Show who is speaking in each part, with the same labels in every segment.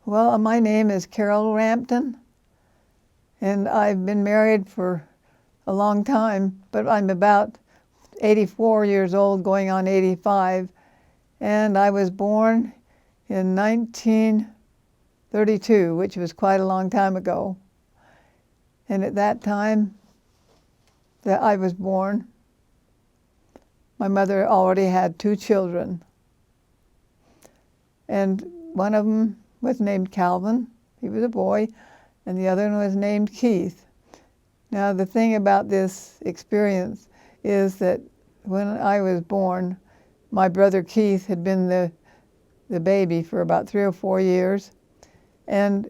Speaker 1: Well, my name is Carol Rampton, and I've been married for a long time, but I'm about 84 years old, going on 85, and I was born in 1932, which was quite a long time ago. And at that time that I was born, my mother already had 2 children, and one of them was named Calvin. He was a boy, and the other one was named Keith. Now, the thing about this experience is that when I was born, my brother Keith had been the baby for about 3 or 4 years, and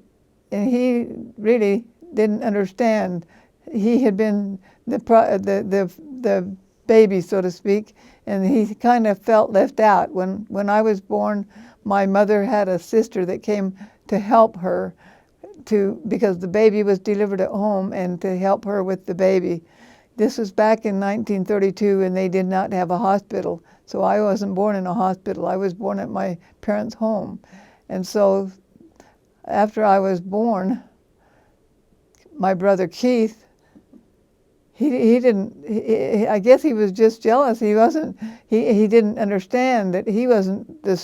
Speaker 1: he really didn't understand. He had been the baby, so to speak, and he kind of felt left out. When I was born, my mother had a sister that came to help her because the baby was delivered at home, and to help her with the baby. This was back in 1932, and they did not have a hospital, so I wasn't born in a hospital. I was born at my parents' home. And so after I was born, my brother Keith, I guess he was just jealous. He didn't understand that he wasn't the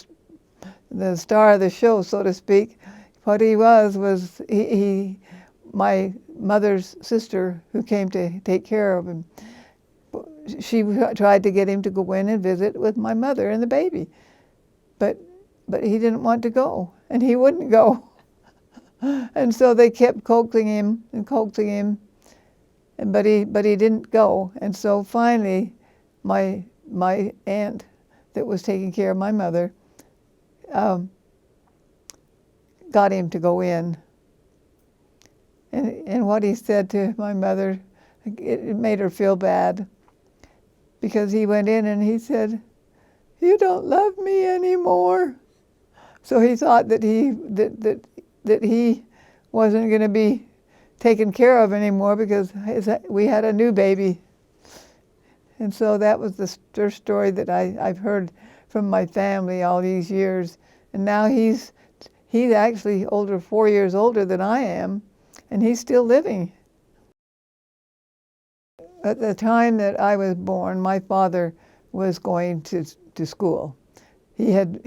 Speaker 1: star of the show, so to speak. What he was my mother's sister who came to take care of him. She tried to get him to go in and visit with my mother and the baby, but he didn't want to go, and he wouldn't go. And so they kept coaxing him, but he didn't go. And so finally, my aunt that was taking care of my mother got him to go in. And what he said to my mother, it made her feel bad, because he went in and he said, "You don't love me anymore." So he thought that he wasn't going to be taken care of anymore because we had a new baby. And so that was the story that I've heard from my family all these years. And now he's actually 4 years older than I am, and he's still living. At the time that I was born, my father was going to school. He had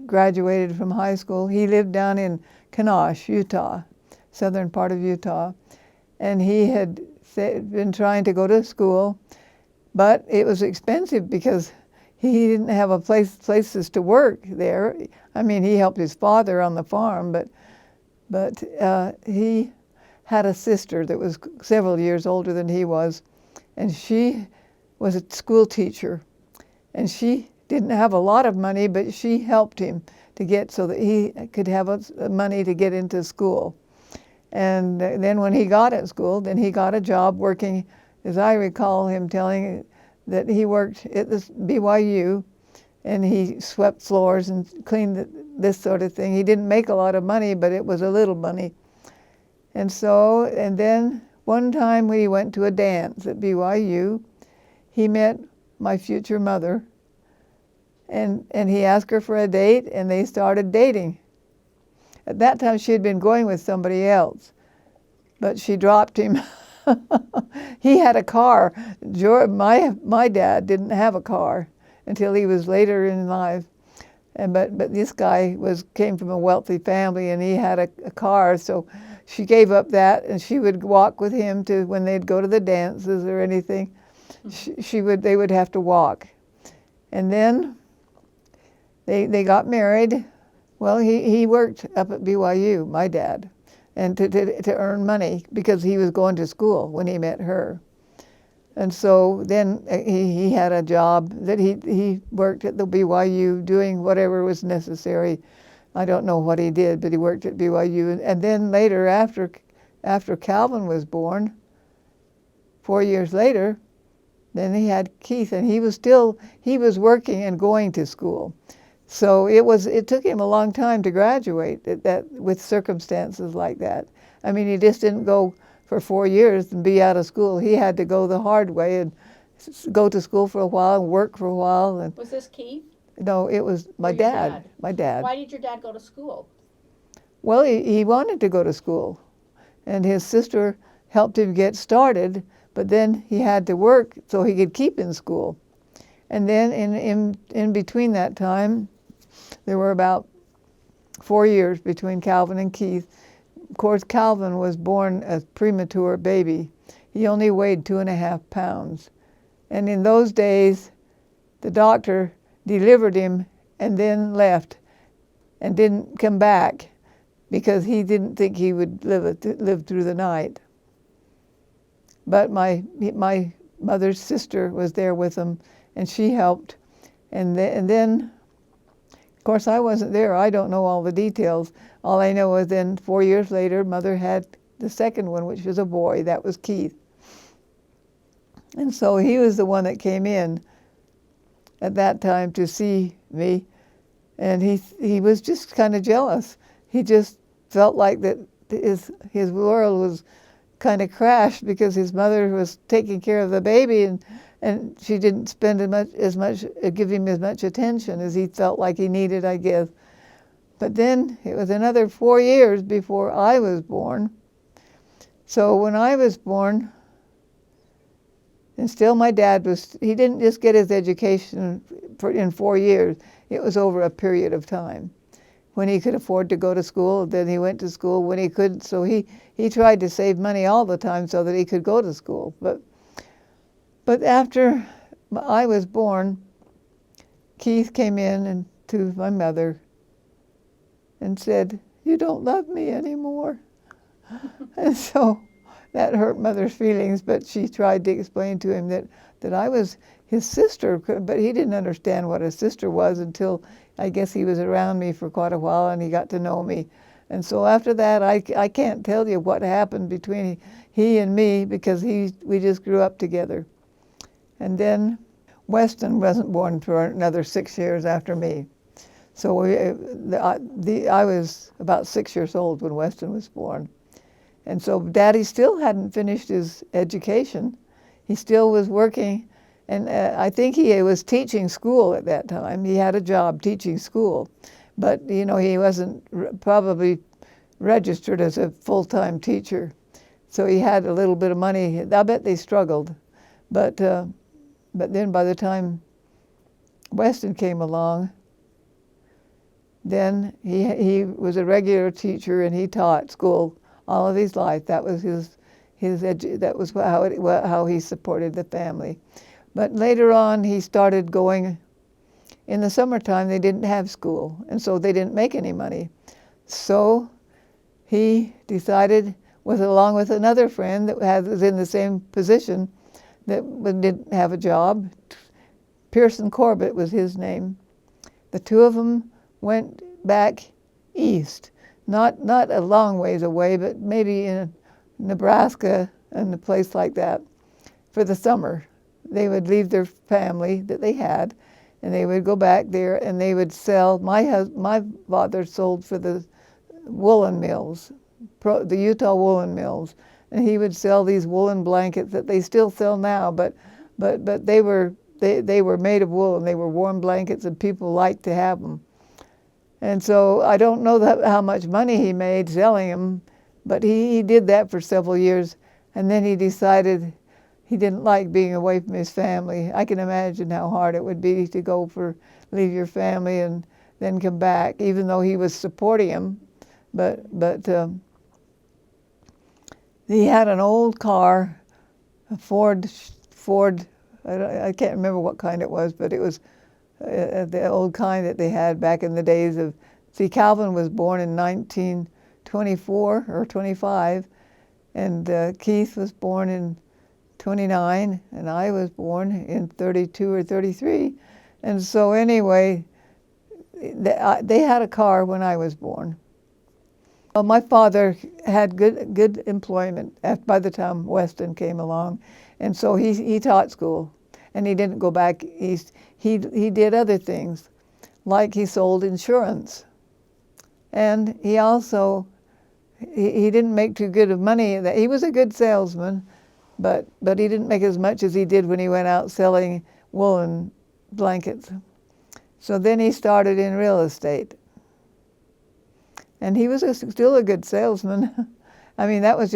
Speaker 1: graduated from high school. He lived down in Kanosh, Utah, southern part of Utah, and he had been trying to go to school, but it was expensive because he didn't have places to work there. I mean, he helped his father on the farm, but he had a sister that was several years older than he was, and she was a school teacher, and she didn't have a lot of money, but she helped him to get so that he could have money to get into school. And then when he got at school, then he got a job working, as I recall him telling that he worked at this BYU, and he swept floors and cleaned this sort of thing. He didn't make a lot of money, but it was a little money. And then one time we went to a dance at BYU. He met my future mother, and he asked her for a date, and they started dating. At that time, she had been going with somebody else, but she dropped him. He had a car. My dad didn't have a car until he was later in life, but this guy came from a wealthy family, and he had a car. So she gave up that, and she would walk with him to when they'd go to the dances or anything. They would have to walk, and then they got married. Well, he worked up at BYU, my dad, and to earn money because he was going to school when he met her. And so then he had a job that he worked at the BYU doing whatever was necessary. I don't know what he did, but he worked at BYU. And then later, after Calvin was born, 4 years later, then he had Keith, and he was working and going to school. So it took him a long time to graduate with circumstances like that. I mean, he just didn't go for 4 years and be out of school. He had to go the hard way and go to school for a while and work for a while. And
Speaker 2: was this Keith?
Speaker 1: no, it was my dad. My dad.
Speaker 2: Why did your dad go to school?
Speaker 1: Well, he wanted to go to school, and his sister helped him get started, but then he had to work so he could keep in school. And then in between that time, there were about 4 years between Calvin and Keith. Of course, Calvin was born a premature baby. He only weighed 2.5 pounds. And in those days, the doctor delivered him and then left and didn't come back because he didn't think he would live through the night. But my mother's sister was there with him, and she helped. And then, of course, I wasn't there. I don't know all the details. All I know is then 4 years later, Mother had the second one, which was a boy. That was Keith. And so he was the one that came in at that time to see me. And he was just kind of jealous. He just felt like that his world was kind of crashed because his mother was taking care of the baby, and she didn't spend give him as much attention as he felt like he needed, I guess. But then it was another 4 years before I was born. So when I was born, and still my dad he didn't just get his education in 4 years. It was over a period of time. When he could afford to go to school, then he went to school. When he couldn't, so he tried to save money all the time so that he could go to school. But after I was born, Keith came in to my mother and said, "You don't love me anymore." And so that hurt Mother's feelings, but she tried to explain to him that I was his sister, but he didn't understand what a sister was until I guess he was around me for quite a while and he got to know me. And so after that, I can't tell you what happened between he and me because we just grew up together. And then Weston wasn't born for another 6 years after me. So I was about 6 years old when Weston was born. And so Daddy still hadn't finished his education. He still was working. And I think he was teaching school at that time. He had a job teaching school. But, he wasn't probably registered as a full-time teacher. So he had a little bit of money. I bet they struggled. But then by the time Weston came along, then he was a regular teacher and he taught school all of his life. That was that was how he supported the family. But later on, he started going. In the summertime, they didn't have school, and so they didn't make any money. So he decided, along with another friend that was in the same position, that didn't have a job. Pearson Corbett was his name. The two of them went back east, not a long ways away, but maybe in Nebraska and a place like that, for the summer. They would leave their family that they had, and they would go back there and they would sell. My father sold for the woolen mills, the Utah woolen mills, and he would sell these woolen blankets that they still sell now, but they were made of wool and they were warm blankets and people liked to have them. And so I don't know how much money he made selling them, but he did that for several years, and then he decided he didn't like being away from his family. I can imagine how hard it would be to leave your family and then come back, even though he was supporting him. But he had an old car, a Ford. I can't remember what kind it was, but it was the old kind that they had back in the days of. See, Calvin was born in 1924 or 25, and Keith was born in 29, and I was born in 32 or 33. And so anyway, they had a car when I was born. Well, my father had good employment by the time Weston came along, and so he taught school, and he didn't go back east. He did other things, like he sold insurance, and he also he didn't make too good of money. He was a good salesman, but he didn't make as much as he did when he went out selling woolen blankets. So then he started in real estate. And he was still a good salesman. I mean, that was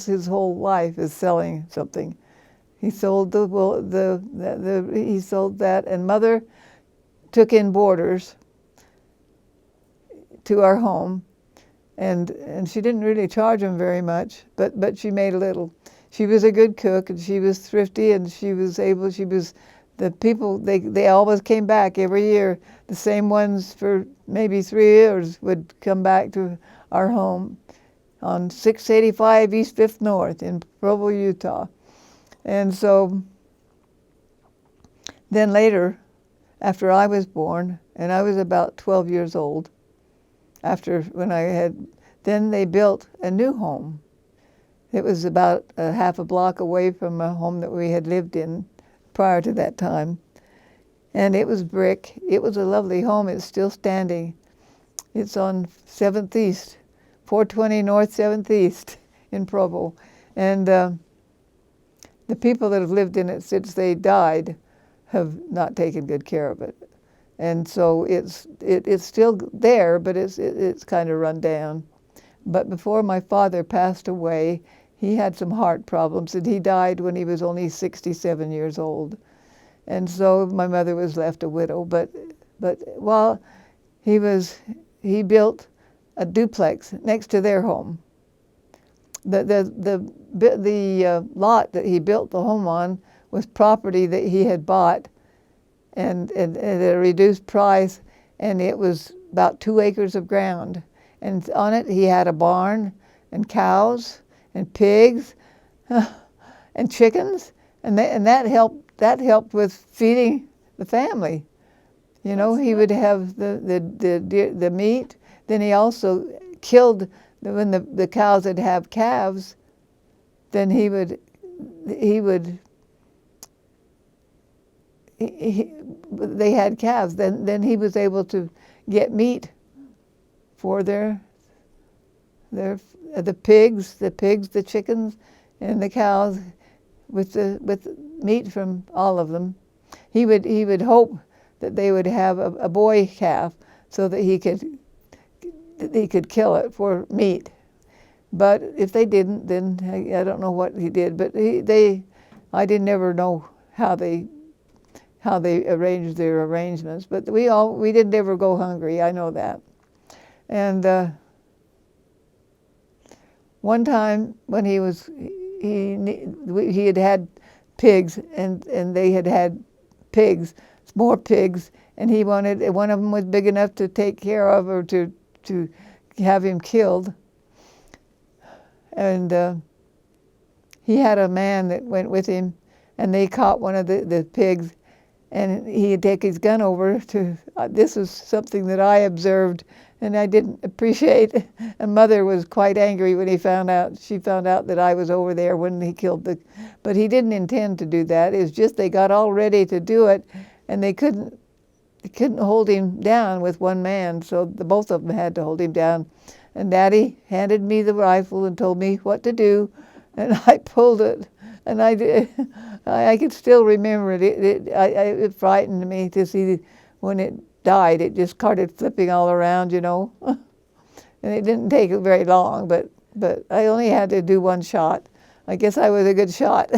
Speaker 1: his whole life, is selling something. He sold he sold that, and Mother took in boarders to our home, and she didn't really charge them very much, but she made a little. She was a good cook, and she was thrifty, and the people, they always came back every year. The same ones for maybe 3 years would come back to our home on 685 East 5th North in Provo, Utah. And so then later, after I was born, and I was about 12 years old, then they built a new home. It was about a half a block away from a home that we had lived in prior to that time. And it was brick. It was a lovely home. It's still standing. It's on 7th East, 420 North 7th East in Provo. And the people that have lived in it since they died have not taken good care of it. And so it's still there, but it's kind of run down. But before my father passed away, he had some heart problems, and he died when he was only 67 years old. And so my mother was left a widow. But while he built a duplex next to their home. The lot that he built the home on was property that he had bought, and at a reduced price, and it was about 2 acres of ground. And on it he had a barn and cows and pigs and chickens, and that helped with feeding the family. You know, he would have the meat. Then he also killed when the cows would have calves. Then they had calves. Then he was able to get meat for the pigs, the chickens, and the cows, with meat from all of them. He would hope that they would have a boy calf so that he could kill it for meat. But if they didn't, then I don't know what he did. But I didn't ever know how they arranged their arrangements. But we didn't ever go hungry. I know that. And one time when he had pigs, and they had pigs, more pigs, and he wanted, one of them was big enough to take care of, or to have him killed. And he had a man that went with him, and they caught one of the pigs, and he'd take his gun over to, this was something that I observed and I didn't appreciate. And Mother was quite angry when she found out that I was over there when he killed but he didn't intend to do that. It was just they got all ready to do it, and they couldn't hold him down with one man, so both of them had to hold him down. And Daddy handed me the rifle and told me what to do, and I pulled it, and I did. I could still remember it. It frightened me to see when it died. It just started flipping all around, you know. And it didn't take very long, but I only had to do one shot. I guess I was a good shot.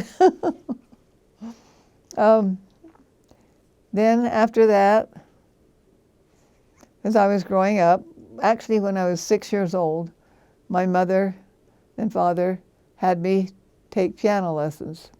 Speaker 1: Then after that, as I was growing up, actually when I was 6 years old, my mother and father had me take piano lessons.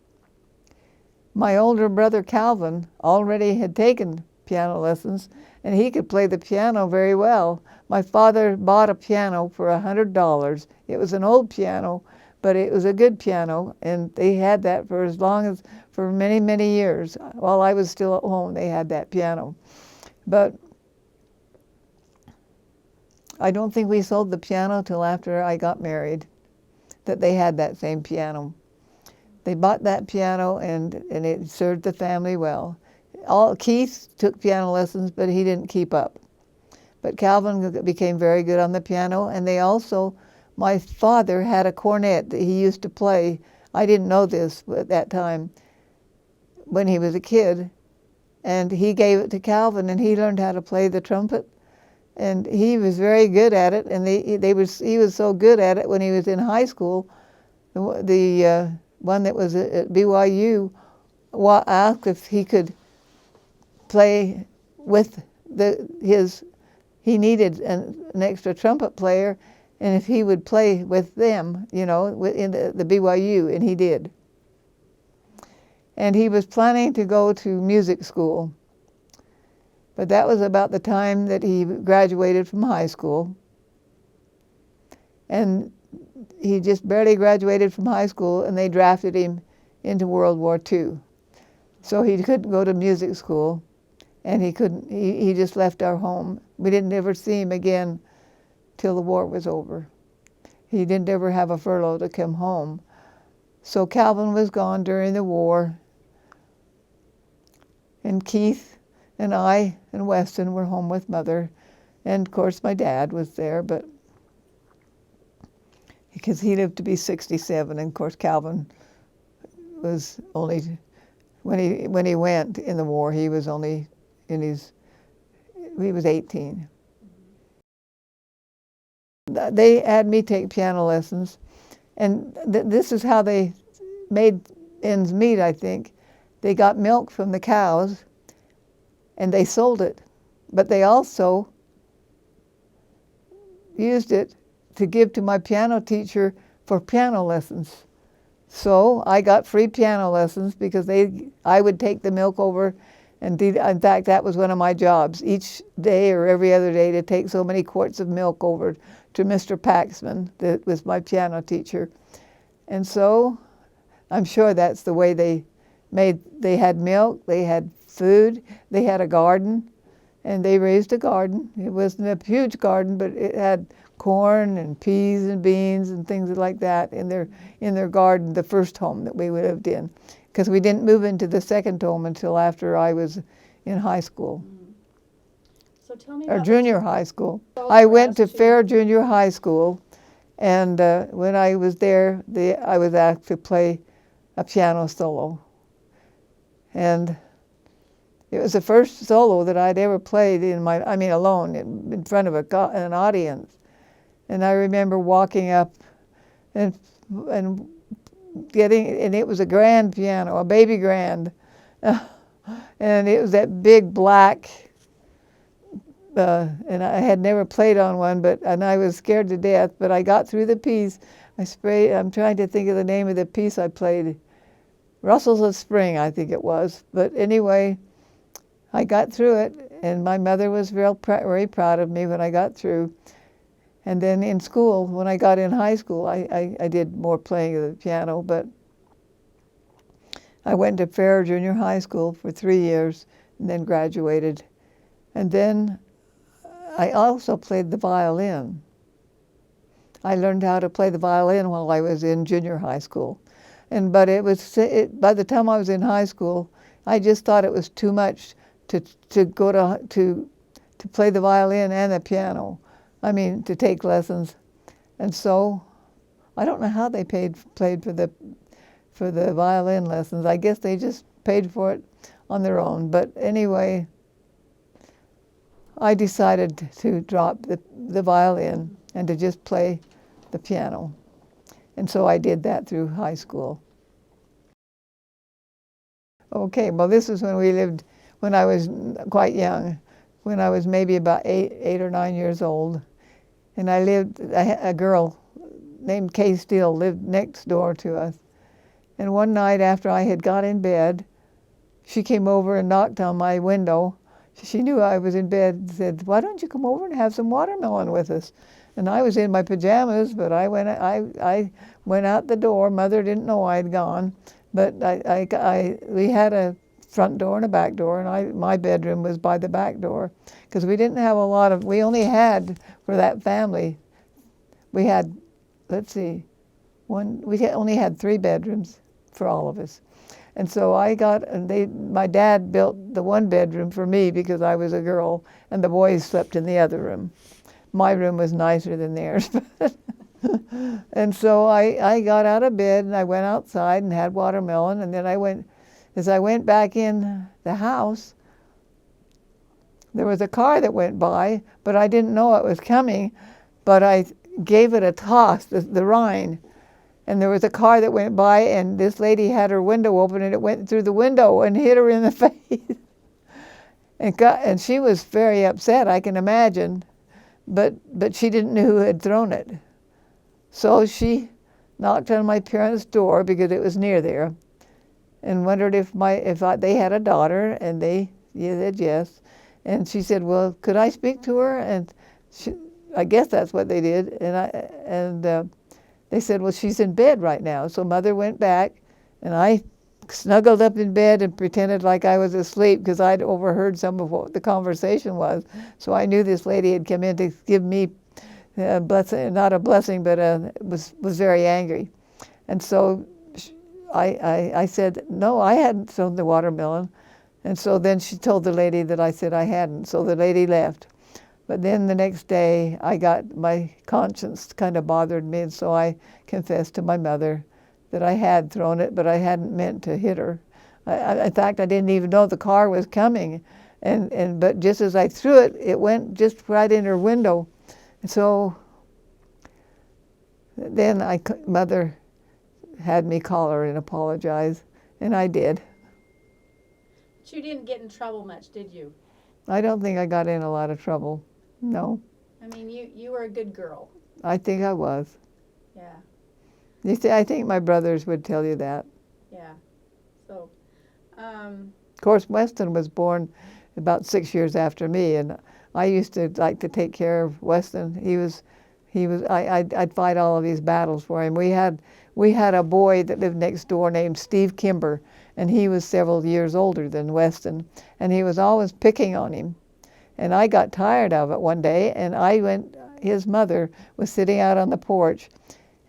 Speaker 1: My older brother Calvin already had taken piano lessons, and he could play the piano very well. My father bought a piano for $100. It was an old piano, but it was a good piano, and they had that for many, many years. While I was still at home, they had that piano. But I don't think we sold the piano till after I got married, that they had that same piano. They bought that piano, and it served the family well. Keith took piano lessons, but he didn't keep up. But Calvin became very good on the piano, and my father had a cornet that he used to play. I didn't know this at that time when he was a kid, and he gave it to Calvin, and he learned how to play the trumpet. And he was very good at it, and he was so good at it when he was in high school. The one that was at BYU asked if he could play with he needed an extra trumpet player, and if he would play with them, in the BYU, and he did. And he was planning to go to music school. But that was about the time that he graduated from high school. And he just barely graduated from high school, and they drafted him into World War II. So he couldn't go to music school, and he just left our home. We didn't ever see him again till the war was over. He didn't ever have a furlough to come home. So Calvin was gone during the war, and Keith and I and Weston were home with Mother, and of course my dad was there, but because he lived to be 67, and of course Calvin was only, when he went in the war, he was only he was 18. They had me take piano lessons, and this is how they made ends meet, I think. They got milk from the cows, and they sold it, but they also used it to give to my piano teacher for piano lessons. So I got free piano lessons because I would take the milk over, and in fact that was one of my jobs, each day or every other day, to take so many quarts of milk over to Mr. Paxman, that was my piano teacher. And so I'm sure that's the way they had milk, they had food, they had a garden, and they raised a garden. It wasn't a huge garden, but it had corn and peas and beans and things like that in their garden, the first home that we lived in, because we didn't move into the second home until after I was in high school.
Speaker 2: So tell me
Speaker 1: or
Speaker 2: about
Speaker 1: junior high school. I went to Fair Junior High School, and when I was there, I was asked to play a piano solo. And it was the first solo that I'd ever played alone in front of an audience. And I remember walking up and it was a grand piano, a baby grand. And it was that big black, and I had never played on one, and I was scared to death, but I got through the piece. I'm trying to think of the name of the piece I played. Rustles of Spring, I think it was. But anyway, I got through it, and my mother was very proud of me when I got through. And then in school, when I got in high school, I did more playing of the piano, but I went to Fair Junior High School for 3 years and then graduated. And then I also played the violin. I learned how to play the violin while I was in junior high school. But by the time I was in high school, I just thought it was too much to go to play the violin and the piano. To take lessons. And so I don't know how they played for the violin lessons. I guess they just paid for it on their own. But anyway, I decided to drop the violin and to just play the piano. And so I did that through high school. Okay, well, this is when I was quite young, when I was maybe about 8 or 9 years old. And a girl named Kay Steele lived next door to us. And one night after I had got in bed, she came over and knocked on my window. She knew I was in bed and said, "Why don't you come over and have some watermelon with us?" And I was in my pajamas, but I went out the door. Mother didn't know I'd gone, but we had a front door and a back door, and my bedroom was by the back door, because we didn't have we only had, for that family, we had, we only had 3 bedrooms for all of us. And so my dad built the 1 bedroom for me because I was a girl, and the boys slept in the other room. My room was nicer than theirs. And so I got out of bed and I went outside and had watermelon, and then as I went back in the house, there was a car that went by, but I didn't know it was coming, but I gave it a toss, the rind. And there was a car that went by, and this lady had her window open, and it went through the window and hit her in the face. And she was very upset, I can imagine, but she didn't know who had thrown it. So she knocked on my parents' door, because it was near there, and wondered if they had a daughter, and they said yes. And she said, well, could I speak to her? And I guess that's what they did. And they said, well, she's in bed right now. So Mother went back, and I snuggled up in bed and pretended like I was asleep, because I'd overheard some of what the conversation was. So I knew this lady had come in to give me a blessing, not a blessing, but was very angry. And so I said, no, I hadn't thrown the watermelon. And so then she told the lady that I said I hadn't. So the lady left. But then the next day, my conscience kind of bothered me, and so I confessed to my mother that I had thrown it, but I hadn't meant to hit her. In fact, I didn't even know the car was coming. But just as I threw it, it went just right in her window. And so then Mother had me call her and apologize, and I did.
Speaker 2: But you didn't get in trouble much, did you?
Speaker 1: I don't think I got in a lot of trouble. No.
Speaker 2: I mean, you were a good girl.
Speaker 1: I think I was.
Speaker 2: Yeah.
Speaker 1: You see, I think my brothers would tell you that.
Speaker 2: Yeah. So,
Speaker 1: Of course, Weston was born about 6 years after me, and I used to like to take care of Weston. I'd fight all of these battles for him. We had a boy that lived next door named Steve Kimber, and he was several years older than Weston, and he was always picking on him. And I got tired of it one day, and his mother was sitting out on the porch,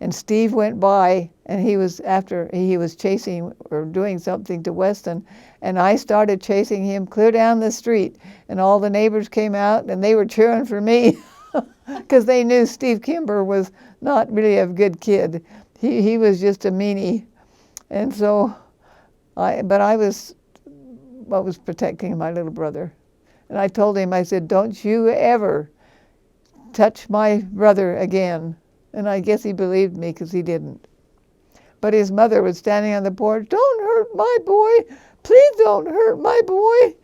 Speaker 1: and Steve went by, and he was chasing or doing something to Weston, and I started chasing him clear down the street, and all the neighbors came out, and they were cheering for me, because they knew Steve Kimber was not really a good kid. He was just a meanie. And so I was protecting my little brother. And I told him, I said, don't you ever touch my brother again. And I guess he believed me, because he didn't. But his mother was standing on the porch, don't hurt my boy. Please don't hurt my boy.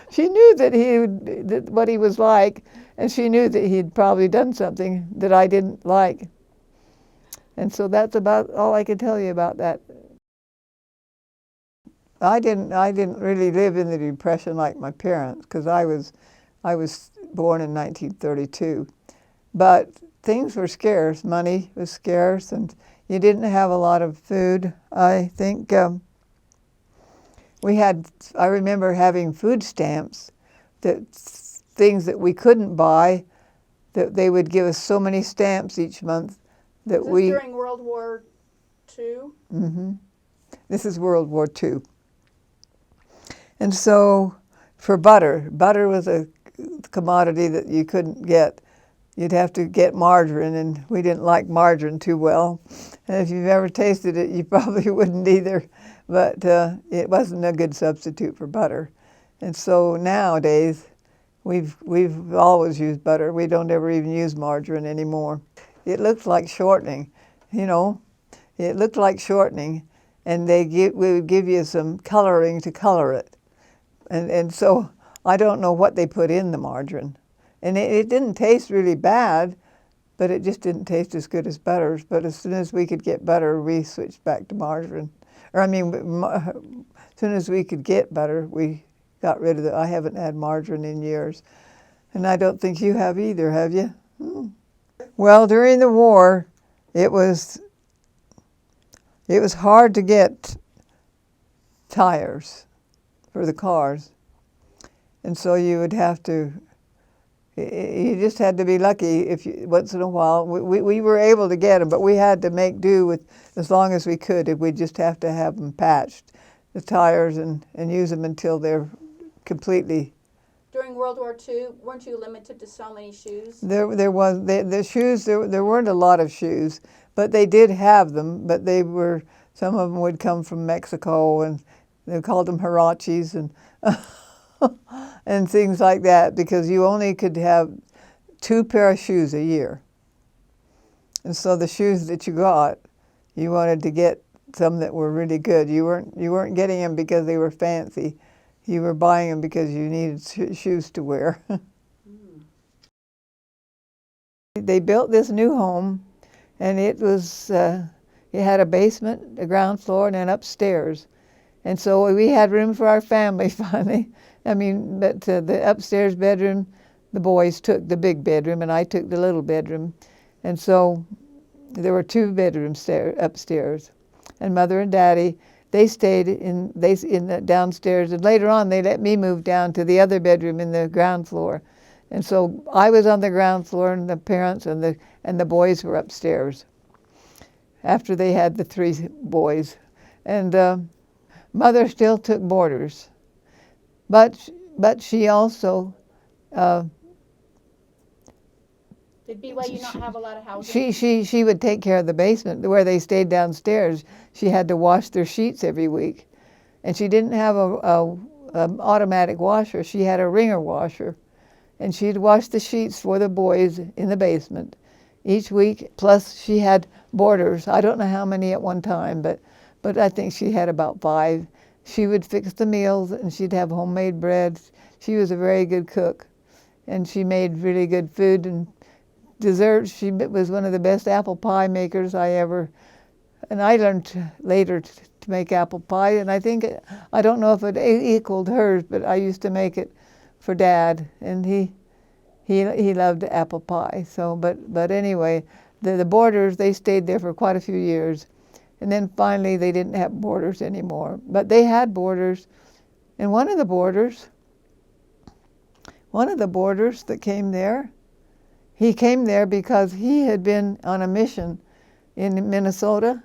Speaker 1: She knew that what he was like, and she knew that he'd probably done something that I didn't like. And so that's about all I can tell you about that. I didn't really live in the Depression like my parents, because I was born in 1932. But things were scarce. Money was scarce, and you didn't have a lot of food. I think I remember having food stamps, things that we couldn't buy, that they would give us so many stamps each month that
Speaker 2: was this during World War II?
Speaker 1: Mm-hmm. This is World War II. And so for butter was a commodity that you couldn't get. You'd have to get margarine, and we didn't like margarine too well. And if you've ever tasted it, you probably wouldn't either. But it wasn't a good substitute for butter. And so nowadays, we've always used butter. We don't ever even use margarine anymore. It looks like shortening, It looked like shortening, and we would give you some coloring to color it. And so I don't know what they put in the margarine. And it didn't taste really bad, but it just didn't taste as good as butter. But as soon as we could get butter, we switched back to margarine. As soon as we could get butter, we got rid of it. I haven't had margarine in years. And I don't think you have either, have you? Well, during the war, it was hard to get tires for the cars. And so you just had to be lucky once in a while. We were able to get them, but we had to make do with as long as we could. We'd just have to have them patched, the tires, and use them until they're completely.
Speaker 2: During World War II, weren't you limited to so many shoes?
Speaker 1: There weren't a lot of shoes, but they did have them. But some of them would come from Mexico, and they called them huaraches, and and things like that, because you only could have 2 pair of shoes a year. And so the shoes that you got, you wanted to get some that were really good. You weren't getting them because they were fancy. You were buying them because you needed shoes to wear. They built this new home, and it had a basement, a ground floor, and an upstairs. And so we had room for our family finally. I mean, but the upstairs bedroom, the boys took the big bedroom, and I took the little bedroom. And so there were 2 bedrooms upstairs. And Mother and Daddy, they stayed in the downstairs. And later on, they let me move down to the other bedroom in the ground floor. And so I was on the ground floor, and the parents and the boys were upstairs after they had the 3 boys. And Mother still took boarders, but she also
Speaker 2: Did BYU not have a lot of housing?
Speaker 1: she would take care of the basement where they stayed downstairs. She had to wash their sheets every week, and she didn't have a automatic washer. She had a wringer washer, and she'd wash the sheets for the boys in the basement each week. Plus, she had boarders. I don't know how many at one time, but I think she had about 5. She would fix the meals, and she'd have homemade bread. She was a very good cook, and she made really good food and desserts. She was one of the best apple pie makers I ever. And I learned later to make apple pie, and I don't know if it equaled hers, but I used to make it for Dad, and he loved apple pie. So, but anyway, the boarders, they stayed there for quite a few years. And then finally they didn't have boarders anymore. But they had boarders. And one of the boarders that came there, he came there because he had been on a mission in Minnesota.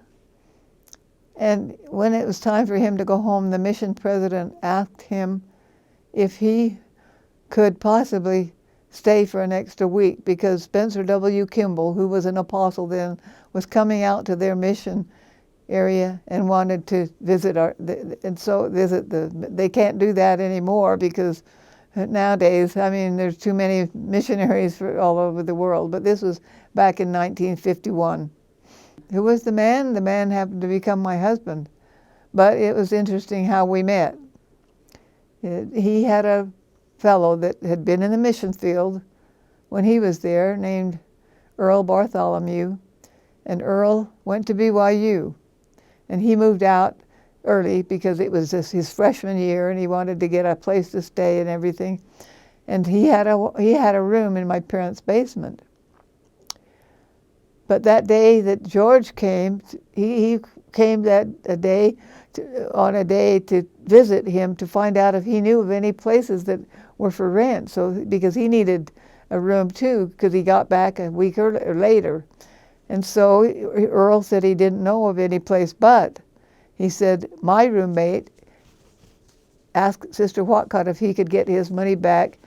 Speaker 1: And when it was time for him to go home, the mission president asked him if he could possibly stay for an extra week, because Spencer W. Kimball, who was an apostle then, was coming out to their mission area and wanted to visit they can't do that anymore, because nowadays, I mean, there's too many missionaries all over the world. But this was back in 1951. Who was the man? The man happened to become my husband. But it was interesting how we met. He had a fellow that had been in the mission field when he was there, named Earl Bartholomew, and Earl went to BYU. And he moved out early because it was his freshman year, and he wanted to get a place to stay and everything. And he had a room in my parents' basement. But that day that George came, he came on a day to visit him to find out if he knew of any places that were for rent. So because he needed a room too, because he got back a week or later. And so Earl said he didn't know of any place, but he said, my roommate asked Sister Whatcott if he could get his money back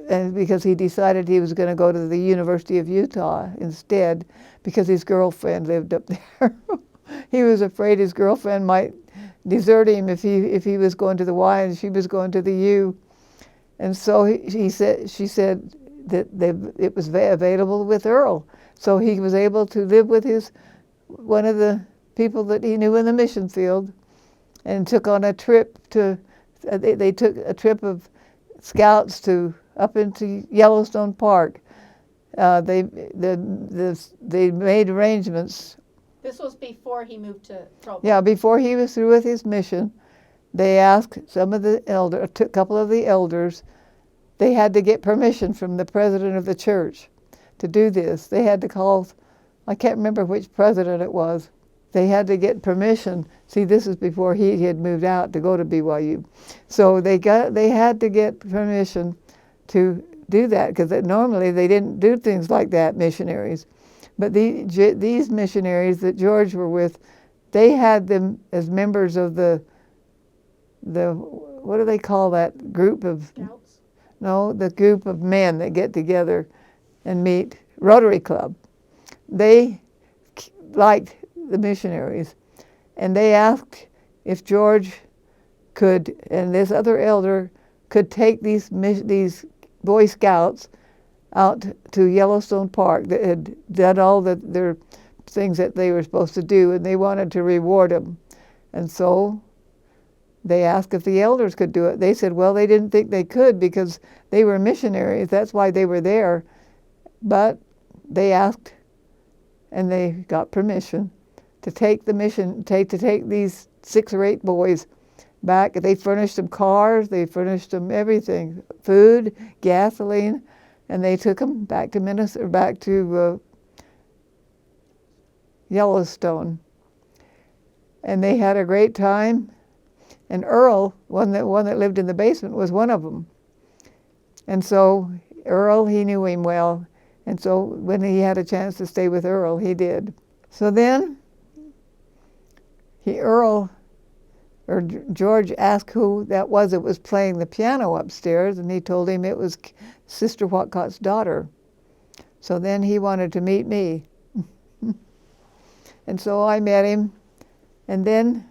Speaker 1: because he decided he was going to go to the University of Utah instead, because his girlfriend lived up there. He was afraid his girlfriend might desert him if he was going to the Y and she was going to the U. And so she said that it was available with Earl. So he was able to live with one of the people that he knew in the mission field, and took on a trip they took a trip of scouts up into Yellowstone Park. They made arrangements.
Speaker 2: This was before he moved to Provo.
Speaker 1: Yeah, before he was through with his mission. They asked a couple of the elders, they had to get permission from the president of the church to do this. They had to call, I can't remember which president it was. They had to get permission. See, this is before he had moved out to go to BYU. So they had to get permission to do that, because normally they didn't do things like that, missionaries. But these missionaries that George were with, they had them as members of the what do they call that group of?
Speaker 2: Scouts?
Speaker 1: No, the group of men that get together and meet, Rotary Club. They liked the missionaries, and they asked if George and this other elder could take these Boy Scouts out to Yellowstone Park that had done all their things that they were supposed to do, and they wanted to reward them. And so they asked if the elders could do it. They said, well, they didn't think they could because they were missionaries. That's why they were there. But they asked, and they got permission to take these 6 or 8 boys back. They furnished them cars, they furnished them everything, food, gasoline, and they took them back to Yellowstone. And they had a great time. And Earl, one that lived in the basement, was one of them. And so Earl, he knew him well. And so when he had a chance to stay with Earl, he did. So then George asked who that was playing the piano upstairs, and he told him it was Sister Whatcott's daughter. So then he wanted to meet me. And so I met him, and then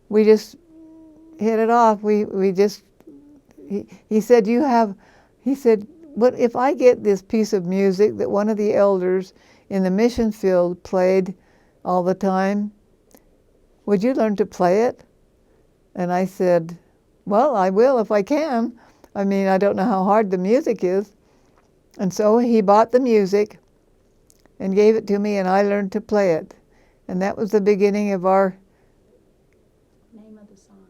Speaker 1: we just hit it off. He said, what if I get this piece of music that one of the elders in the mission field played all the time, would you learn to play it? And I said, well, I will if I can. I mean, I don't know how hard the music is. And so he bought the music and gave it to me, and I learned to play it. And that was the beginning of our...
Speaker 2: Name of the song?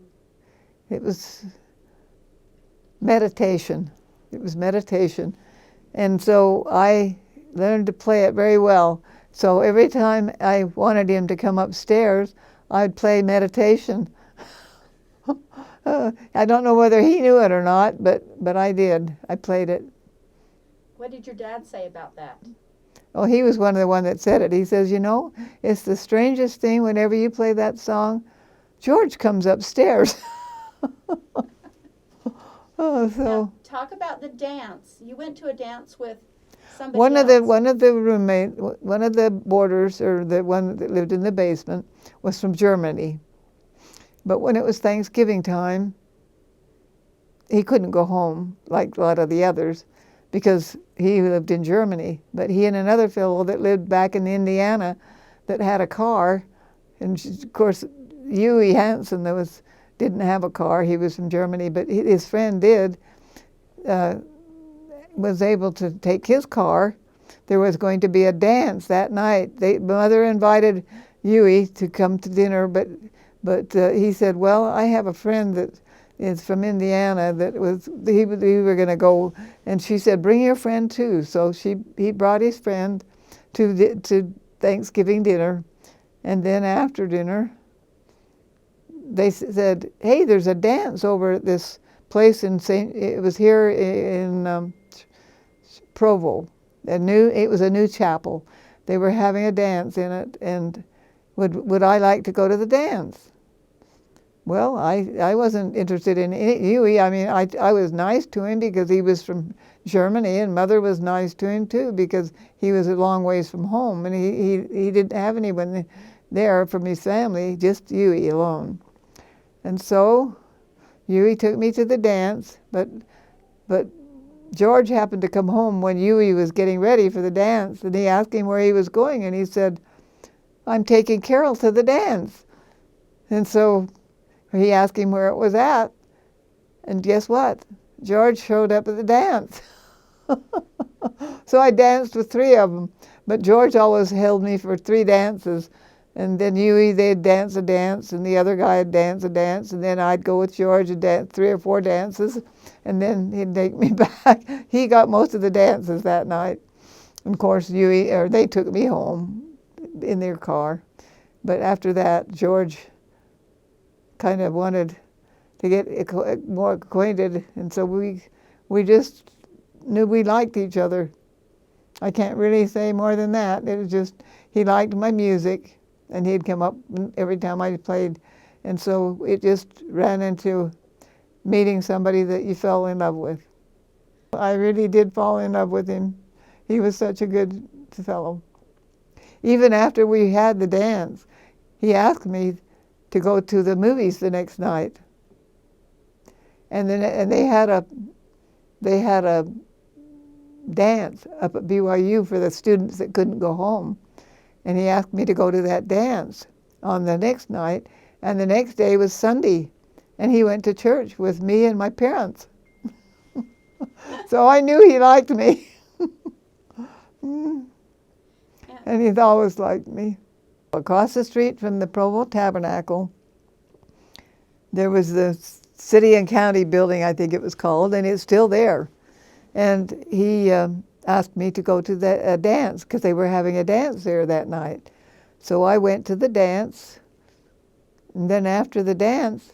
Speaker 1: It was meditation. It was meditation. And so I learned to play it very well. So every time I wanted him to come upstairs, I'd play meditation. I don't know whether he knew it or not, but I did. I played it.
Speaker 2: What did your dad say about that?
Speaker 1: Oh, he was one of the ones that said it. He says, it's the strangest thing whenever you play that song, George comes upstairs.
Speaker 2: Now, talk about the dance. You went to a dance with somebody
Speaker 1: one
Speaker 2: else.
Speaker 1: One of the boarders, or the one that lived in the basement, was from Germany. But when it was Thanksgiving time, he couldn't go home like a lot of the others because he lived in Germany. But he and another fellow that lived back in Indiana that had a car, and of course Huey Hansen didn't have a car. He was from Germany, but his friend did, was able to take his car. There was going to be a dance that night. Mother invited Huey to come to dinner, but he said, well, I have a friend that is from Indiana we were going to go. And she said, bring your friend too. So he brought his friend to Thanksgiving dinner. And then after dinner, they said, hey, there's a dance over at this place it was here in Provo. It was a new chapel. They were having a dance in it, and would I like to go to the dance? Well, I wasn't interested in Huey. I mean, I was nice to him because he was from Germany, and Mother was nice to him too because he was a long ways from home, and he didn't have anyone there from his family, just Huey alone. And so Huey took me to the dance, but George happened to come home when Huey was getting ready for the dance, and he asked him where he was going, and he said, I'm taking Carol to the dance. And so he asked him where it was at, and guess what? George showed up at the dance. So I danced with 3 of them, but George always held me for 3 dances, and then Huey, they'd dance a dance, and the other guy would dance a dance, and then I'd go with George and dance 3 or 4 dances, and then he'd take me back. He got most of the dances that night. And of course, they took me home in their car. But after that, George kind of wanted to get more acquainted, and so we just knew we liked each other. I can't really say more than that. It was just, he liked my music, and he'd come up every time I played, and so it just ran into meeting somebody that you fell in love with. I really did fall in love with him. He was such a good fellow. Even after we had the dance, he asked me to go to the movies the next night. and they had a dance up at BYU for the students that couldn't go home, and he asked me to go to that dance on the next night, and the next day was Sunday, and he went to church with me and my parents. So I knew he liked me. And he's always liked me. Across the street from the Provo Tabernacle, there was the City and County building, I think it was called, and it's still there. And he asked me to go to a dance because they were having a dance there that night. So I went to the dance, and then after the dance,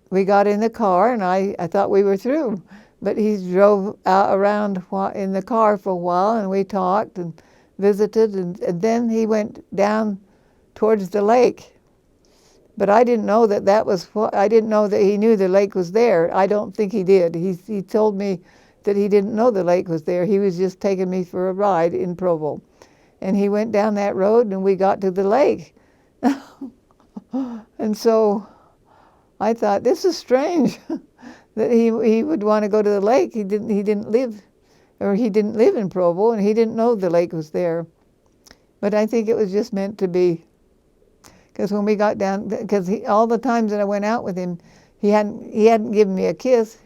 Speaker 1: we got in the car, and I thought we were through. But he drove around in the car for a while, and we talked and visited, and then he went down towards the lake. But I didn't know I didn't know that he knew the lake was there. I don't think he did. He told me that he didn't know the lake was there. He was just taking me for a ride in Provo. And he went down that road, and we got to the lake. And so I thought, this is strange that he would want to go to the lake. He didn't live in Provo, and he didn't know the lake was there. But I think it was just meant to be. Because when we got down, because all the times that I went out with him, he hadn't given me a kiss,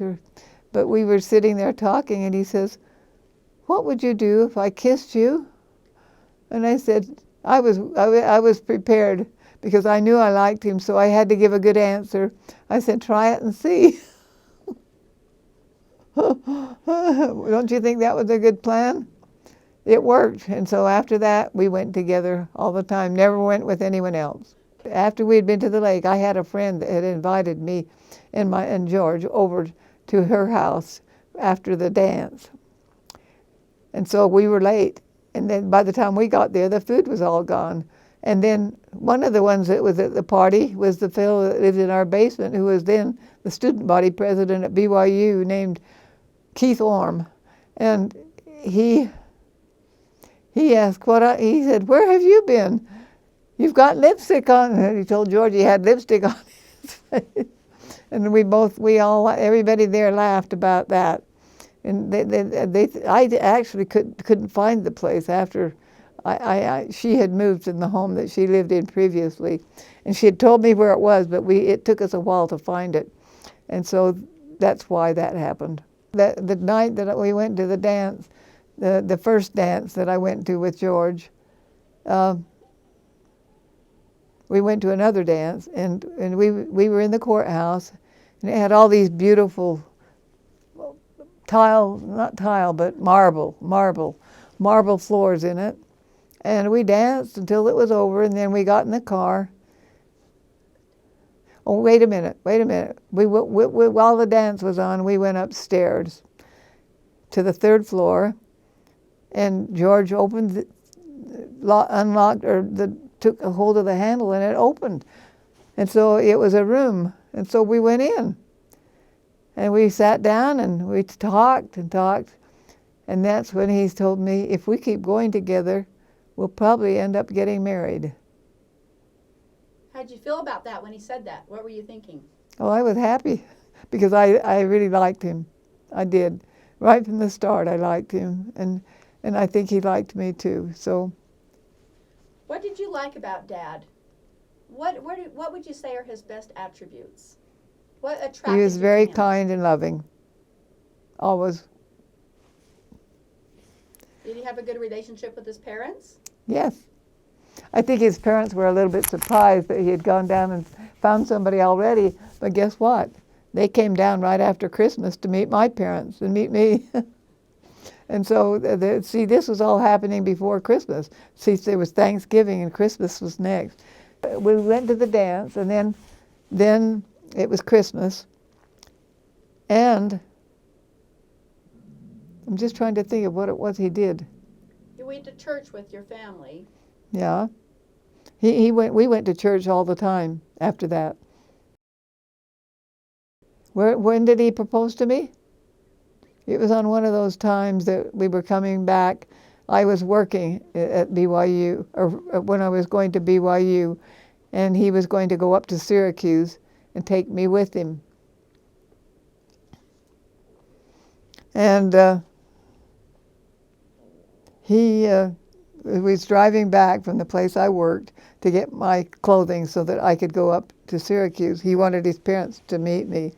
Speaker 1: but we were sitting there talking, and he says, "What would you do if I kissed you?" And I said, I was prepared because I knew I liked him, so I had to give a good answer. I said, "Try it and see." Don't you think that was a good plan? It worked, and so after that, we went together all the time, never went with anyone else. After we'd been to the lake, I had a friend that had invited me and George over to her house after the dance. And so we were late, and then by the time we got there, the food was all gone. And then one of the ones that was at the party was the fellow that lived in our basement, who was then the student body president at BYU, named Keith Orm. And he asked he said, "Where have you been? You've got lipstick on." And he told George he had lipstick on his face. And everybody there laughed about that. And I actually couldn't find the place after she had moved in the home that she lived in previously. And she had told me where it was, but it took us a while to find it. And so that's why that happened. The night that we went to the dance, the first dance that I went to with George, we went to another dance, and we were in the courthouse, and it had all these beautiful marble floors in it. And we danced until it was over, and then we got in the car. Oh, wait a minute. While the dance was on, we went upstairs to the third floor, and George unlocked, took a hold of the handle, and it opened. And so it was a room, and so we went in. And we sat down, and we talked, and that's when he told me, if we keep going together, we'll probably end up getting married.
Speaker 2: How'd you feel about that when he said that? What were you thinking?
Speaker 1: Oh, I was happy because I really liked him. I did. Right from the start, I liked him, and I think he liked me too. So,
Speaker 2: what did you like about Dad? What would you say are his best attributes? What attracted you to him?
Speaker 1: He was very kind and loving, always.
Speaker 2: Did he have a good relationship with his parents?
Speaker 1: Yes. I think his parents were a little bit surprised that he had gone down and found somebody already, but guess what? They came down right after Christmas to meet my parents and meet me. And so, this was all happening before Christmas. See, there was Thanksgiving and Christmas was next. We went to the dance, and then it was Christmas. And I'm just trying to think of what it was he did.
Speaker 2: You went to church with your family.
Speaker 1: Yeah. We went to church all the time after that. When did he propose to me? It was on one of those times that we were coming back. I was working at BYU, or when I was going to BYU, and he was going to go up to Syracuse and take me with him. And he was driving back from the place I worked to get my clothing so that I could go up to Syracuse. He wanted his parents to meet me.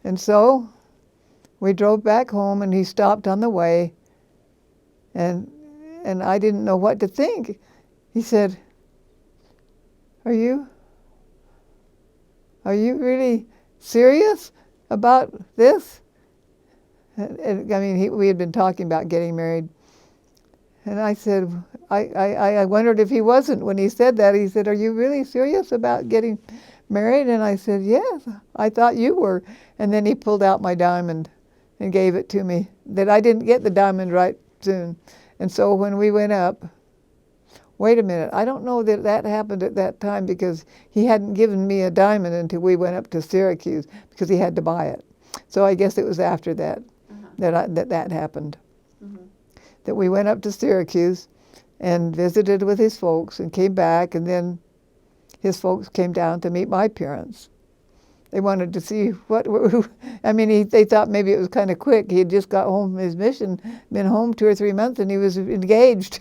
Speaker 1: And so we drove back home, and he stopped on the way, and I didn't know what to think. He said, Are you really serious about this? And I mean, we had been talking about getting married. And I said, I wondered if he wasn't. When he said that, he said, Are you really serious about getting married? And I said, Yes, I thought you were. And then he pulled out my diamond and gave it to me. That I didn't get the diamond right soon. And so when we went up, wait a minute, I don't know that that happened at that time, because he hadn't given me a diamond until we went up to Syracuse, because he had to buy it. So I guess it was after that that happened.
Speaker 2: Mm-hmm.
Speaker 1: That we went up to Syracuse and visited with his folks and came back, and then his folks came down to meet my parents. They wanted to see they thought maybe it was kind of quick. He had just got home from his mission, been home 2 or 3 months, and he was engaged.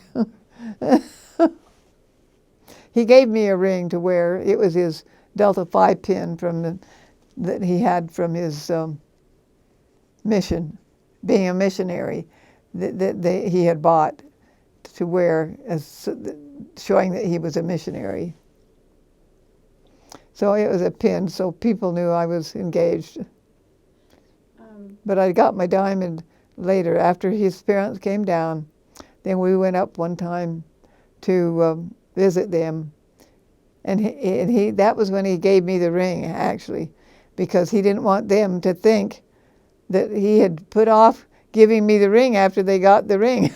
Speaker 1: He gave me a ring to wear. It was his Delta Phi pin that he had from his mission, being a missionary, that he had bought to wear, as showing that he was a missionary. So it was a pin, so people knew I was engaged. But I got my diamond later, after his parents came down. Then we went up one time to visit them, and he that was when he gave me the ring, actually, because he didn't want them to think that he had put off giving me the ring after they got the ring.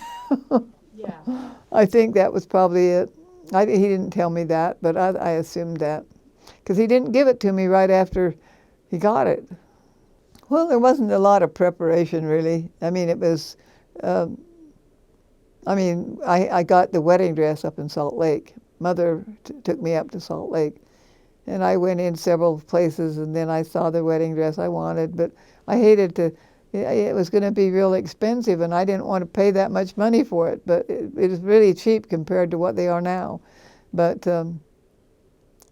Speaker 2: Yeah.
Speaker 1: I think that was probably it. He didn't tell me that, but I assumed that, because he didn't give it to me right after he got it. Well, there wasn't a lot of preparation, really. I mean, it was, I got the wedding dress up in Salt Lake. Mother took me up to Salt Lake, and I went in several places, and then I saw the wedding dress I wanted, but I hated to, it was going to be real expensive, and I didn't want to pay that much money for it, but it was really cheap compared to what they are now. But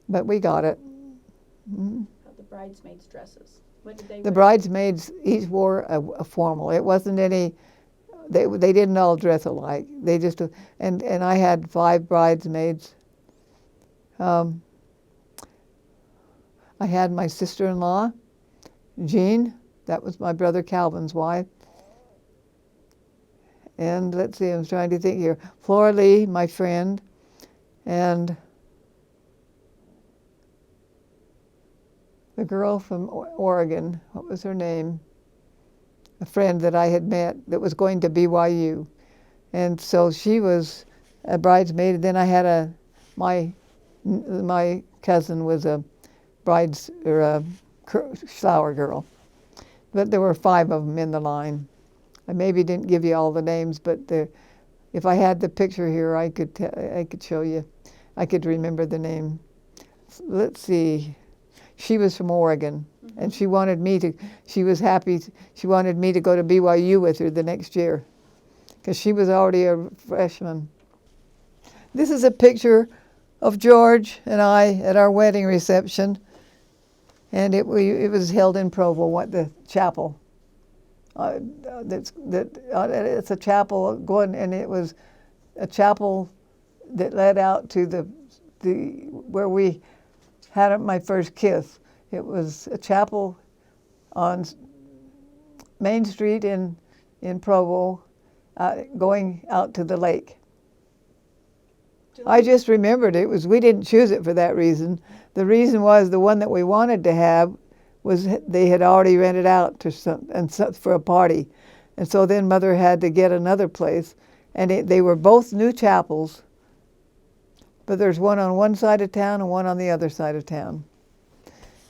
Speaker 1: we got it. Mm-hmm.
Speaker 2: The bridesmaids' dresses. What did they
Speaker 1: The
Speaker 2: wear?
Speaker 1: bridesmaids each wore a formal. It wasn't any, they didn't all dress alike. They just, and I had 5 bridesmaids. I had my sister-in-law, Jean. That was my brother Calvin's wife. And let's see, I'm trying to think here. Flora Lee, my friend, and the girl from Oregon, what was her name? A friend that I had met that was going to BYU. And so she was a bridesmaid. And then I had my cousin was a flower girl. But there were 5 of them in the line. I maybe didn't give you all the names, but if I had the picture here, I could show you. I could remember the name. Let's see. She was from Oregon, mm-hmm. and she wanted me to go to BYU with her the next year, because she was already a freshman. This is a picture of George and I at our wedding reception, and it was held in Provo, the chapel. It's a chapel going, and it was a chapel that led out to the where we had my first kiss. It was a chapel on Main Street in Provo, going out to the lake. I just remembered we didn't choose it for that reason. The reason was the one that we wanted to have was they had already rented out for a party. And so then Mother had to get another place. And they were both new chapels, but there's one on one side of town and one on the other side of town.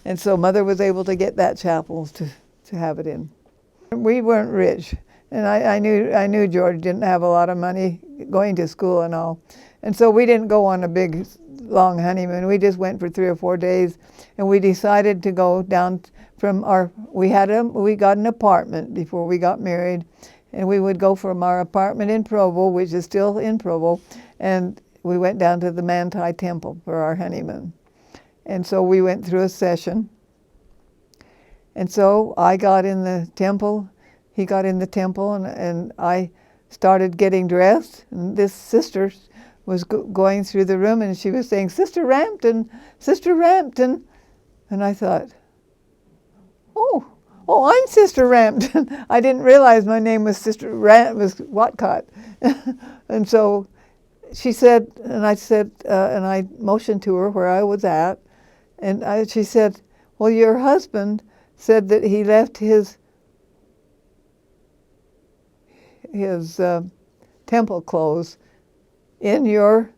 Speaker 1: And so Mother was able to get that chapel to have it in. We weren't rich, and I knew George didn't have a lot of money going to school and all. And so we didn't go on a big, long honeymoon. We just went for 3 or 4 days, and we decided to go down we got an apartment before we got married, and we would go from our apartment in Provo, which is still in Provo, and we went down to the Manti Temple for our honeymoon. And so we went through a session. And so I got in the temple, he got in the temple, and I started getting dressed. And this sister was going through the room, and she was saying, "Sister Rampton, Sister Rampton." And I thought, oh, I'm Sister Rampton. I didn't realize my name was was Whatcott. And so she said, and I said, and I motioned to her where I was at, and she said, "Well, your husband said that he left his temple clothes in your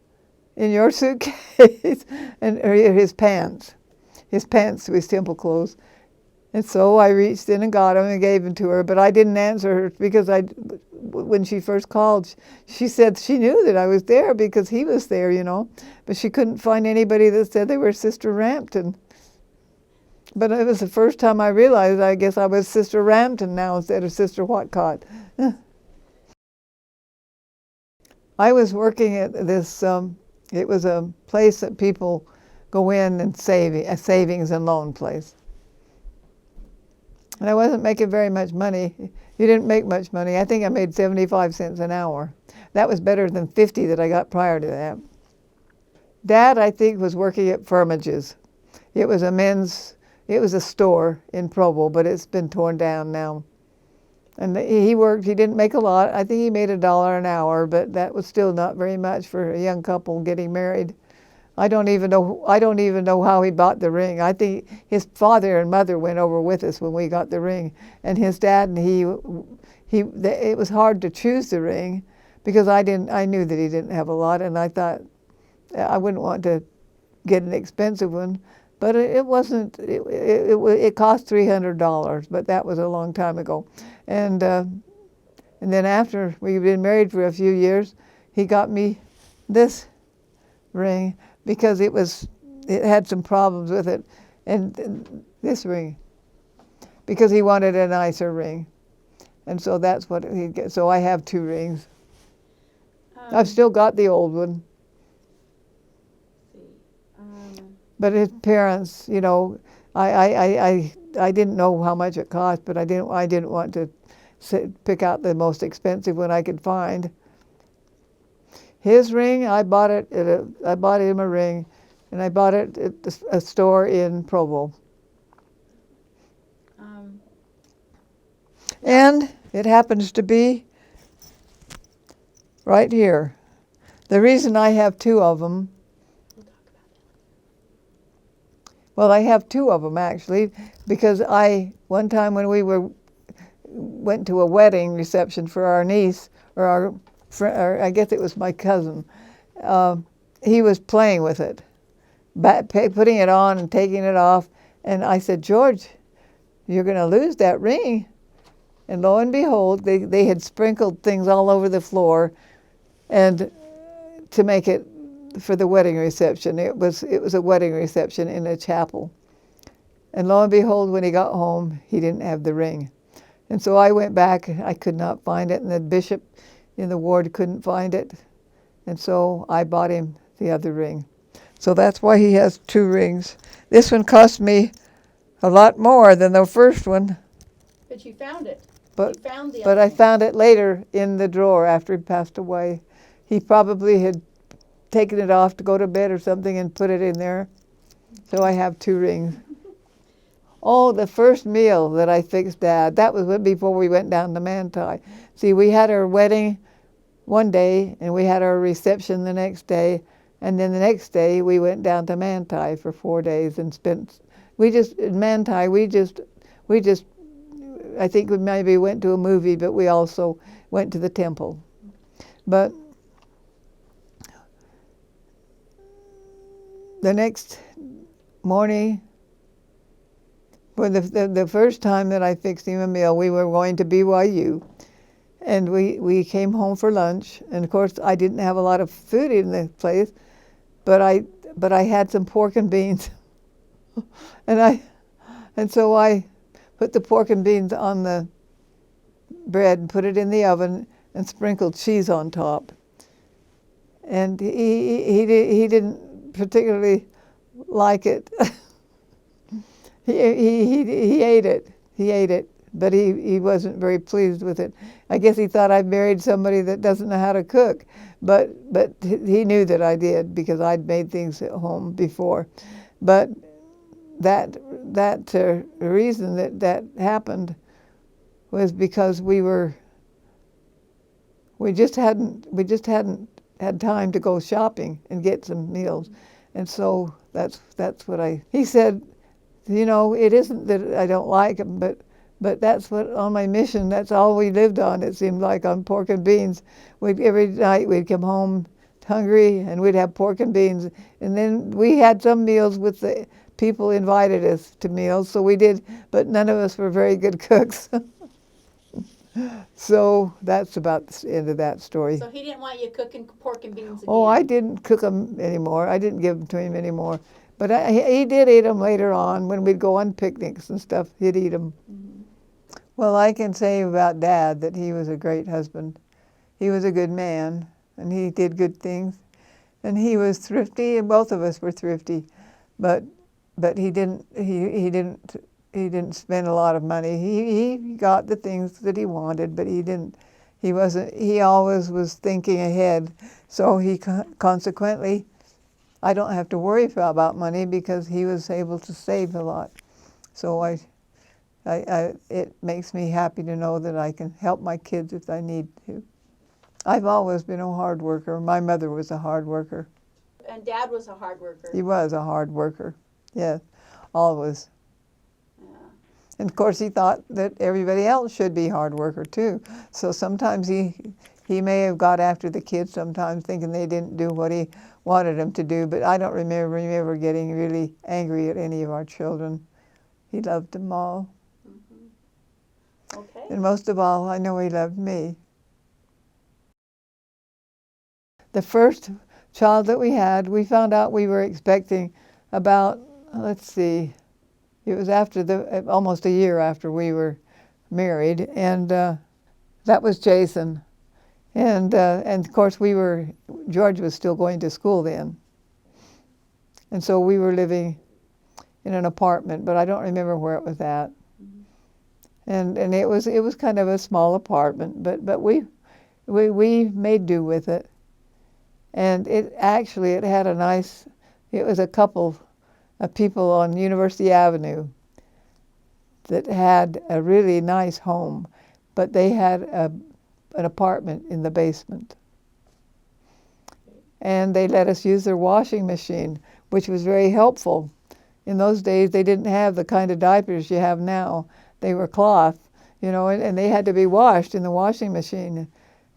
Speaker 1: suitcase," and or his pants to his temple clothes. And so I reached in and got them and gave them to her, but I didn't answer her because when she first called, she said she knew that I was there because he was there, but she couldn't find anybody that said they were Sister Rampton. But it was the first time I realized, I guess I was Sister Rampton now instead of Sister Whatcott. I was working at this, it was a place that people go in and a savings and loan place. And I wasn't making very much money. You didn't make much money. I think I made 75 cents an hour. That was better than 50 that I got prior to that. Dad, I think, was working at Firmage's. It was a store in Provo, but it's been torn down now. And he didn't make a lot. I think he made $1 an hour, but that was still not very much for a young couple getting married. I don't even know how he bought the ring. I think his father and mother went over with us when we got the ring, and his dad and it was hard to choose the ring because I knew that he didn't have a lot, and I thought I wouldn't want to get an expensive one. But it wasn't. It cost $300, but that was a long time ago. And then after we'd been married for a few years, he got me this ring because it had some problems with it, and this ring because he wanted a nicer ring, and so that's what he get. So I have 2 rings. I've still got the old one. But his parents, I didn't know how much it cost, but I didn't want to pick out the most expensive one I could find. His ring, I bought him a ring, and I bought it at a store in Provo. And it happens to be right here. The reason I have 2 of them. Well, I have 2 of them actually, because one time when we went to a wedding reception for our niece, or I guess it was my cousin, he was playing with it, putting it on and taking it off, and I said, "George, you're going to lose that ring." And lo and behold, they had sprinkled things all over the floor, and to make it for the wedding reception. It was a wedding reception in a chapel. And lo and behold, when he got home, he didn't have the ring. And so I went back, I could not find it, and the bishop in the ward couldn't find it. And so I bought him the other ring. So that's why he has 2 rings. This one cost me a lot more than the first one.
Speaker 2: But you found it.
Speaker 1: But,
Speaker 2: you found the
Speaker 1: but I found it later in the drawer after he passed away. He probably had taken it off to go to bed or something and put it in there. So I have 2 rings. Oh, the first meal that I fixed Dad, that was before we went down to Manti. See, we had our wedding one day and we had our reception the next day, and then the next day we went down to Manti for 4 days and in Manti, I think we maybe went to a movie, but we also went to the temple. But the next morning, for the first time that I fixed him a meal, we were going to BYU, and we came home for lunch. And of course, I didn't have a lot of food in the place, but I had some pork and beans, and so I put the pork and beans on the bread and put it in the oven and sprinkled cheese on top. And he didn't particularly like it. he ate it. He ate it, but he wasn't very pleased with it. I guess he thought I married somebody that doesn't know how to cook, but he knew that I did because I'd made things at home before. But that reason that happened was because we just hadn't had time to go shopping and get some meals, and so that's what he said. It isn't that I don't like them, but that's what on my mission. That's all we lived on. It seemed like on pork and beans. Every night we'd come home hungry and we'd have pork and beans, and then we had some meals with the people invited us to meals, so we did. But none of us were very good cooks. So that's about the end of that story.
Speaker 2: So he didn't want you cooking pork and beans again?
Speaker 1: Oh, I didn't cook them anymore. I didn't give them to him anymore. But he did eat them later on when we'd go on picnics and stuff. He'd eat them. Mm-hmm. Well, I can say about Dad that he was a great husband. He was a good man, and he did good things. And he was thrifty, and both of us were thrifty. But he didn't spend a lot of money. He got the things that he wanted, but he always was thinking ahead. So consequently, I don't have to worry about money because he was able to save a lot. So it makes me happy to know that I can help my kids if I need to. I've always been a hard worker. My mother was a hard worker.
Speaker 2: And Dad was a hard worker.
Speaker 1: He was a hard worker, yes, always. And of course, he thought that everybody else should be hard worker too. So sometimes he may have got after the kids sometimes thinking they didn't do what he wanted them to do, but I don't remember getting really angry at any of our children. He loved them all.
Speaker 2: Mm-hmm. Okay.
Speaker 1: And most of all, I know he loved me. The first child that we had, we found out we were expecting about, let's see, it was almost a year after we were married, and that was Jason. And of course George was still going to school then. And so we were living in an apartment, but I don't remember where it was at. Mm-hmm. And it was kind of a small apartment, but we made do with it. And it had it was a couple of people on University Avenue that had a really nice home, but they had an apartment in the basement. And they let us use their washing machine, which was very helpful. In those days, they didn't have the kind of diapers you have now. They were cloth, and they had to be washed in the washing machine.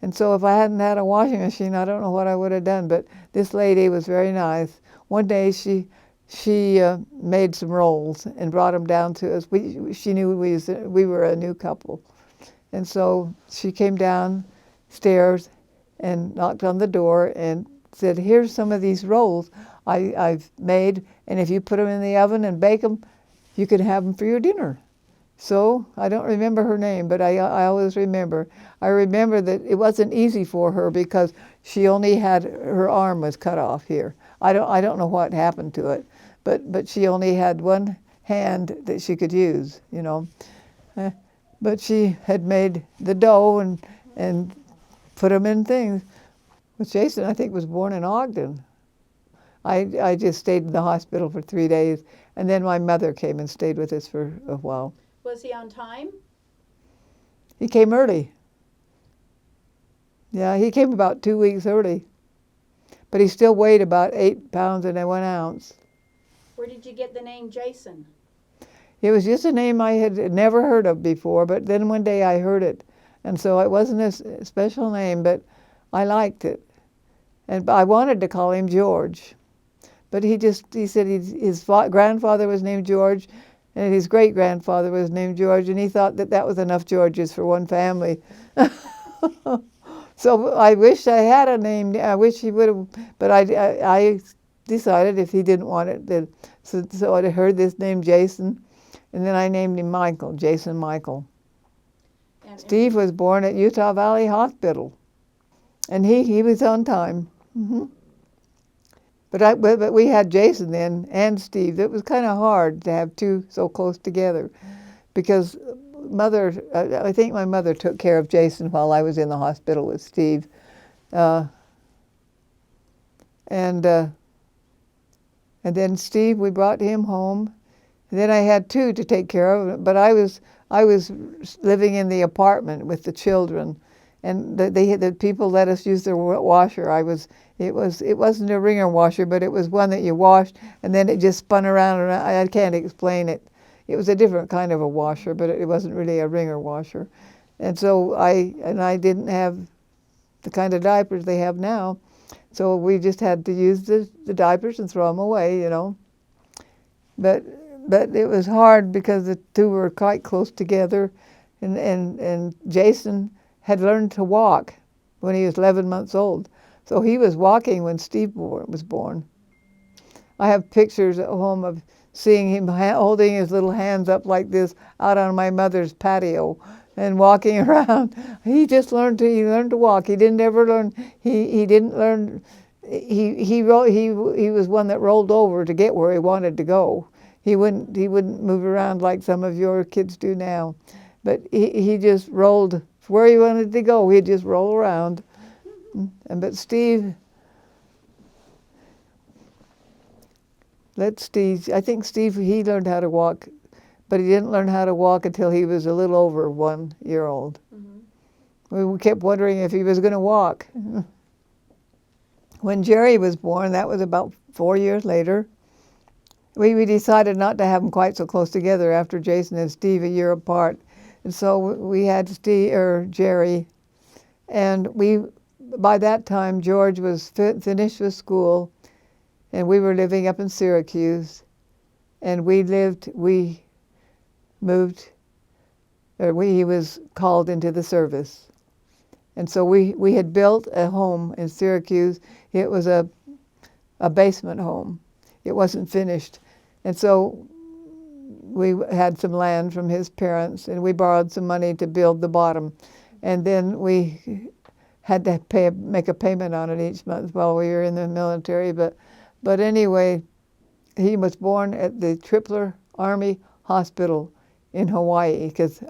Speaker 1: And so if I hadn't had a washing machine, I don't know what I would have done. But this lady was very nice. One day she made some rolls and brought them down to us. She knew we were a new couple. And so she came downstairs and knocked on the door and said, "Here's some of these rolls I've made, and if you put them in the oven and bake them, you can have them for your dinner." So I don't remember her name, but I always remember. I remember that it wasn't easy for her because she only had, her arm was cut off here. I don't know what happened to it, but she only had one hand that she could use, But she had made the dough and put them in things. But Jason, I think, was born in Ogden. I just stayed in the hospital for 3 days, and then my mother came and stayed with us for a while.
Speaker 2: Was he on time?
Speaker 1: He came early. Yeah, he came about 2 weeks early. But he still weighed about 8 pounds and 1 ounce.
Speaker 2: Where did you get the name Jason?
Speaker 1: It was just a name I had never heard of before, but then one day I heard it. And so it wasn't a special name, but I liked it. And I wanted to call him George. But he said his grandfather was named George, and his great-grandfather was named George, and he thought that was enough Georges for one family. So I wish I had a name. I wish he would have, but I decided if he didn't want it, then so I heard this name Jason, And then I named him Michael, Jason Michael.
Speaker 2: And
Speaker 1: Steve was born at Utah Valley Hospital, and he was on time. But we had Jason then and Steve. It was kind of hard to have two so close together, because I think my mother took care of Jason while I was in the hospital with Steve, and then Steve, we brought him home. And then I had two to take care of, but I was living in the apartment with the children, and the people let us use their washer. It wasn't a wringer washer, but it was one that you washed and then it just spun around, and I can't explain it. It was a different kind of a washer, but it wasn't really a wringer washer. And so I didn't have the kind of diapers they have now, so we just had to use the diapers and throw them away, you know. But it was hard because the two were quite close together, and Jason had learned to walk when he was 11 months old. So he was walking when Steve was born. I have pictures at home of seeing him holding his little hands up like this out on my mother's patio and walking around. He learned to walk. He didn't ever learn. He didn't learn. He was one that rolled over to get where he wanted to go. He wouldn't move around like some of your kids do now, but he just rolled where he wanted to go. He'd just roll around. But Steve, I think Steve, he learned how to walk, but he didn't learn how to walk until he was a little over 1 year old. We kept wondering if he was going to walk. When Jerry was born, that was about 4 years later. We decided not to have them quite so close together after Jason and Steve a year apart. And so we had Jerry. And by that time, George was finished with school, and we were living up in Syracuse. And he was called into the service. And so we had built a home in Syracuse. It was a basement home. It wasn't finished. And so we had some land from his parents, and we borrowed some money to build the bottom. And then we had to make a payment on it each month while we were in the military. But anyway, he was born at the Tripler Army Hospital in Hawaii, because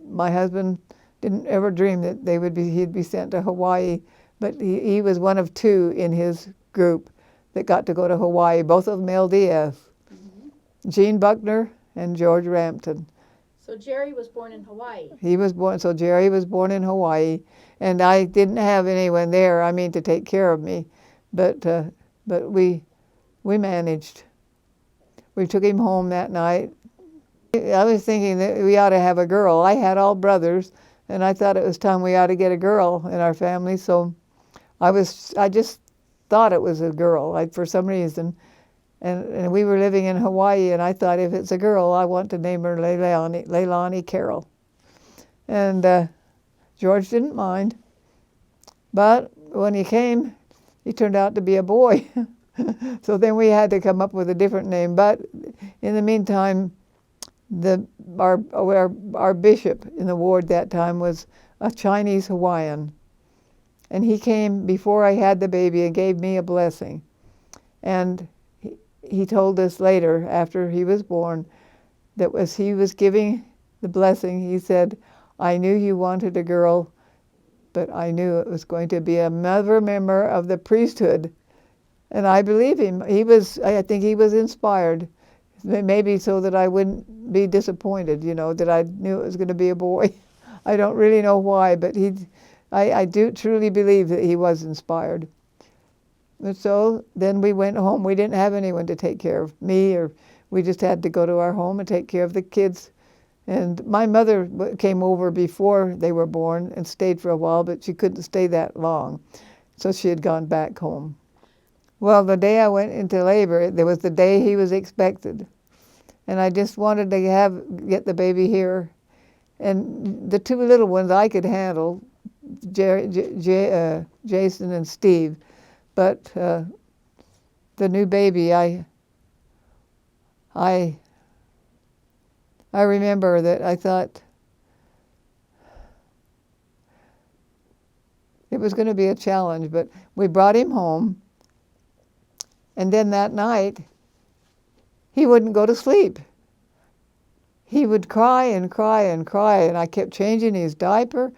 Speaker 1: my husband didn't ever dream that he'd be sent to Hawaii, but he was one of two in his group that got to go to Hawaii, both of them LDS. Gene Buckner and George Rampton.
Speaker 2: So Jerry was born in Hawaii.
Speaker 1: So Jerry was born in Hawaii, and I didn't have anyone there, to take care of me, but we managed. We took him home that night. I was thinking that we ought to have a girl. I had all brothers, and I thought it was time we ought to get a girl in our family, so I just thought it was a girl, for some reason. And we were living in Hawaii, and I thought, if it's a girl, I want to name her Leilani Carroll. And George didn't mind. But when he came, he turned out to be a boy. So then we had to come up with a different name. But in the meantime, our bishop in the ward that time was a Chinese Hawaiian. And he came before I had the baby and gave me a blessing. And he told us later, after he was born, that as he was giving the blessing, he said, "I knew you wanted a girl, but I knew it was going to be another member of the priesthood." And I believe him. I think he was inspired, maybe so that I wouldn't be disappointed, that I knew it was going to be a boy. I don't really know why, but I do truly believe that he was inspired. And so then we went home. We didn't have anyone to take care of me, or we just had to go to our home and take care of the kids. And my mother came over before they were born and stayed for a while, but she couldn't stay that long, so she had gone back home. Well, the day I went into labor, there was the day he was expected, and I just wanted to get the baby here. And the two little ones I could handle, Jason and Steve. But the new baby, I I remember that I thought it was going to be a challenge, but we brought him home, and then that night he wouldn't go to sleep. He would cry and cry and cry, and I kept changing his diaper,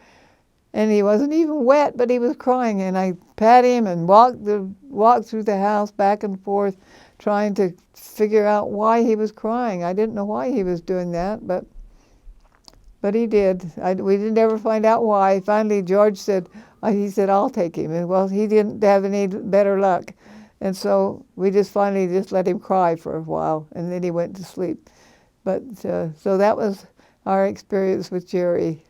Speaker 1: and he wasn't even wet, but he was crying, and I pat him and walked through the house back and forth trying to figure out why he was crying. I didn't know why he was doing that, but he did. We didn't ever find out why. Finally, George said, he said, I'll take him. And well, he didn't have any better luck. And so we just finally just let him cry for a while, and then he went to sleep. But so that was our experience with Jerry.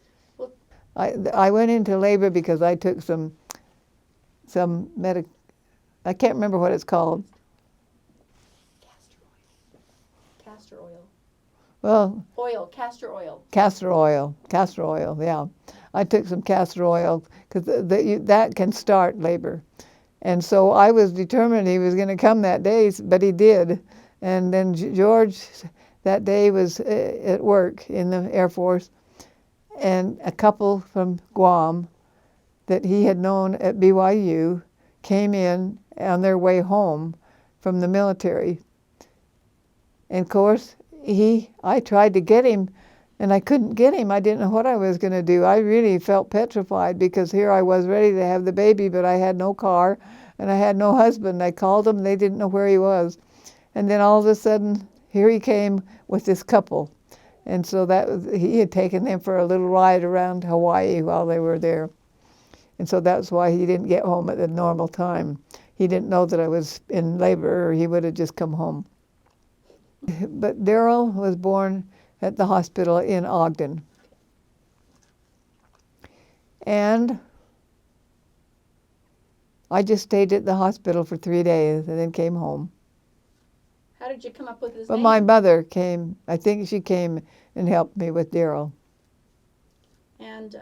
Speaker 1: I went into labor because I took some I can't remember what it's called.
Speaker 2: Castor oil.
Speaker 1: Well,
Speaker 2: Castor oil.
Speaker 1: Castor oil, yeah. I took some castor oil because that can start labor. And so I was determined he was going to come that day, but he did. And then George that day was at work in the Air Force, and a couple from Guam that he had known at BYU came in on their way home from the military. And of course, I tried to get him, and I couldn't get him. I didn't know what I was going to do. I really felt petrified because here I was ready to have the baby, but I had no car, and I had no husband. I called them, they didn't know where he was. And then all of a sudden, here he came with this couple. And so he had taken them for a little ride around Hawaii while they were there. And so that's why he didn't get home at the normal time. He didn't know that I was in labor, or he would have just come home. But Daryl was born at the hospital in Ogden. And I just stayed at the hospital for 3 days and then came home.
Speaker 2: How did you come up with his
Speaker 1: But
Speaker 2: name?
Speaker 1: my mother came, I think she came and helped me with Daryl.
Speaker 2: And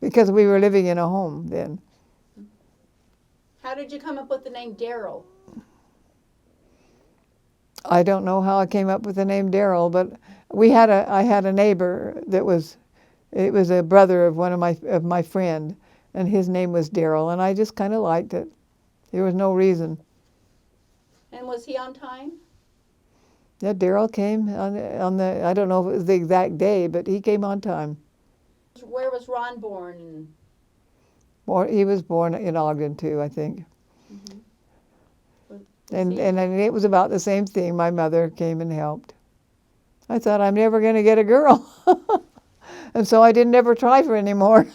Speaker 1: because we were living in a home then.
Speaker 2: how did you come up with the name Daryl?
Speaker 1: I don't know how I came up with the name Daryl, but I had a neighbor it was a brother of one of my friend, and his name was Daryl, and I just kind of liked it. There was no reason.
Speaker 2: And was he on time?
Speaker 1: Yeah, Daryl came on the I don't know if it was the exact day, but he came on time.
Speaker 2: Where was Ron born?
Speaker 1: He was born in Ogden too, I think.
Speaker 2: Mm-hmm.
Speaker 1: And it was about the same thing. My mother came and helped. I thought I'm never going to get a girl, and so I didn't ever try for any more.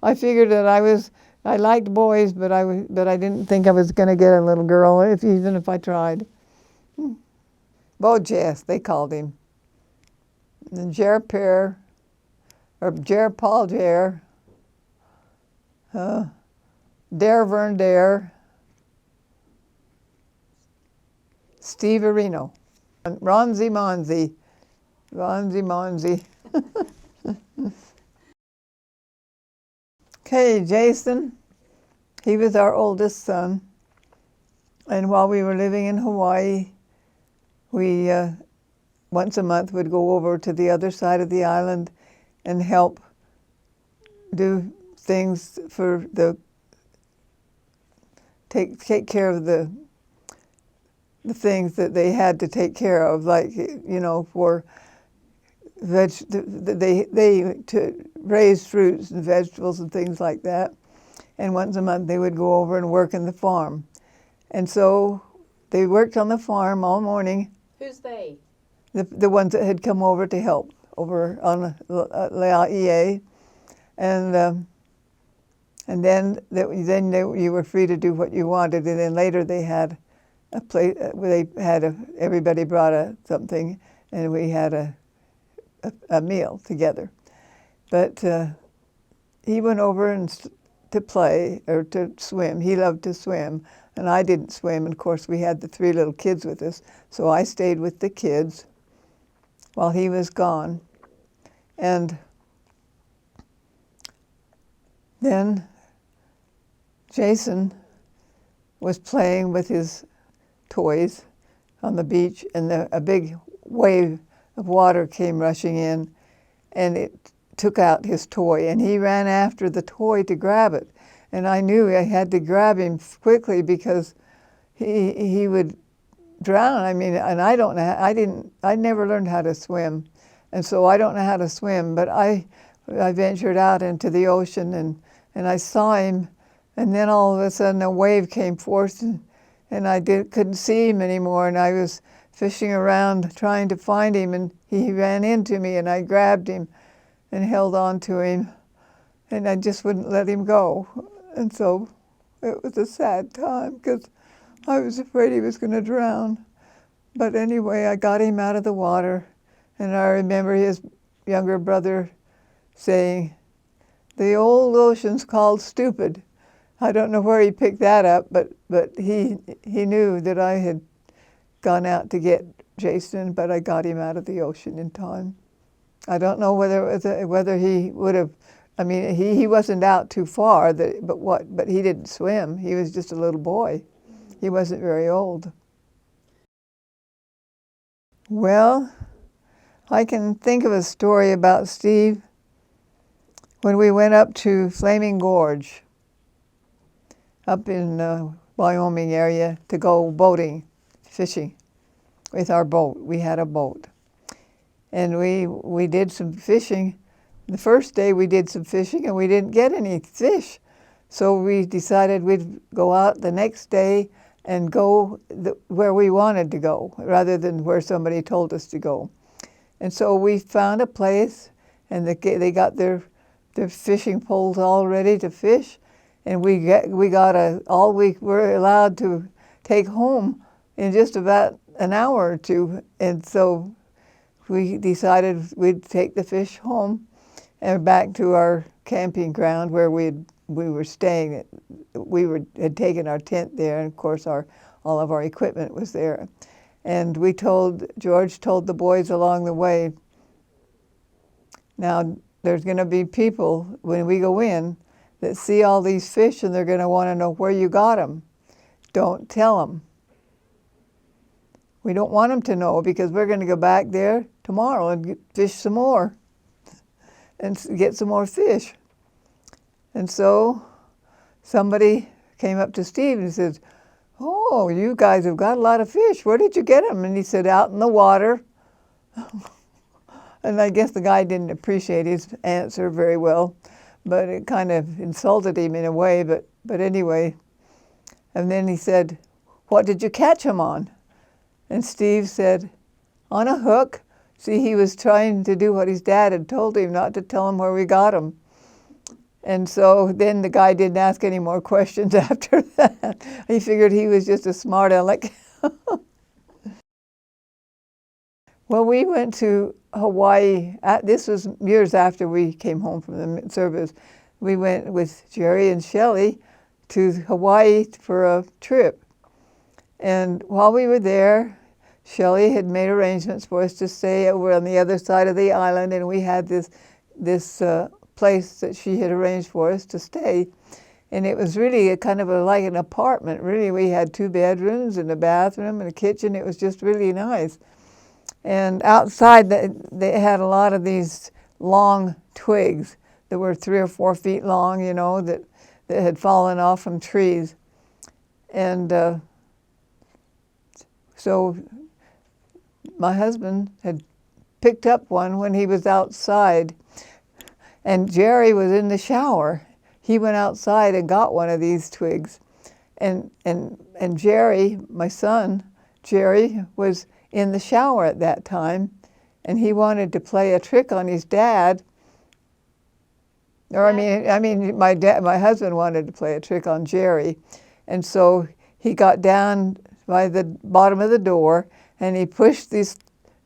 Speaker 1: I figured that I liked boys, but I didn't think I was going to get a little girl, even if I tried. Bojes, they called him. And Jer Pear, or Jer Paul Jer, Dare Vern Dare, Steve Areno, Ronzi Monzi. Okay, Jason, he was our oldest son. And while we were living in Hawaii, we once a month would go over to the other side of the island and help do things for take care of the things that they had to take care of, like for to raise fruits and vegetables and things like that. And once a month they would go over and work in the farm. And so they worked on the farm all morning.
Speaker 2: Who's they?
Speaker 1: The ones that had come over to help over on Laie. And then you were free to do what you wanted. And then later they had a plate where everybody brought something, and we had a meal together. But he went over to play or to swim. He loved to swim, and I didn't swim. And of course, we had the 3 little kids with us, so I stayed with the kids while he was gone. And then Jason was playing with his toys on the beach, and a big wave of water came rushing in, and it took out his toy, and he ran after the toy to grab it. And I knew I had to grab him quickly because he would drown. I mean, and I don't know, I never learned how to swim. And so I don't know how to swim, but I ventured out into the ocean and I saw him, and then all of a sudden a wave came forth and I couldn't see him anymore, and I was fishing around trying to find him, and he ran into me and I grabbed him and held on to him, and I just wouldn't let him go. And so it was a sad time because I was afraid he was going to drown. But anyway, I got him out of the water, and I remember his younger brother saying, "The old ocean's called stupid." I don't know where he picked that up, but he knew that I had gone out to get Jason, but I got him out of the ocean in time. I don't know whether he would have. I mean, he wasn't out too far, but he didn't swim. He was just a little boy. He wasn't very old. Well, I can think of a story about Steve when we went up to Flaming Gorge up in Wyoming area to go boating, fishing with our boat. We had a boat. And we did some fishing. The first day we did some fishing and we didn't get any fish. So we decided we'd go out the next day and go where we wanted to go rather than where somebody told us to go. And so we found a place, and they got their fishing poles all ready to fish, and we got all we were allowed to take home in just about an hour or two. And so we decided we'd take the fish home and back to our camping ground where we were staying. Had taken our tent there, and of course all of our equipment was there. And George told the boys along the way, now there's going to be people when we go in that see all these fish and they're going to want to know where you got them. Don't tell them. We don't want them to know because we're going to go back there tomorrow and fish some more and get some more fish. And so somebody came up to Steve and said, "Oh, you guys have got a lot of fish. Where did you get them?" And he said, "Out in the water." And I guess the guy didn't appreciate his answer very well, but it kind of insulted him in a way. But anyway, and then he said, "What did you catch them on?" And Steve said, "On a hook." See, he was trying to do what his dad had told him, not to tell him where we got them. And so then the guy didn't ask any more questions after that. He figured he was just a smart aleck. Well, we went to Hawaii. This was years after we came home from the service. We went with Jerry and Shelley to Hawaii for a trip. And while we were there, Shelley had made arrangements for us to stay over on the other side of the island, and we had this place that she had arranged for us to stay. And it was really like an apartment. Really, we had 2 bedrooms and a bathroom and a kitchen. It was just really nice. And outside, they had a lot of these long twigs that were 3 or 4 feet long, that had fallen off from trees. And so my husband had picked up one when he was outside, and Jerry was in the shower. He went outside and got one of these twigs. And Jerry, my son, Jerry, was in the shower at that time, and he wanted to play a trick on his dad. Or I mean, my husband wanted to play a trick on Jerry, and so he got down by the bottom of the door and he pushed it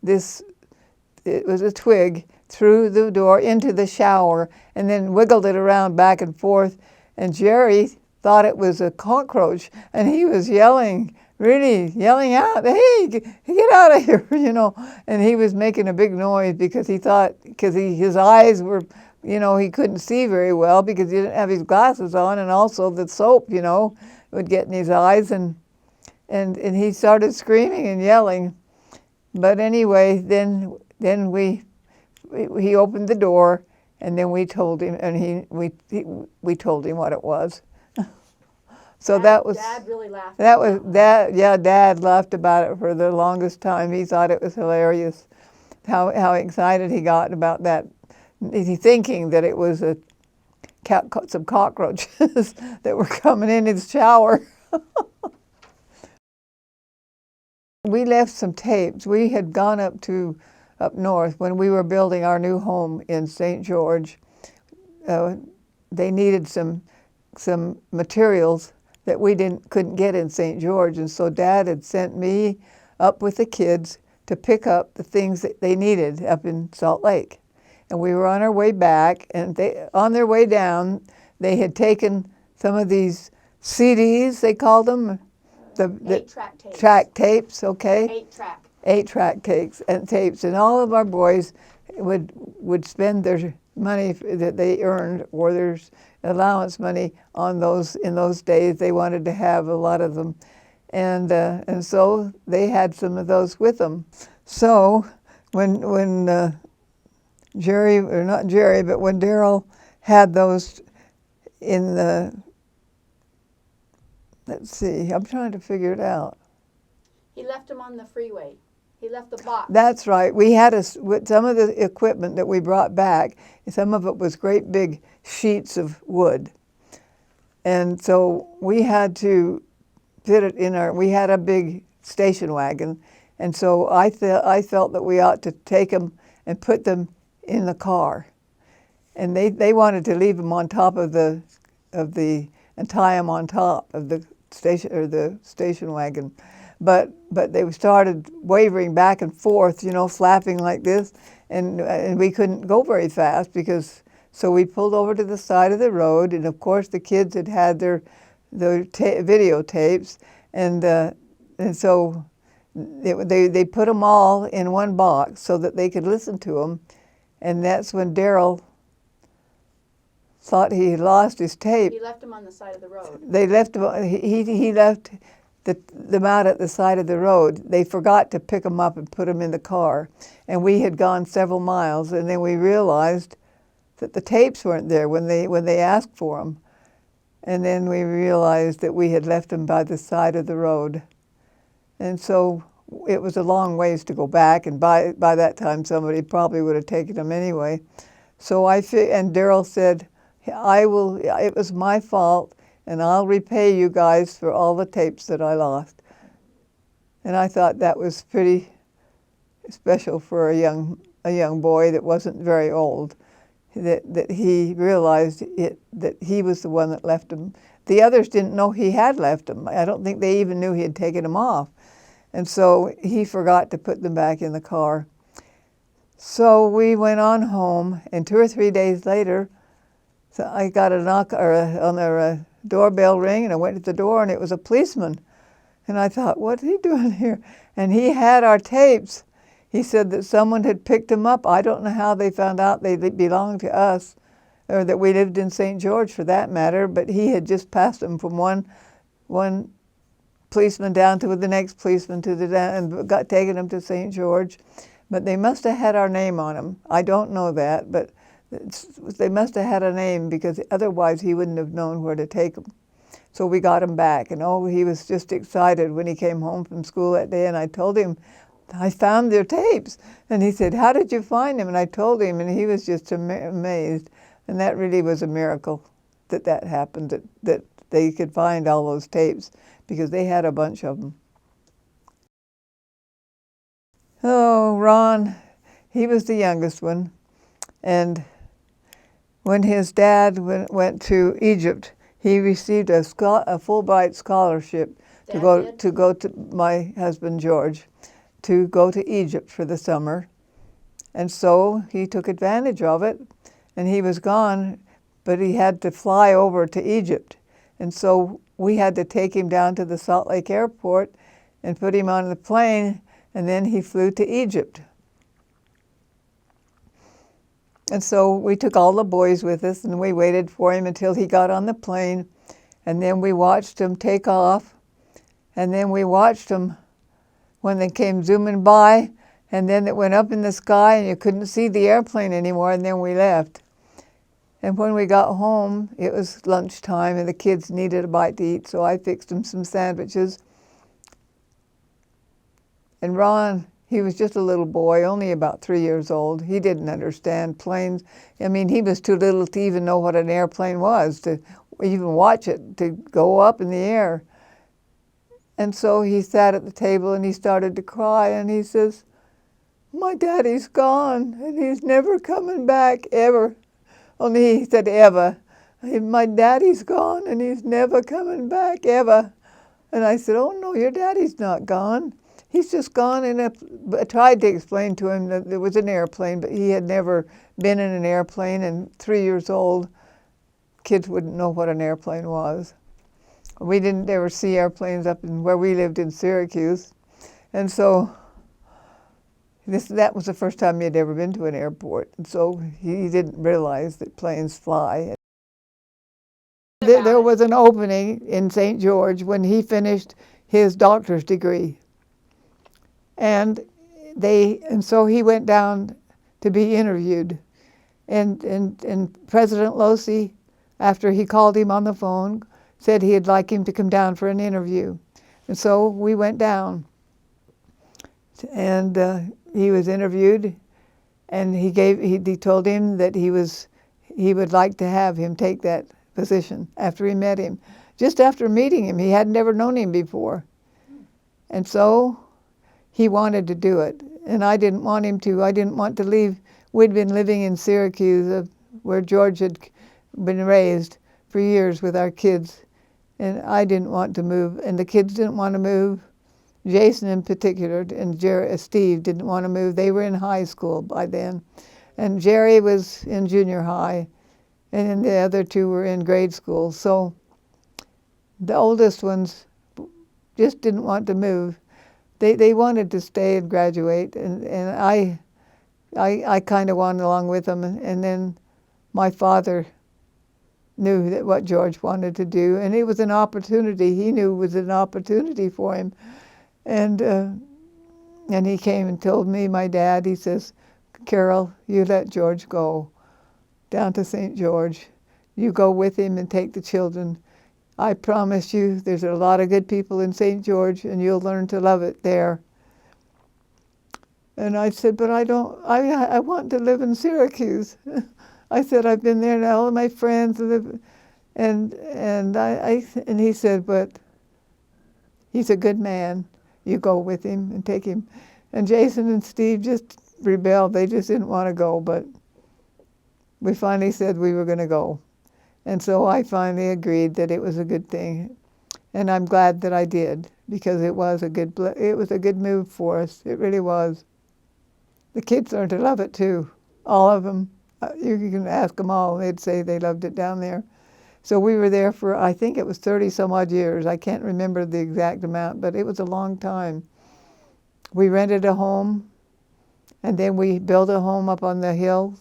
Speaker 1: was a twig, through the door into the shower, and then wiggled it around back and forth. And Jerry thought it was a cockroach, and he was really yelling out, "Hey, get out of here!" And he was making a big noise because his eyes were, he couldn't see very well because he didn't have his glasses on, and also the soap, would get in his eyes, and he started screaming and yelling. But anyway, then then he opened the door, and then we told him, and we told him what it was. So that was.
Speaker 2: Dad really laughed.
Speaker 1: That was Dad. Yeah, Dad laughed about it for the longest time. He thought it was hilarious, how excited he got about that, thinking that it was some cockroaches that were coming in his shower. We left some tapes. We had gone up north when we were building our new home in St. George. They needed some materials that we couldn't get in St. George, and so Dad had sent me up with the kids to pick up the things that they needed up in Salt Lake. And we were on our way back, and on their way down, they had taken some of these CDs, they called them, the
Speaker 2: 8-track tapes.
Speaker 1: Track tapes, okay?
Speaker 2: 8-track.
Speaker 1: 8-track tapes, and all of our boys would spend their money that they earned or their allowance money on those. In those days, they wanted to have a lot of them, and so they had some of those with them. So when Jerry, or not Jerry, but when Daryl had those in the, let's see, I'm trying to figure it out.
Speaker 2: He left them on the freeway. He left the box.
Speaker 1: That's right. We had some of the equipment that we brought back. Some of it was great big sheets of wood, and so we had to fit it in we had a big station wagon, and so I felt that we ought to take them and put them in the car, and they wanted to leave them on top of the and tie them on top of the station wagon. But they started wavering back and forth, flapping like this, and we couldn't go very fast so we pulled over to the side of the road, and of course the kids had their videotapes, and so they put them all in one box so that they could listen to them, and that's when Daryl thought he had lost his tape.
Speaker 2: He left them on the side of the road.
Speaker 1: They left them. He left them out at the side of the road. They forgot to pick them up and put them in the car. And we had gone several miles, and then we realized that the tapes weren't there when they asked for them. And then we realized that we had left them by the side of the road. And so it was a long ways to go back, and by that time somebody probably would have taken them anyway. So and Daryl said, it was my fault, and I'll repay you guys for all the tapes that I lost. And I thought that was pretty special for a young boy that wasn't very old, that he realized that he was the one that left them. The others didn't know he had left them. I don't think they even knew he had taken them off. And so he forgot to put them back in the car. So we went on home, and 2 or 3 days later, so I got a knock on the doorbell ring, and I went to the door, and it was a policeman. And I thought, what's he doing here? And he had our tapes. He said that someone had picked them up. I don't know how they found out they belonged to us, or that we lived in St. George for that matter, but he had just passed them from one policeman down to the next policeman and got taken them to St. George. But they must have had our name on them. I don't know that, but they must have had a name, because otherwise he wouldn't have known where to take them. So we got him back, and he was just excited when he came home from school that day, and I told him, I found their tapes. And he said, how did you find them? And I told him, and he was just amazed. And that really was a miracle that happened, that they could find all those tapes, because they had a bunch of them. Oh, Ron, he was the youngest one, and when his dad went to Egypt, he received a Fulbright scholarship to go to my husband George, to go to Egypt for the summer. And so he took advantage of it, and he was gone, but he had to fly over to Egypt. And so we had to take him down to the Salt Lake airport and put him on the plane, and then he flew to Egypt. And so we took all the boys with us, and we waited for him until he got on the plane, and then we watched him take off, and then we watched him when they came zooming by, And then it went up in the sky and you couldn't see the airplane anymore, and then we left. And when we got home, it was lunchtime and the kids needed a bite to eat, so I fixed them some sandwiches. And Ron, he was just a little boy, only about 3 years old. He didn't understand planes. I mean, he was too little to even know what an airplane was, to even watch it, to go up in the air. And so he sat at the table and he started to cry, and he says, "My daddy's gone and he's never coming back ever." Only he said ever. "My daddy's gone and he's never coming back ever." And I said, "Oh no, your daddy's not gone. He's just gone in a..." I tried to explain to him that there was an airplane, but he had never been in an airplane, and 3 years old, kids wouldn't know what an airplane was. We didn't ever see airplanes up in where we lived in Syracuse. And so that was the first time he had ever been to an airport. And so he didn't realize that planes fly. There was an opening in St. George when he finished his doctor's degree. And so he went down to be interviewed. And President Losey, after he called him on the phone, said he'd like him to come down for an interview. And so we went down. And he was interviewed, and he told him that he would like to have him take that position after he met him. Just after meeting him, he had never known him before. And so he wanted to do it, and I didn't want him to. I didn't want to leave. We'd been living in Syracuse, where George had been raised for years with our kids, and I didn't want to move, and the kids didn't want to move. Jason in particular and Steve didn't want to move. They were in high school by then. And Jerry was in junior high, and then the other two were in grade school. So the oldest ones just didn't want to move. They wanted to stay and graduate, and I kind of went along with them. And then my father knew that what George wanted to do, and it was an opportunity. He knew it was an opportunity for him. And he came and told me, my dad, he says, "Carol, you let George go down to St. George. You go with him and take the children. I promise you there's a lot of good people in St. George, and you'll learn to love it there." And I said, "But I want to live in Syracuse." I said, "I've been there, and all of my friends live." And he said, "But he's a good man. You go with him and take him." And Jason and Steve just rebelled. They just didn't want to go, but we finally said we were going to go. And so I finally agreed that it was a good thing. And I'm glad that I did, because it was a good move for us. It really was. The kids learned to love it too, all of them. You can ask them all. They'd say they loved it down there. So we were there for, I think it was 30 some odd years. I can't remember the exact amount, but it was a long time. We rented a home, and then we built a home up on the hill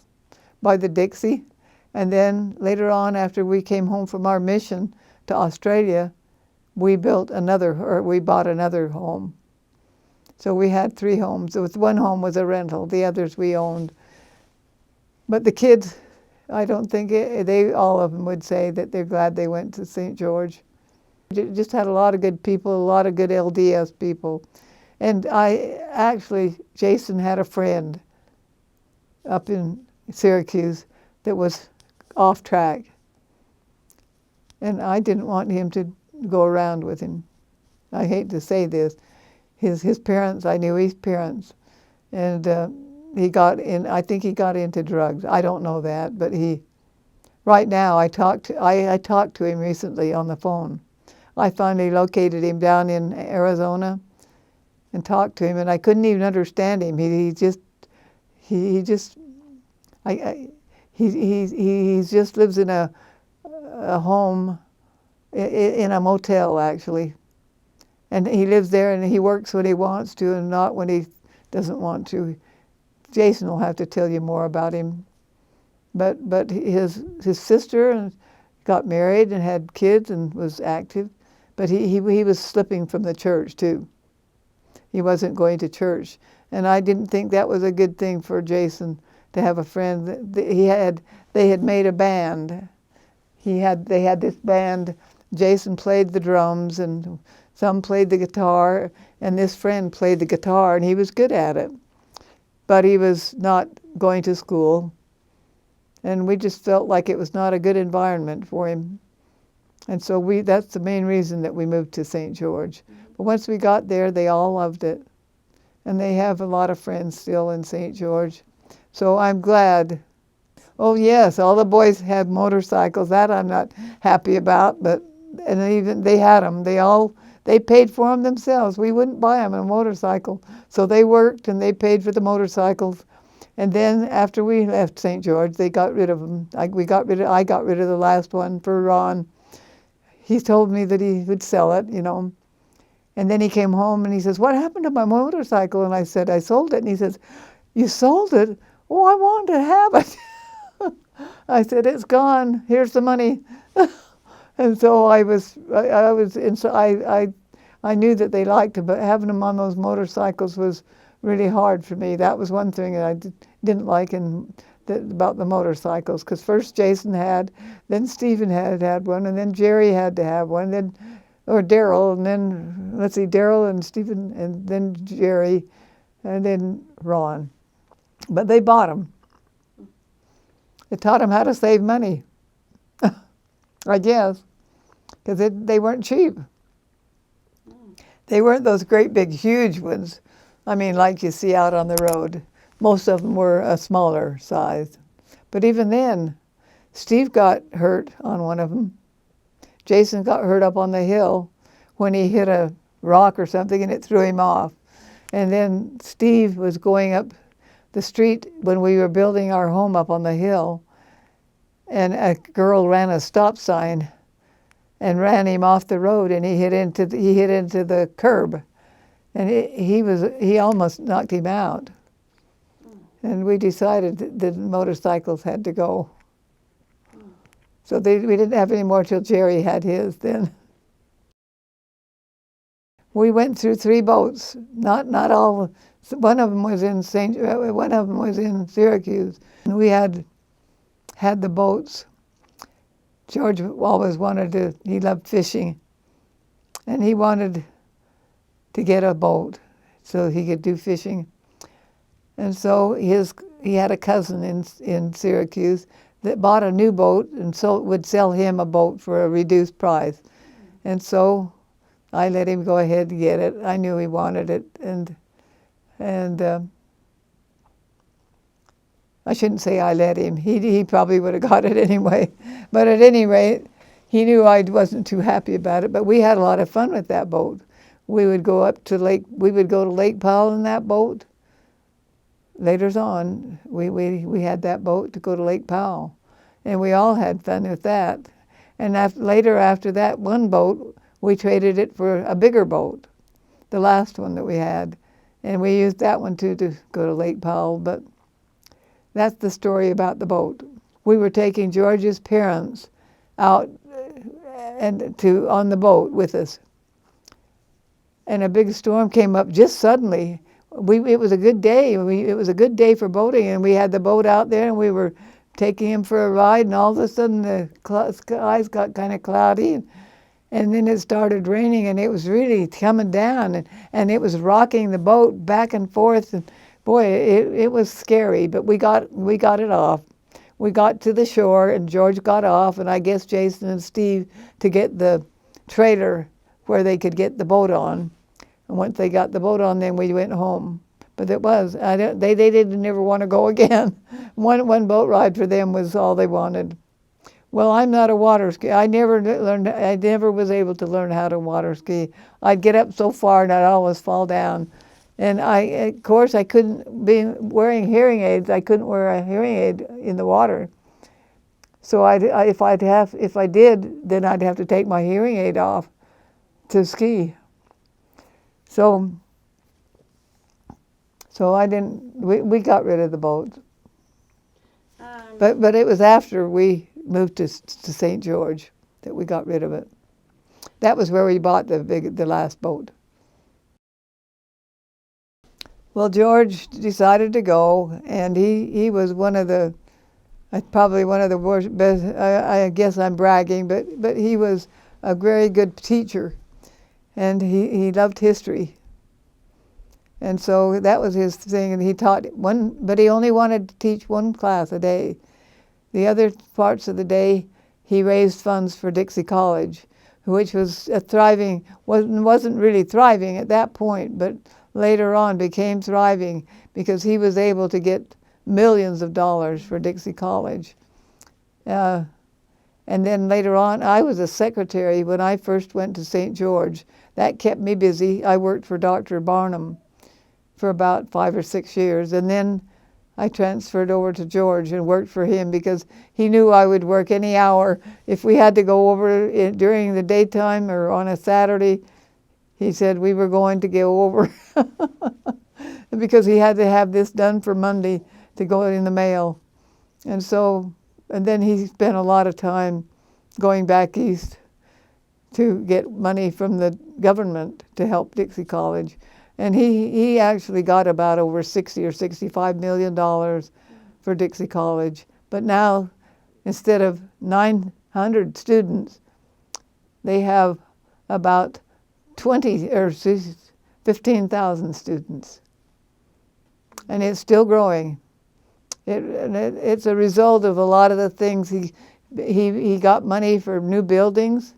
Speaker 1: by the Dixie. And then later on, after we came home from our mission to Australia, we bought another home. So we had 3 homes. One home was a rental, the others we owned. But the kids, I don't think all of them would say that they're glad they went to St. George. Just had a lot of good people, a lot of good LDS people. And Jason had a friend up in Syracuse that was off track. And I didn't want him to go around with him. I hate to say this. His parents, I knew his parents. And I think he got into drugs. I don't know that, but right now I talked to him recently on the phone. I finally located him down in Arizona and talked to him, and I couldn't even understand him. He just lives in a home, in a motel actually. And he lives there, and he works when he wants to and not when he doesn't want to. Jason will have to tell you more about him. But his sister got married and had kids and was active. But he was slipping from the church too. He wasn't going to church. And I didn't think that was a good thing for Jason to have a friend. They had made a band. They had this band. Jason played the drums and some played the guitar, and this friend played the guitar, and he was good at it. But he was not going to school, and we just felt like it was not a good environment for him. And so that's the main reason that we moved to St. George. But once we got there, they all loved it. And they have a lot of friends still in St. George. So I'm glad. Oh yes, all the boys had motorcycles. That I'm not happy about, and even they had them. They paid for them themselves. We wouldn't buy them a motorcycle. So they worked and they paid for the motorcycles. And then after we left St. George, they got rid of them. I got rid of the last one for Ron. He told me that he would sell it, And then he came home and he says, "What happened to my motorcycle?" And I said, "I sold it." And he says, "You sold it? Oh, I wanted to have it." I said, "It's gone. Here's the money." And so I knew that they liked it, but having them on those motorcycles was really hard for me. That was one thing that I didn't like about the motorcycles, because first Jason had, then Stephen had one, and then Jerry had to have one, or Daryl, and then, Daryl and Stephen, and then Jerry, and then Ron. But they bought them. It taught them how to save money, I guess, because they weren't cheap. They weren't those great big huge ones, like you see out on the road. Most of them were a smaller size. But even then, Steve got hurt on one of them. Jason got hurt up on the hill when he hit a rock or something and it threw him off. And then Steve was going up the street when we were building our home up on the hill, and a girl ran a stop sign and ran him off the road, and he hit into the curb, and he almost knocked him out. And we decided that the motorcycles had to go. So we didn't have any more till Jerry had his then. We went through 3 boats. Not all. One of them was in Syracuse. And we had the boats. George always he loved fishing, and he wanted to get a boat so he could do fishing. And so he had a cousin in Syracuse that bought a new boat and would sell him a boat for a reduced price. And so I let him go ahead and get it. I knew he wanted it, and I shouldn't say I let him. He probably would have got it anyway. But at any rate, he knew I wasn't too happy about it. But we had a lot of fun with that boat. We would go to Lake Powell in that boat. Later on, we had that boat to go to Lake Powell, and we all had fun with that. And later after that one boat, we traded it for a bigger boat, the last one that we had, and we used that one too to go to Lake Powell. But that's the story about the boat. We were taking George's parents out on the boat with us, and a big storm came up just suddenly. It was a good day. It was a good day for boating, and we had the boat out there, and we were taking him for a ride, and all of a sudden the skies got kind of cloudy, and then it started raining, and it was really coming down, and it was rocking the boat back and forth, and boy, it was scary, but we got it off. We got to the shore, and George got off, and I guess Jason and Steve to get the trailer where they could get the boat on. And once they got the boat on, then we went home. But they didn't never want to go again. One boat ride for them was all they wanted. Well, I'm not a water skier. I never was able to learn how to water ski. I'd get up so far and I'd always fall down. And of course, I couldn't be wearing hearing aids. I couldn't wear a hearing aid in the water. So if I did, then I'd have to take my hearing aid off to ski. So I didn't. We got rid of the boat. But it was after we moved to St. George that we got rid of it. That was where we bought the last boat. Well, George decided to go, and he was one of the, probably one of the worst, best, I guess I'm bragging, but he was a very good teacher, and he loved history. And so that was his thing, and he taught one, but he only wanted to teach one class a day. The other parts of the day, he raised funds for Dixie College, which was a thriving, wasn't really thriving at that point, but later on became thriving because he was able to get millions of dollars for Dixie College. And then later on, I was a secretary when I first went to St. George. That kept me busy. I worked for Dr. Barnum for about 5 or 6 years, and then I transferred over to George and worked for him because he knew I would work any hour. If we had to go over during the daytime or on a Saturday, he said we were going to go over because he had to have this done for Monday to go in the mail. And so, and then he spent a lot of time going back east to get money from the government to help Dixie College. And he actually got about over $60 or $65 million for Dixie College. But now, instead of 900 students, they have about 20 or 15,000 students. And it's still growing. It's a result of a lot of the things. He got money for new buildings.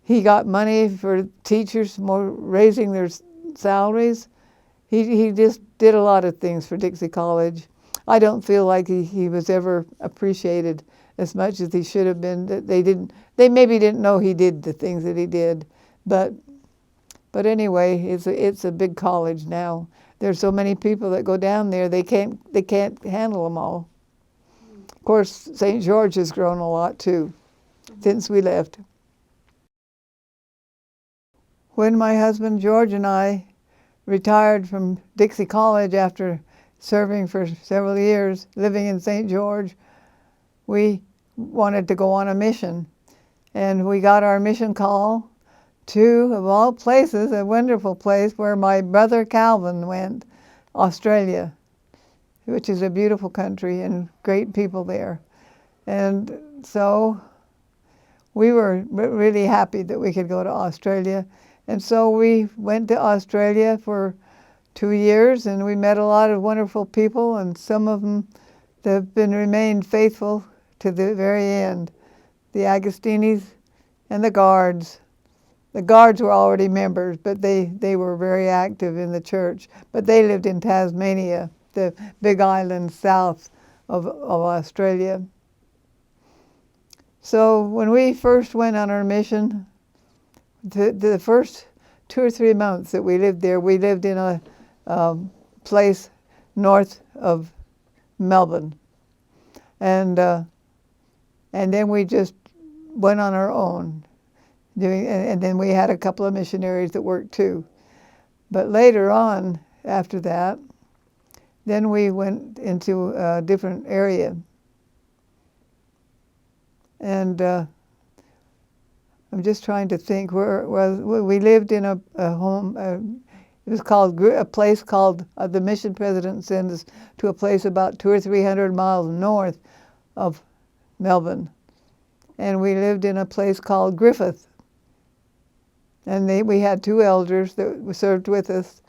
Speaker 1: He got money for teachers raising their salaries. He just did a lot of things for Dixie College. I don't feel like he was ever appreciated as much as he should have been. They maybe didn't know he did the things that he did, but anyway, it's a big college now. There's so many people that go down there, they can't handle them all. Of course, St. George has grown a lot too since we left. When my husband George and I retired from Dixie College after serving for several years, living in St. George, we wanted to go on a mission. And we got our mission call to, of all places, a wonderful place where my brother Calvin went, Australia, which is a beautiful country and great people there. And so we were really happy that we could go to Australia. And so we went to Australia for 2 years, and we met a lot of wonderful people, and some of them that have remained faithful to the very end. The Agostinis and the Guards. The Guards were already members, but they were very active in the church. But they lived in Tasmania, the big island south of Australia. So when we first went on our mission, the first 2 or 3 months that we lived there, we lived in a place north of Melbourne. And then we just went on our own. And then we had a couple of missionaries that worked too. But later on, after that, then we went into a different area. And I'm just trying to think where we lived in a home. It was called a place called the mission president sent us to a place about 200 or 300 miles north of Melbourne, and we lived in a place called Griffith. And we had 2 elders that served with us,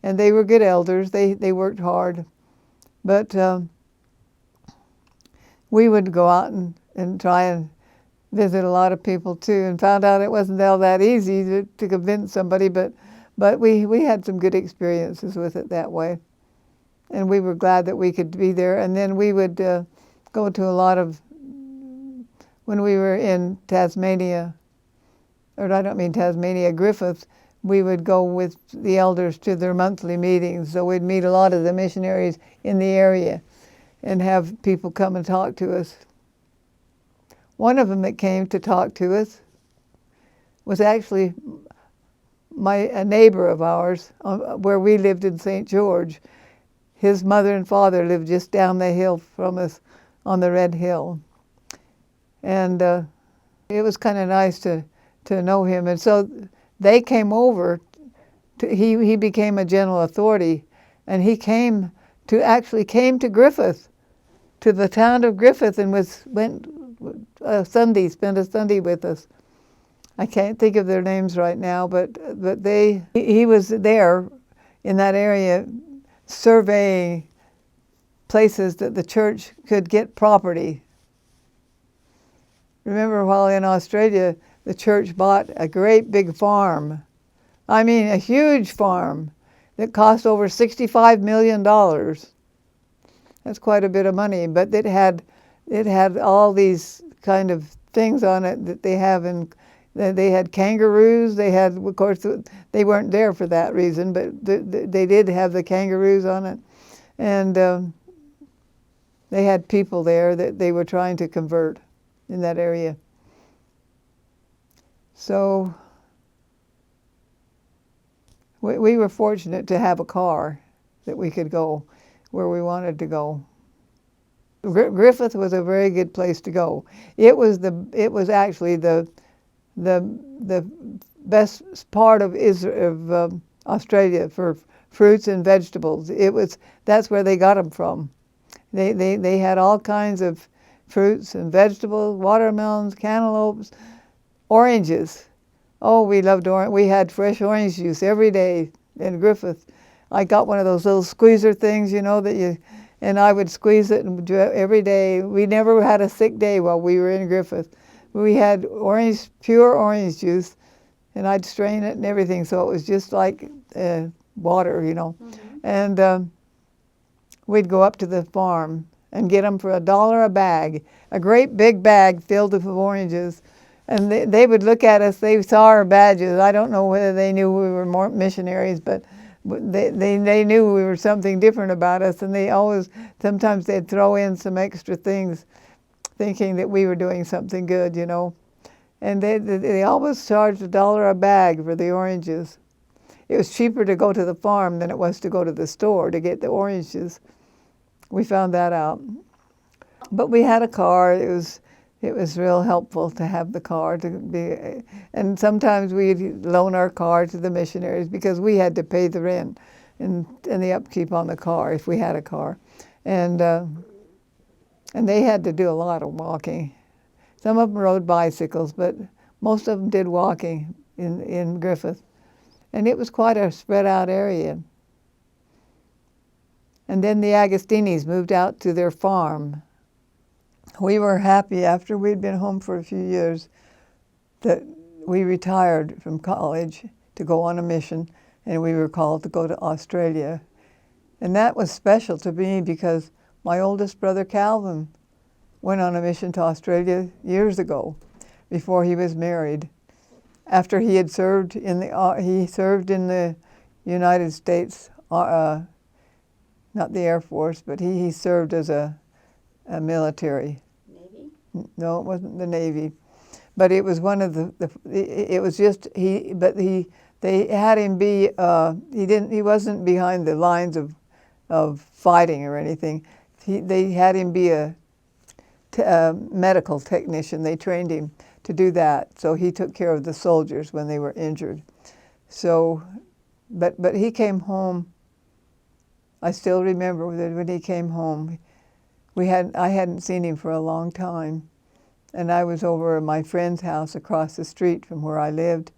Speaker 1: and they were good elders. They worked hard, but we would go out and try and visit a lot of people too, and found out it wasn't all that easy to convince somebody, but we had some good experiences with it that way. And we were glad that we could be there. And then we would go to a lot of, when we were in Tasmania, or I don't mean Tasmania, Griffith, we would go with the elders to their monthly meetings. So we'd meet a lot of the missionaries in the area and have people come and talk to us. One of them that came to talk to us was actually a neighbor of ours where we lived in St. George. His mother and father lived just down the hill from us on the Red Hill. And it was kind of nice to know him. And so they came over. He became a general authority, and he actually came to Griffith, to the town of Griffith, and spent a Sunday with us. I can't think of their names right now, but he was there in that area surveying places that the church could get property. Remember, while in Australia, the church bought a great big farm. I mean, a huge farm that cost over $65 million. That's quite a bit of money, but it had all these kind of things on it that they have in. They had kangaroos. They had, of course, they weren't there for that reason, but they did have the kangaroos on it, and they had people there that they were trying to convert in that area. So we were fortunate to have a car that we could go where we wanted to go. Griffith was a very good place to go. It was actually the best part of Australia for fruits and vegetables. That's where they got them from. They had all kinds of fruits and vegetables, watermelons, cantaloupes, oranges. Oh, we loved orange. We had fresh orange juice every day in Griffith. I got one of those little squeezer things, and I would squeeze it and do it every day. We never had a sick day while we were in Griffith. We had pure orange juice, and I'd strain it and everything, so it was just like water, Mm-hmm. And we'd go up to the farm and get them for $1 a bag, a great big bag filled with oranges. And they would look at us. They saw our badges. I don't know whether they knew we were more missionaries, but they knew we were something different about us. And sometimes they'd throw in some extra things, thinking that we were doing something good, And they always charged $1 a bag for the oranges. It was cheaper to go to the farm than it was to go to the store to get the oranges. We found that out. But we had a car. It was real helpful to have the car and sometimes we'd loan our car to the missionaries because we had to pay the rent and the upkeep on the car if we had a car, and they had to do a lot of walking. Some of them rode bicycles, but most of them did walking in Griffith, and it was quite a spread out area. And then the Agostinis moved out to their farm. We were happy after we'd been home for a few years that we retired from college to go on a mission, and we were called to go to Australia. And that was special to me because my oldest brother Calvin went on a mission to Australia years ago before he was married. After he had served in the United States, not the Air Force, but he served as a military.
Speaker 2: Navy?
Speaker 1: No, it wasn't the Navy, but it was one of it was just they had him be he wasn't behind the lines of fighting or anything. They had him be a medical technician. They trained him to do that, so he took care of the soldiers when they were injured. So, but he came home. I still remember that when he came home, I hadn't seen him for a long time, and I was over at my friend's house across the street from where I lived,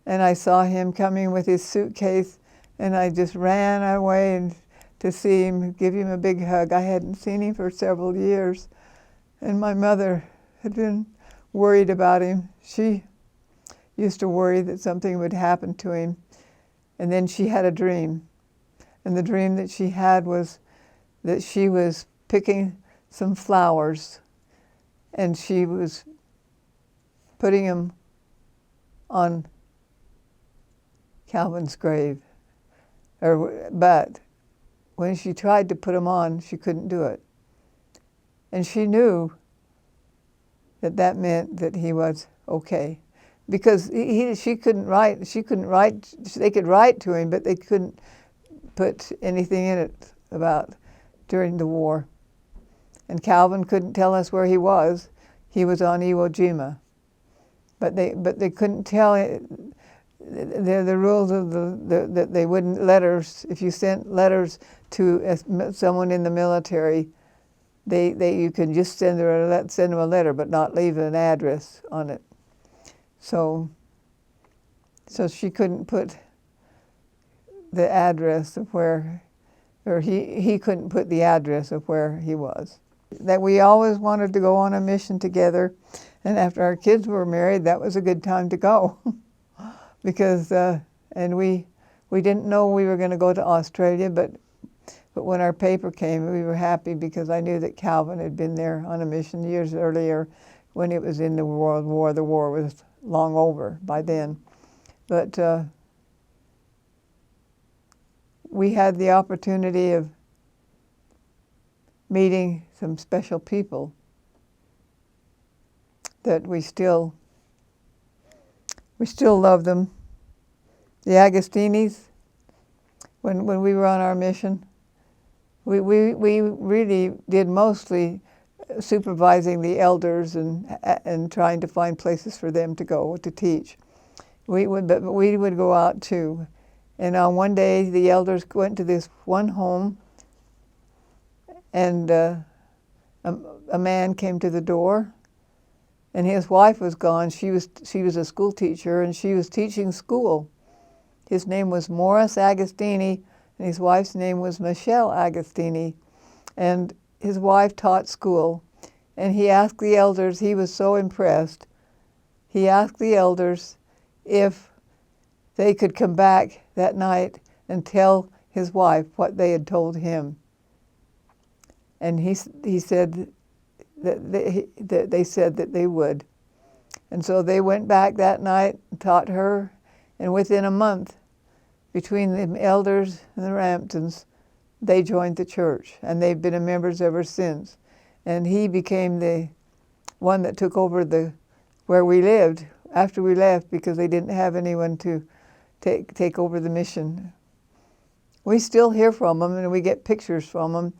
Speaker 1: and I saw him coming with his suitcase, and I just ran away to see him, give him a big hug. I hadn't seen him for several years, and my mother had been worried about him. She used to worry that something would happen to him, and then she had a dream, and the dream that she had was that she was picking some flowers, and she was putting them on Calvin's grave. But when she tried to put them on, she couldn't do it. And she knew that meant that he was okay, because she couldn't write. They could write to him, but they couldn't put anything in it about during the war. And Calvin couldn't tell us where he was. He was on Iwo Jima. But they couldn't tell. the rules of that they wouldn't letters. If you sent letters to someone in the military, you could just send them a letter, but not leave an address on it. So she couldn't put the address of where, or he couldn't put the address of where he was. That we always wanted to go on a mission together, and after our kids were married, that was a good time to go. Because and we didn't know we were going to go to Australia, but when our paper came, we were happy because I knew that Calvin had been there on a mission years earlier when it was in the World War. The war was long over by then. But we had the opportunity of meeting some special people that we still love them. The Agostinis, when we were on our mission, we really did mostly supervising the elders and trying to find places for them to go to teach. But we would go out too. And on one day, the elders went to this one home, and a man came to the door, and his wife was gone. She was a school teacher, and she was teaching school. His name was Morris Agostini, and his wife's name was Michelle Agostini. And his wife taught school. And he asked the elders, he was so impressed, he asked the elders if they could come back that night and tell his wife what they had told him. And he said that they said that they would. And so they went back that night and taught her, and within a month, between the elders and the Ramptons, they joined the church, and they've been members ever since. And he became the one that took over where we lived after we left, because they didn't have anyone to take over the mission. We still hear from them, and we get pictures from them.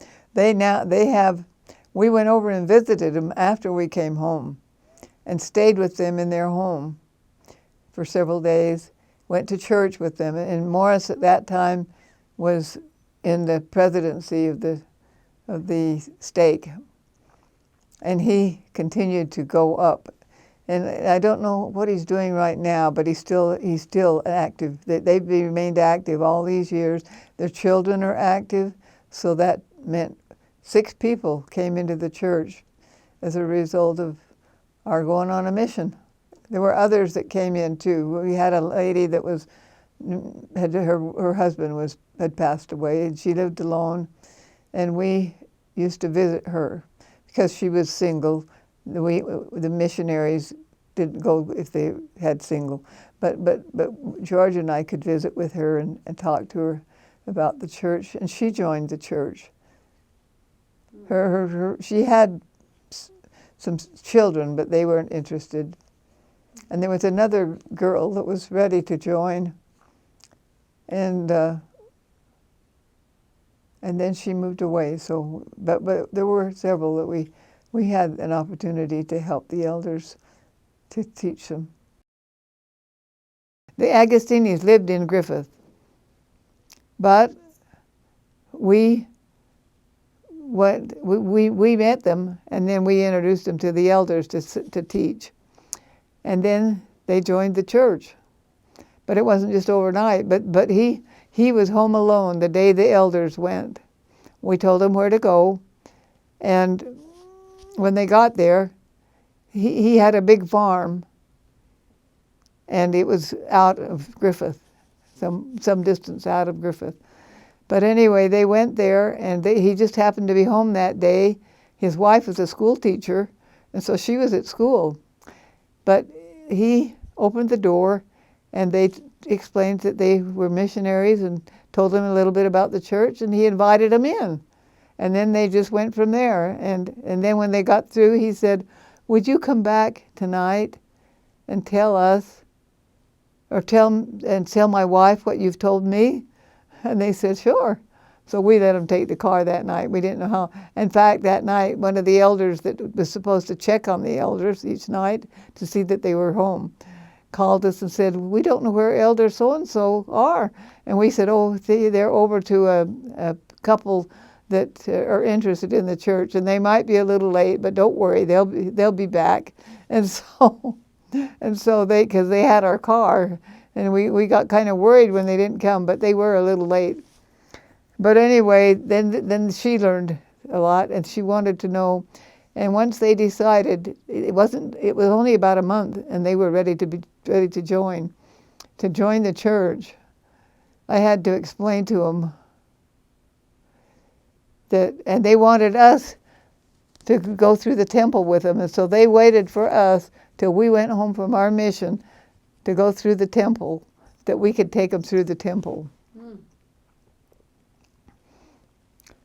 Speaker 1: We went over and visited them after we came home and stayed with them in their home for several days, went to church with them. And Morris at that time was in the presidency of the stake. And he continued to go up. And I don't know what he's doing right now, but he's still active. They've remained active all these years. Their children are active, so that meant 6 people came into the church as a result of our going on a mission. There were others that came in too. We had a lady that her husband had passed away, and she lived alone, and we used to visit her because she was single. The missionaries didn't go if they had single, but George and I could visit with her and talk to her about the church, and she joined the church. She had some children, but they weren't interested. And there was another girl that was ready to join, and then she moved away. So, but there were several that we had an opportunity to help the elders to teach them. The Agostinis lived in Griffith, but we met them, and then we introduced them to the elders to teach. And then they joined the church. But it wasn't just overnight, but he was home alone the day the elders went. We told him where to go, and when they got there, he had a big farm, and it was out of Griffith, some distance out of Griffith. But anyway, they went there, and he just happened to be home that day. His wife was a school teacher, and so she was at school. But he opened the door, and they explained that they were missionaries and told them a little bit about the church, and he invited them in. And then they just went from there. And then when they got through, he said, "Would you come back tonight and tell us, or tell my wife what you've told me?" And they said, "Sure." So we let them take the car that night. We didn't know how. In fact, that night, one of the elders that was supposed to check on the elders each night to see that they were home called us and said, we don't know where Elder so-and-so are. And we said, oh, they're over to a couple that are interested in the church, and they might be a little late, but don't worry, they'll be back. And so because they had our car, and we got kind of worried when they didn't come, but they were a little late. But anyway, then she learned a lot, and she wanted to know. And once they decided, it was only about a month, and they were ready to join the church. I had to explain to them that, and they wanted us to go through the temple with them, and so they waited for us till we went home from our mission to go through the temple, that we could take them through the temple. Mm.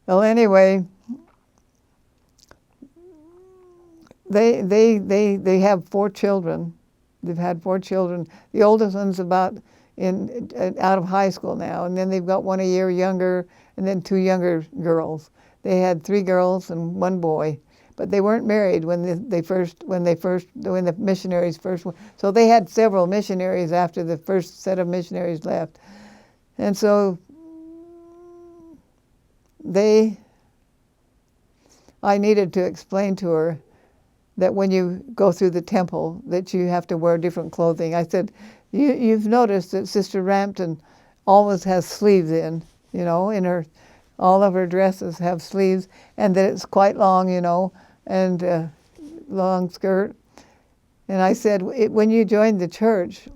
Speaker 1: Well, anyway, they have 4 children. They've had 4 children. The oldest one's about out of high school now, and then they've got one a year younger, and then 2 younger girls. They had 3 girls and 1 boy, but they weren't married when the missionaries first went. So they had several missionaries after the first set of missionaries left, and so I needed to explain to her that when you go through the temple, that you have to wear different clothing. I said, you've noticed that Sister Rampton always has sleeves in all of her dresses have sleeves, and that it's quite long, and long skirt. And I said, when you join the church,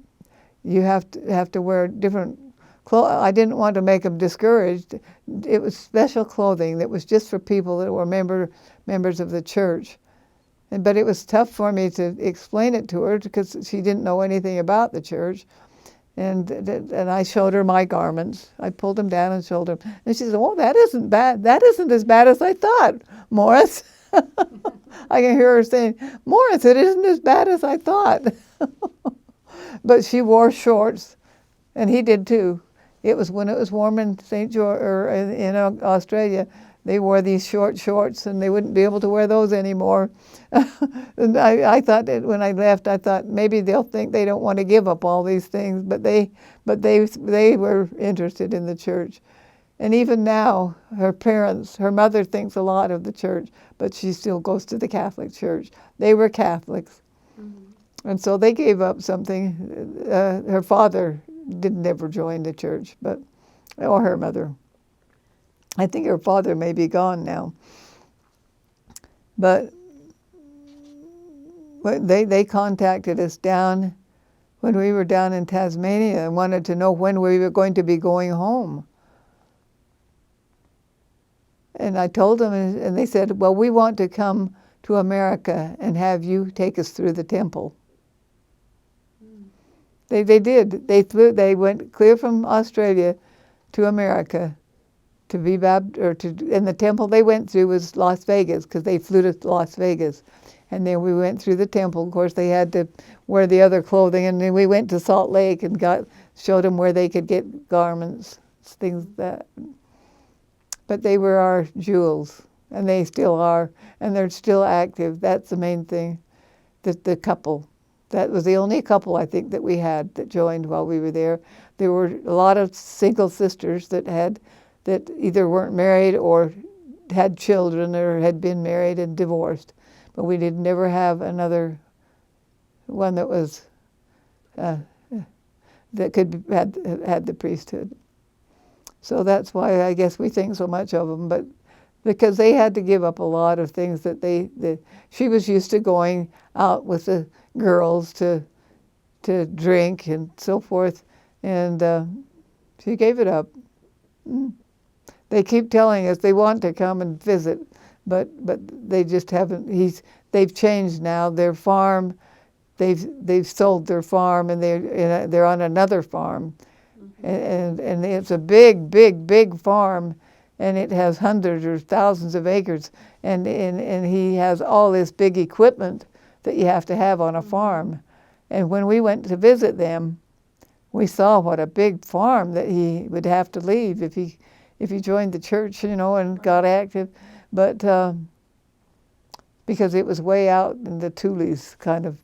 Speaker 1: you have to wear different clothes. I didn't want to make them discouraged. It was special clothing that was just for people that were members of the church. But it was tough for me to explain it to her because she didn't know anything about the church. And I showed her my garments. I pulled them down and showed her. And she said, oh, that isn't bad. That isn't as bad as I thought, Morris. I can hear her saying, Morris, it isn't as bad as I thought. But she wore shorts, and he did too. It was when it was warm in St. George or in Australia. They wore these short shorts, and they wouldn't be able to wear those anymore. And I thought that when I left, I thought maybe they'll think they don't want to give up all these things, but they were interested in the church. And even now, her mother thinks a lot of the church, but she still goes to the Catholic Church. They were Catholics. Mm-hmm. And so they gave up something. Her father didn't ever join the church, or her mother. I think her father may be gone now. But they contacted us down when we were down in Tasmania and wanted to know when we were going to be going home. And I told them, and they said, well, we want to come to America and have you take us through the temple. They did. They went clear from Australia to America to be baptized, and the temple they went through was Las Vegas, because they flew to Las Vegas. And then we went through the temple. Of course, they had to wear the other clothing, and then we went to Salt Lake and showed them where they could get garments, things like that. But they were our jewels, and they still are, and they're still active. That's the main thing. The couple. That was the only couple, I think, that we had that joined while we were there. There were a lot of single sisters that either weren't married or had children or had been married and divorced. But we did never have another one that was that had the priesthood. So that's why I guess we think so much of them. But because they had to give up a lot of things that she was used to going out with the girls to drink and so forth, and she gave it up. They keep telling us they want to come and visit, but they just haven't. They've changed now. Their farm, they've sold their farm, and they're on another farm, and it's a big farm, and it has hundreds or thousands of acres, and he has all this big equipment that you have to have on a farm. And when we went to visit them, we saw what a big farm that he would have to leave if he joined the church, and got active. But because it was way out in the Tules, kind of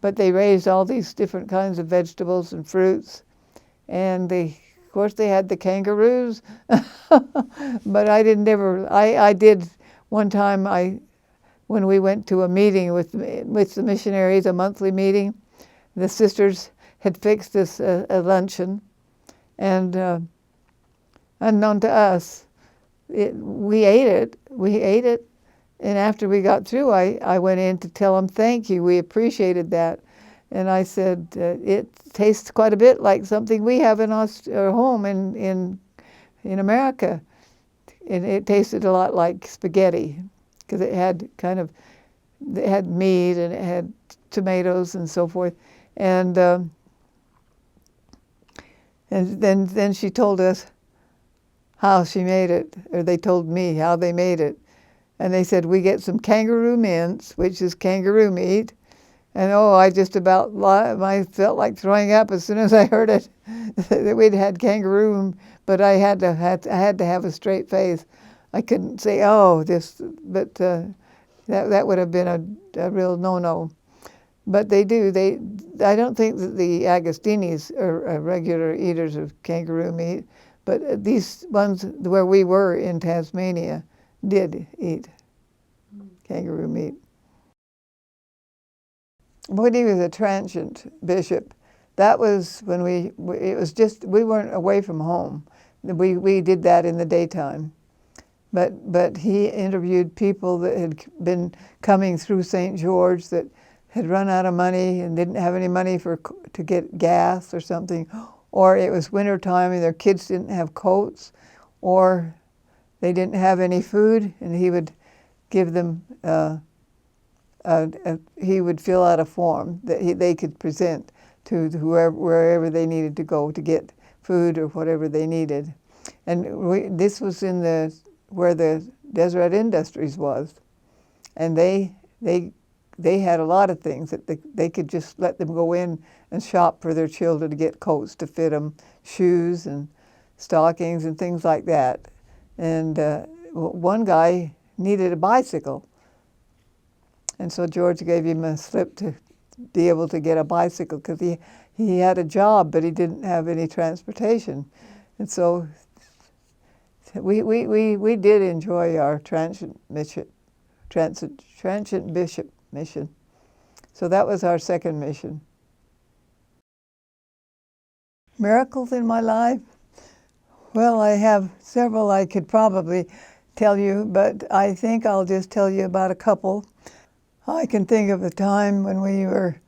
Speaker 1: but they raised all these different kinds of vegetables and fruits, and of course they had the kangaroos. But I didn't ever. I did one time. When we went to a meeting with the missionaries, a monthly meeting, the sisters had fixed us a luncheon, and unknown to us, we ate it. We ate it, and after we got through, I went in to tell them thank you. We appreciated that, and I said it tastes quite a bit like something we have in our home in America, and it tasted a lot like spaghetti because it had meat and it had tomatoes and so forth, and then she told us how she made it, or they told me how they made it. And they said, we get some kangaroo mince, which is kangaroo meat. And I just about I felt like throwing up as soon as I heard it, that we'd had kangaroo, but I had to have a straight face. I couldn't say, but that would have been a real no-no. But they do. I don't think that the Agostinis are regular eaters of kangaroo meat, but these ones where we were in Tasmania did eat kangaroo meat. When he was a transient bishop, that was when we weren't away from home. We did that in the daytime. But he interviewed people that had been coming through St. George that had run out of money and didn't have any money to get gas or something, or it was winter time and their kids didn't have coats, or they didn't have any food, and he would give them he would fill out a form that they could present to wherever they needed to go to get food or whatever they needed. And this was in where the Deseret Industries was, and they had a lot of things that they could just let them go in and shop for their children to get coats to fit them, shoes and stockings and things like that. And one guy needed a bicycle, and so George gave him a slip to be able to get a bicycle because he had a job but he didn't have any transportation. And so we did enjoy our transient bishop mission. So that was our second mission. Miracles in my life? Well, I have several I could probably tell you, but I think I'll just tell you about a couple. I can think of a time when we were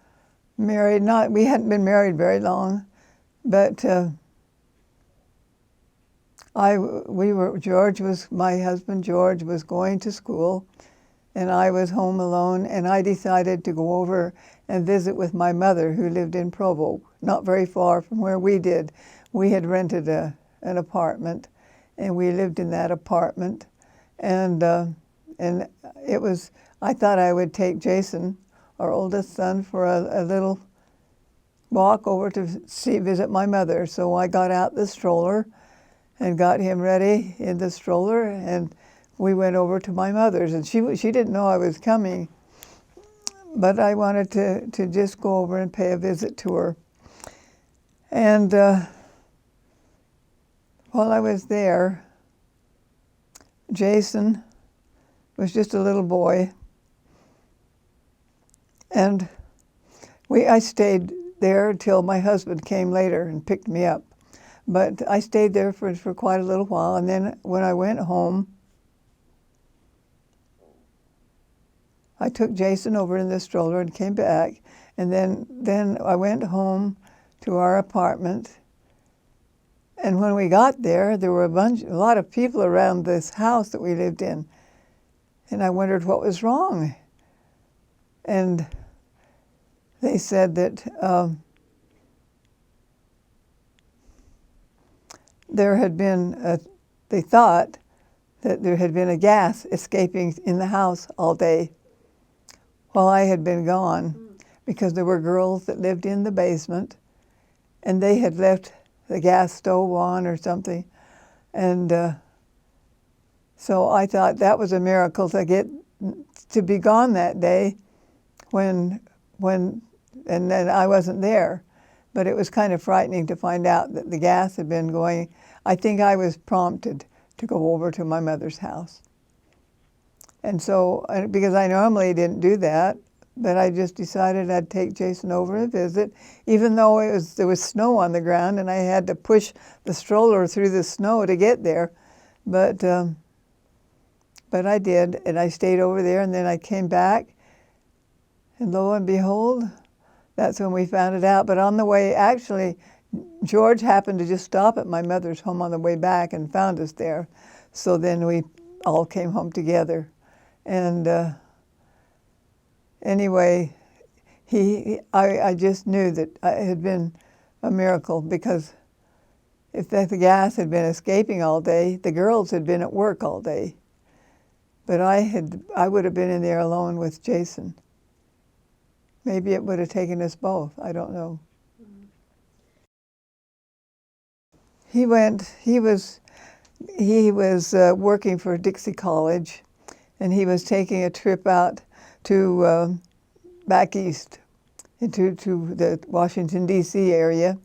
Speaker 1: married. We hadn't been married very long, but my husband George was going to school, and I was home alone, and I decided to go over and visit with my mother, who lived in Provo, not very far from where we did. We had rented an apartment, and we lived in that apartment, and it was. I thought I would take Jason, our oldest son, for a little walk over to visit my mother. So I got out the stroller and got him ready in the stroller, and we went over to my mother's. And she didn't know I was coming, but I wanted to just go over and pay a visit to her. And while I was there, Jason was just a little boy. And I stayed there until my husband came later and picked me up. But I stayed there for quite a little while, and then when I went home, I took Jason over in the stroller and came back, and then I went home to our apartment. And when we got there, there were a lot of people around this house that we lived in, and I wondered what was wrong. And they said that they thought that there had been a gas escaping in the house all day while I had been gone, because there were girls that lived in the basement, and they had left the gas stove on or something. And so I thought that was a miracle to be gone that day when and then I wasn't there. But it was kind of frightening to find out that the gas had been going. I think I was prompted to go over to my mother's house. And so, because I normally didn't do that, but I just decided I'd take Jason over to visit, even though there was snow on the ground and I had to push the stroller through the snow to get there. But I did, and I stayed over there, and then I came back, and lo and behold, that's when we found it out. But on the way, actually, George happened to just stop at my mother's home on the way back and found us there. So then we all came home together. And anyway, I just knew that it had been a miracle, because if the gas had been escaping all day, the girls had been at work all day. But I would have been in there alone with Jason. Maybe it would have taken us both. I don't know. He was working for Dixie College, and he was taking a trip out to back east into the Washington, D.C. area.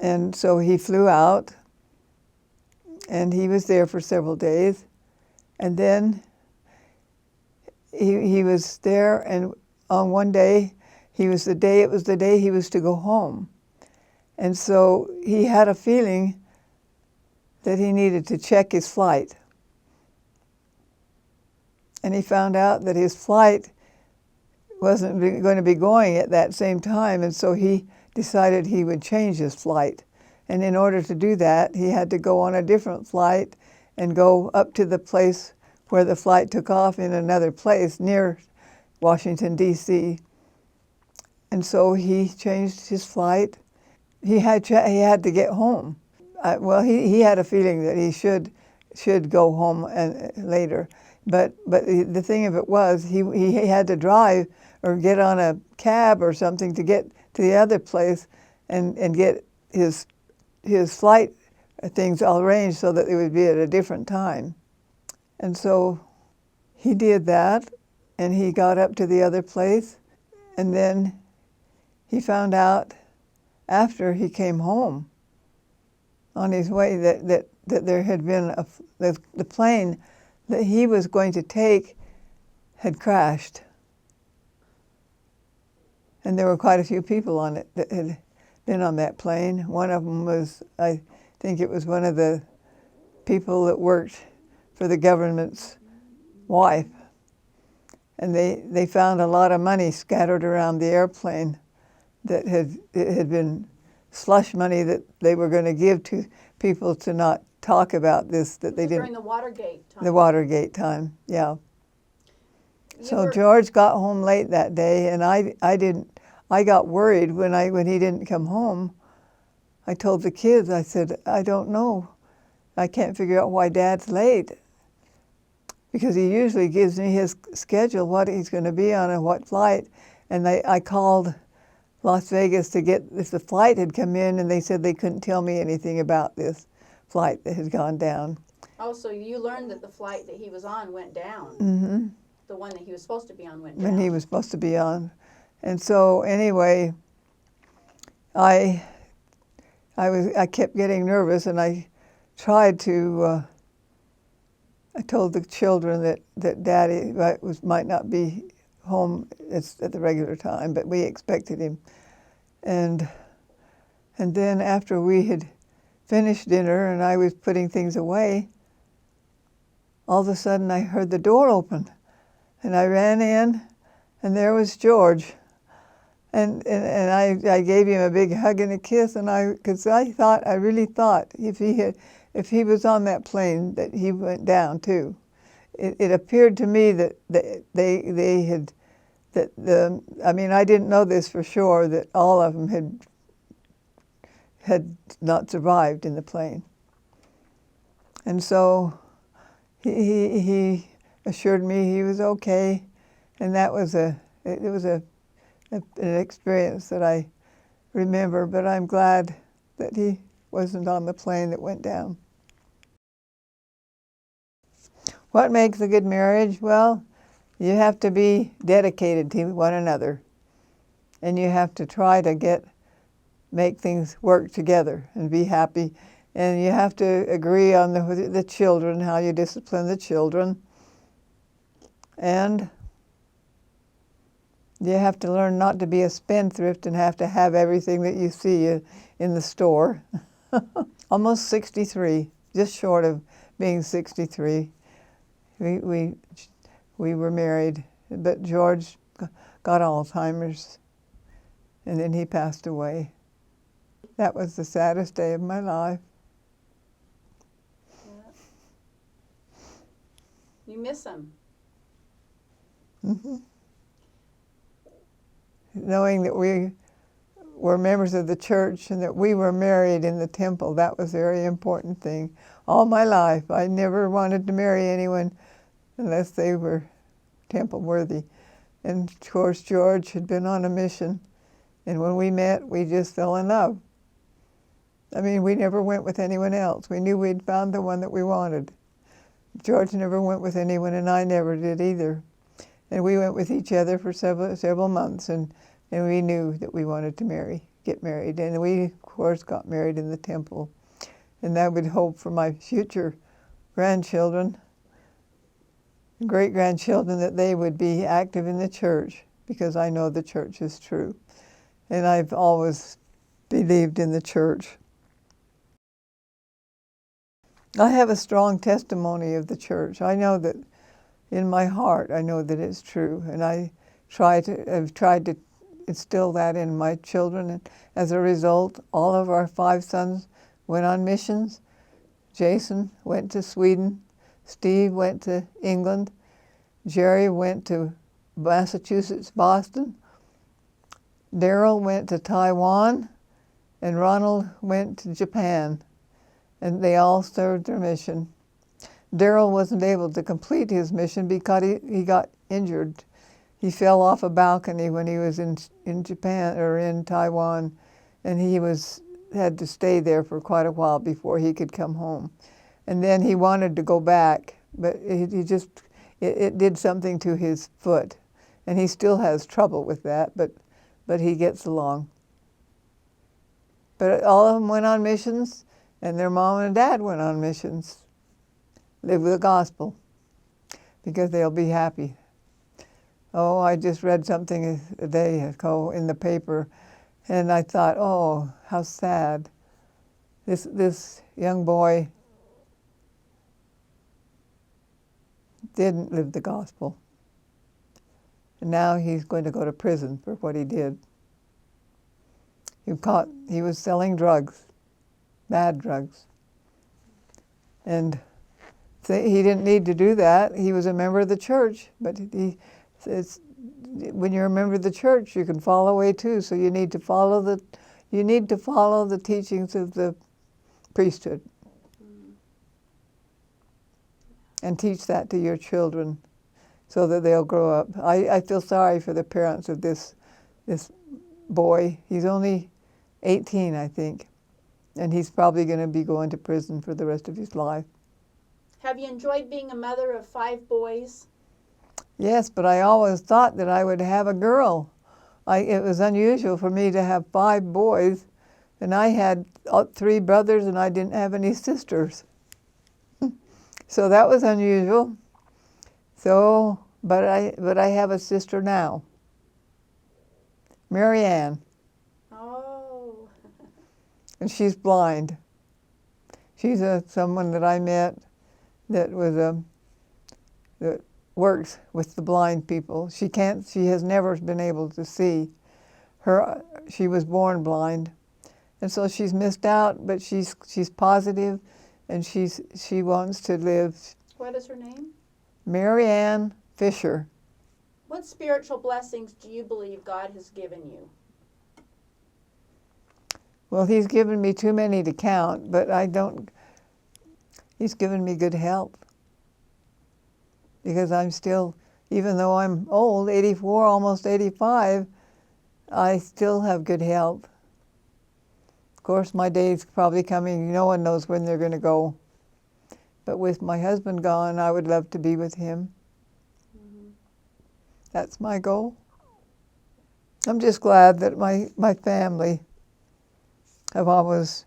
Speaker 1: And so he flew out, and he was there for several days. And then he was there, and on one day, it was the day he was to go home. And so he had a feeling that he needed to check his flight. And he found out that his flight wasn't going to be going at that same time, and so he decided he would change his flight. And in order to do that, he had to go on a different flight and go up to the place where the flight took off in another place near Washington, D.C. And so he changed his flight. He had to get home. He had a feeling that he should go home later. But the thing of it was, he had to drive or get on a cab or something to get to the other place and get his flight things all arranged so that it would be at a different time. And so he did that, and he got up to the other place, and then he found out after he came home on his way that there had been the plane that he was going to take had crashed. And there were quite a few people on it that had been on that plane. One of them was, I think it was one of the people that worked for the government's wife. And they found a lot of money scattered around the airplane that had been slush money that they were going to give to people to not talk about this, that they didn't.
Speaker 2: During the Watergate time.
Speaker 1: The Watergate time, yeah. So George got home late that day, and I got worried when he didn't come home. I told the kids, I said, I don't know. I can't figure out why Dad's late. Because he usually gives me his schedule, what he's going to be on and what flight. And I called Las Vegas to get if the flight had come in, and they said they couldn't tell me anything about this flight that had gone down.
Speaker 2: Oh, so you learned that the flight that he was on went down.
Speaker 1: Mm-hmm.
Speaker 2: The one that he was supposed to be on went down.
Speaker 1: When he was supposed to be on. And so anyway, I kept getting nervous, and I tried to, I told the children that Daddy might not be home at the regular time, but we expected him. And then after we had finished dinner and I was putting things away, all of a sudden I heard the door open, and I ran in, and there was George. And I gave him a big hug and a kiss, and because I really thought if he was on that plane that he went down too. It appeared to me that they had I didn't know this for sure, that all of them had not survived in the plane. And so he assured me he was okay, and that was an experience that I remember, but I'm glad that he wasn't on the plane that went down. What makes a good marriage? Well, you have to be dedicated to one another. and you have to try to make things work together and be happy. And you have to agree on the children, how you discipline the children. And you have to learn not to be a spendthrift and have to have everything that you see in the store. Almost 63, just short of being 63. We were married, but George got Alzheimer's, and then he passed away. That was the saddest day of my life.
Speaker 2: You miss him.
Speaker 1: Mm-hmm. Knowing that we were members of the church and that we were married in the temple, that was a very important thing. All my life, I never wanted to marry anyone unless they were temple worthy. And of course, George had been on a mission, and when we met, we just fell in love. I mean, we never went with anyone else. We knew we'd found the one that we wanted. George never went with anyone, and I never did either. And we went with each other for several months, and we knew that we wanted to get married. And we, of course, got married in the temple. And I would hope for my future grandchildren, great-grandchildren, that they would be active in the church, because I know the church is true. And I've always believed in the church. I have a strong testimony of the church. I know that in my heart, I know that it's true, and I've tried to instill that in my children. And as a result, all of our 5 sons went on missions. Jason went to Sweden. Steve went to England. Jerry went to Massachusetts, Boston. Daryl went to Taiwan, and Ronald went to Japan. And they all served their mission. Daryl wasn't able to complete his mission because he got injured. He fell off a balcony when he was in Japan or in Taiwan, and he had to stay there for quite a while before he could come home. And then he wanted to go back, but it did something to his foot, and he still has trouble with that, but he gets along. But all of them went on missions, and their mom and dad went on missions. Live the gospel, because they'll be happy. Oh, I just read something a day ago in the paper, and I thought, oh, how sad. This young boy didn't live the gospel. And now he's going to go to prison for what he did. He was selling drugs, bad drugs. And he didn't need to do that. He was a member of the church, but when you're a member of the church, you can fall away too. So you need to follow the teachings of the priesthood, and teach that to your children, so that they'll grow up. I feel sorry for the parents of this boy. He's only 18, I think, and he's probably going to be going to prison for the rest of his life.
Speaker 2: Have you enjoyed being a mother of 5 boys?
Speaker 1: Yes, but I always thought that I would have a girl. It was unusual for me to have 5 boys, and I had 3 brothers, and I didn't have any sisters. So that was unusual. But I have a sister now, Mary Ann.
Speaker 2: Oh.
Speaker 1: And she's blind. She's someone that I met that works with the blind people. She has never been able to see. She was born blind, and so she's missed out. But she's positive, and she wants to live.
Speaker 2: What is her name?
Speaker 1: Mary Ann Fisher.
Speaker 2: What spiritual blessings do you believe God has given you?
Speaker 1: Well, He's given me too many to count, but He's given me good health. Because I'm still, even though I'm old, 84, almost 85, I still have good health. Of course, my day's probably coming. No one knows when they're going to go. But with my husband gone, I would love to be with him. Mm-hmm. That's my goal. I'm just glad that my family have always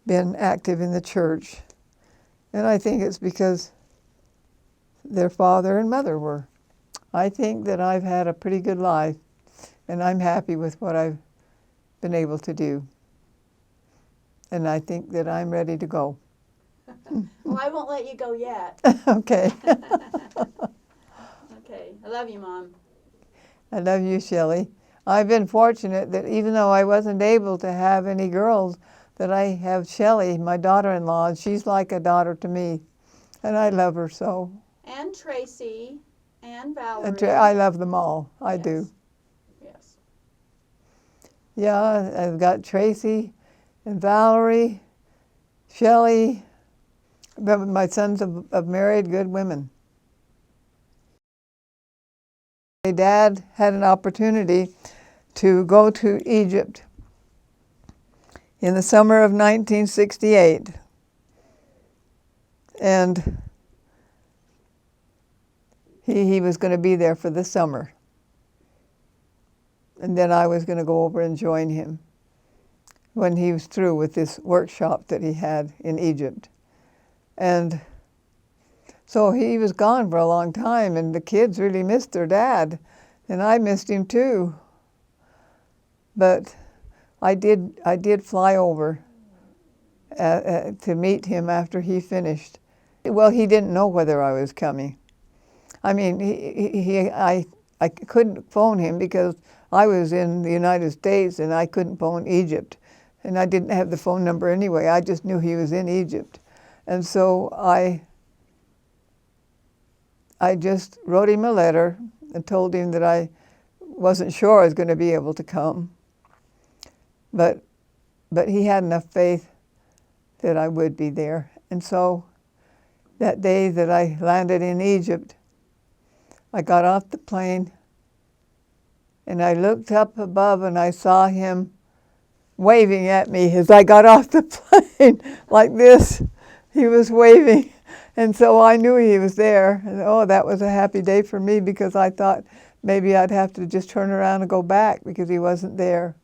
Speaker 1: been active in the church. And I think it's because their father and mother were. I think that I've had a pretty good life, and I'm happy with what I've been able to do. And I think that I'm ready to go.
Speaker 2: Well, I won't let you go yet.
Speaker 1: Okay.
Speaker 2: Okay. I love you, Mom.
Speaker 1: I love you, Shelley. I've been fortunate that even though I wasn't able to have any girls, that I have Shelley, my daughter-in-law, and she's like a daughter to me. And I love her so.
Speaker 2: And Tracy and Valerie.
Speaker 1: And I love them all. I do.
Speaker 2: Yes.
Speaker 1: Yeah, I've got Tracy and Valerie, Shelley. My sons have married good women. My dad had an opportunity to go to Egypt in the summer of 1968. And he was going to be there for the summer. And then I was going to go over and join him when he was through with this workshop that he had in Egypt. And so he was gone for a long time, and the kids really missed their dad, and I missed him too. But I did fly over to meet him after he finished. Well, he didn't know whether I was coming. I mean, I couldn't phone him because I was in the United States and I couldn't phone Egypt. And I didn't have the phone number anyway. I just knew he was in Egypt. And so I just wrote him a letter and told him that I wasn't sure I was going to be able to come. But he had enough faith that I would be there. And so that day that I landed in Egypt, I got off the plane and I looked up above and I saw him waving at me as I got off the plane like this. He was waving. And so I knew he was there. And oh, that was a happy day for me because I thought maybe I'd have to just turn around and go back because he wasn't there.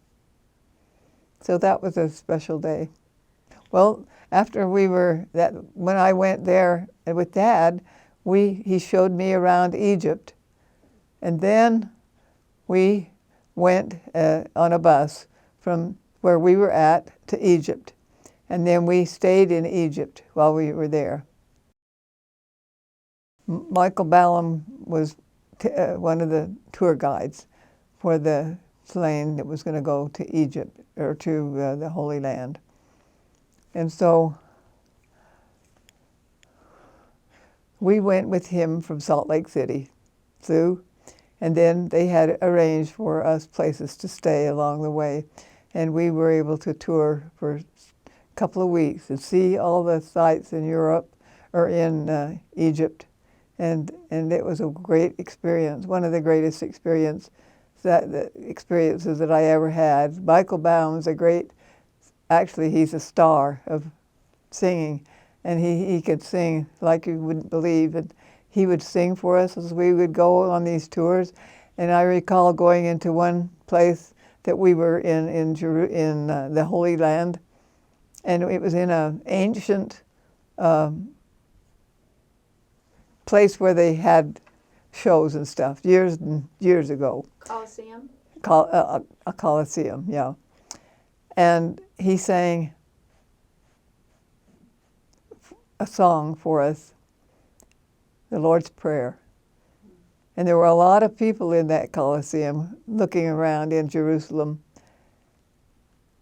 Speaker 1: So that was a special day. Well, after when I went there with Dad, he showed me around Egypt. And then we went on a bus from where we were at to Egypt. And then we stayed in Egypt while we were there. Michael Ballum was one of the tour guides for the plane that was going to go to Egypt, or to the Holy Land. And so we went with him from Salt Lake City through, and then they had arranged for us places to stay along the way. And we were able to tour for a couple of weeks and see all the sites in Europe, or in Egypt. And it was a great experience, one of the greatest experiences that I ever had. Michael Baum's actually he's a star of singing, and he could sing like you wouldn't believe. And he would sing for us as we would go on these tours. And I recall going into one place that we were in the Holy Land, and it was in an ancient place where they had shows and stuff years and years ago.
Speaker 2: Colosseum?
Speaker 1: A Colosseum, yeah. And he sang a song for us, the Lord's Prayer. And there were a lot of people in that Colosseum looking around in Jerusalem.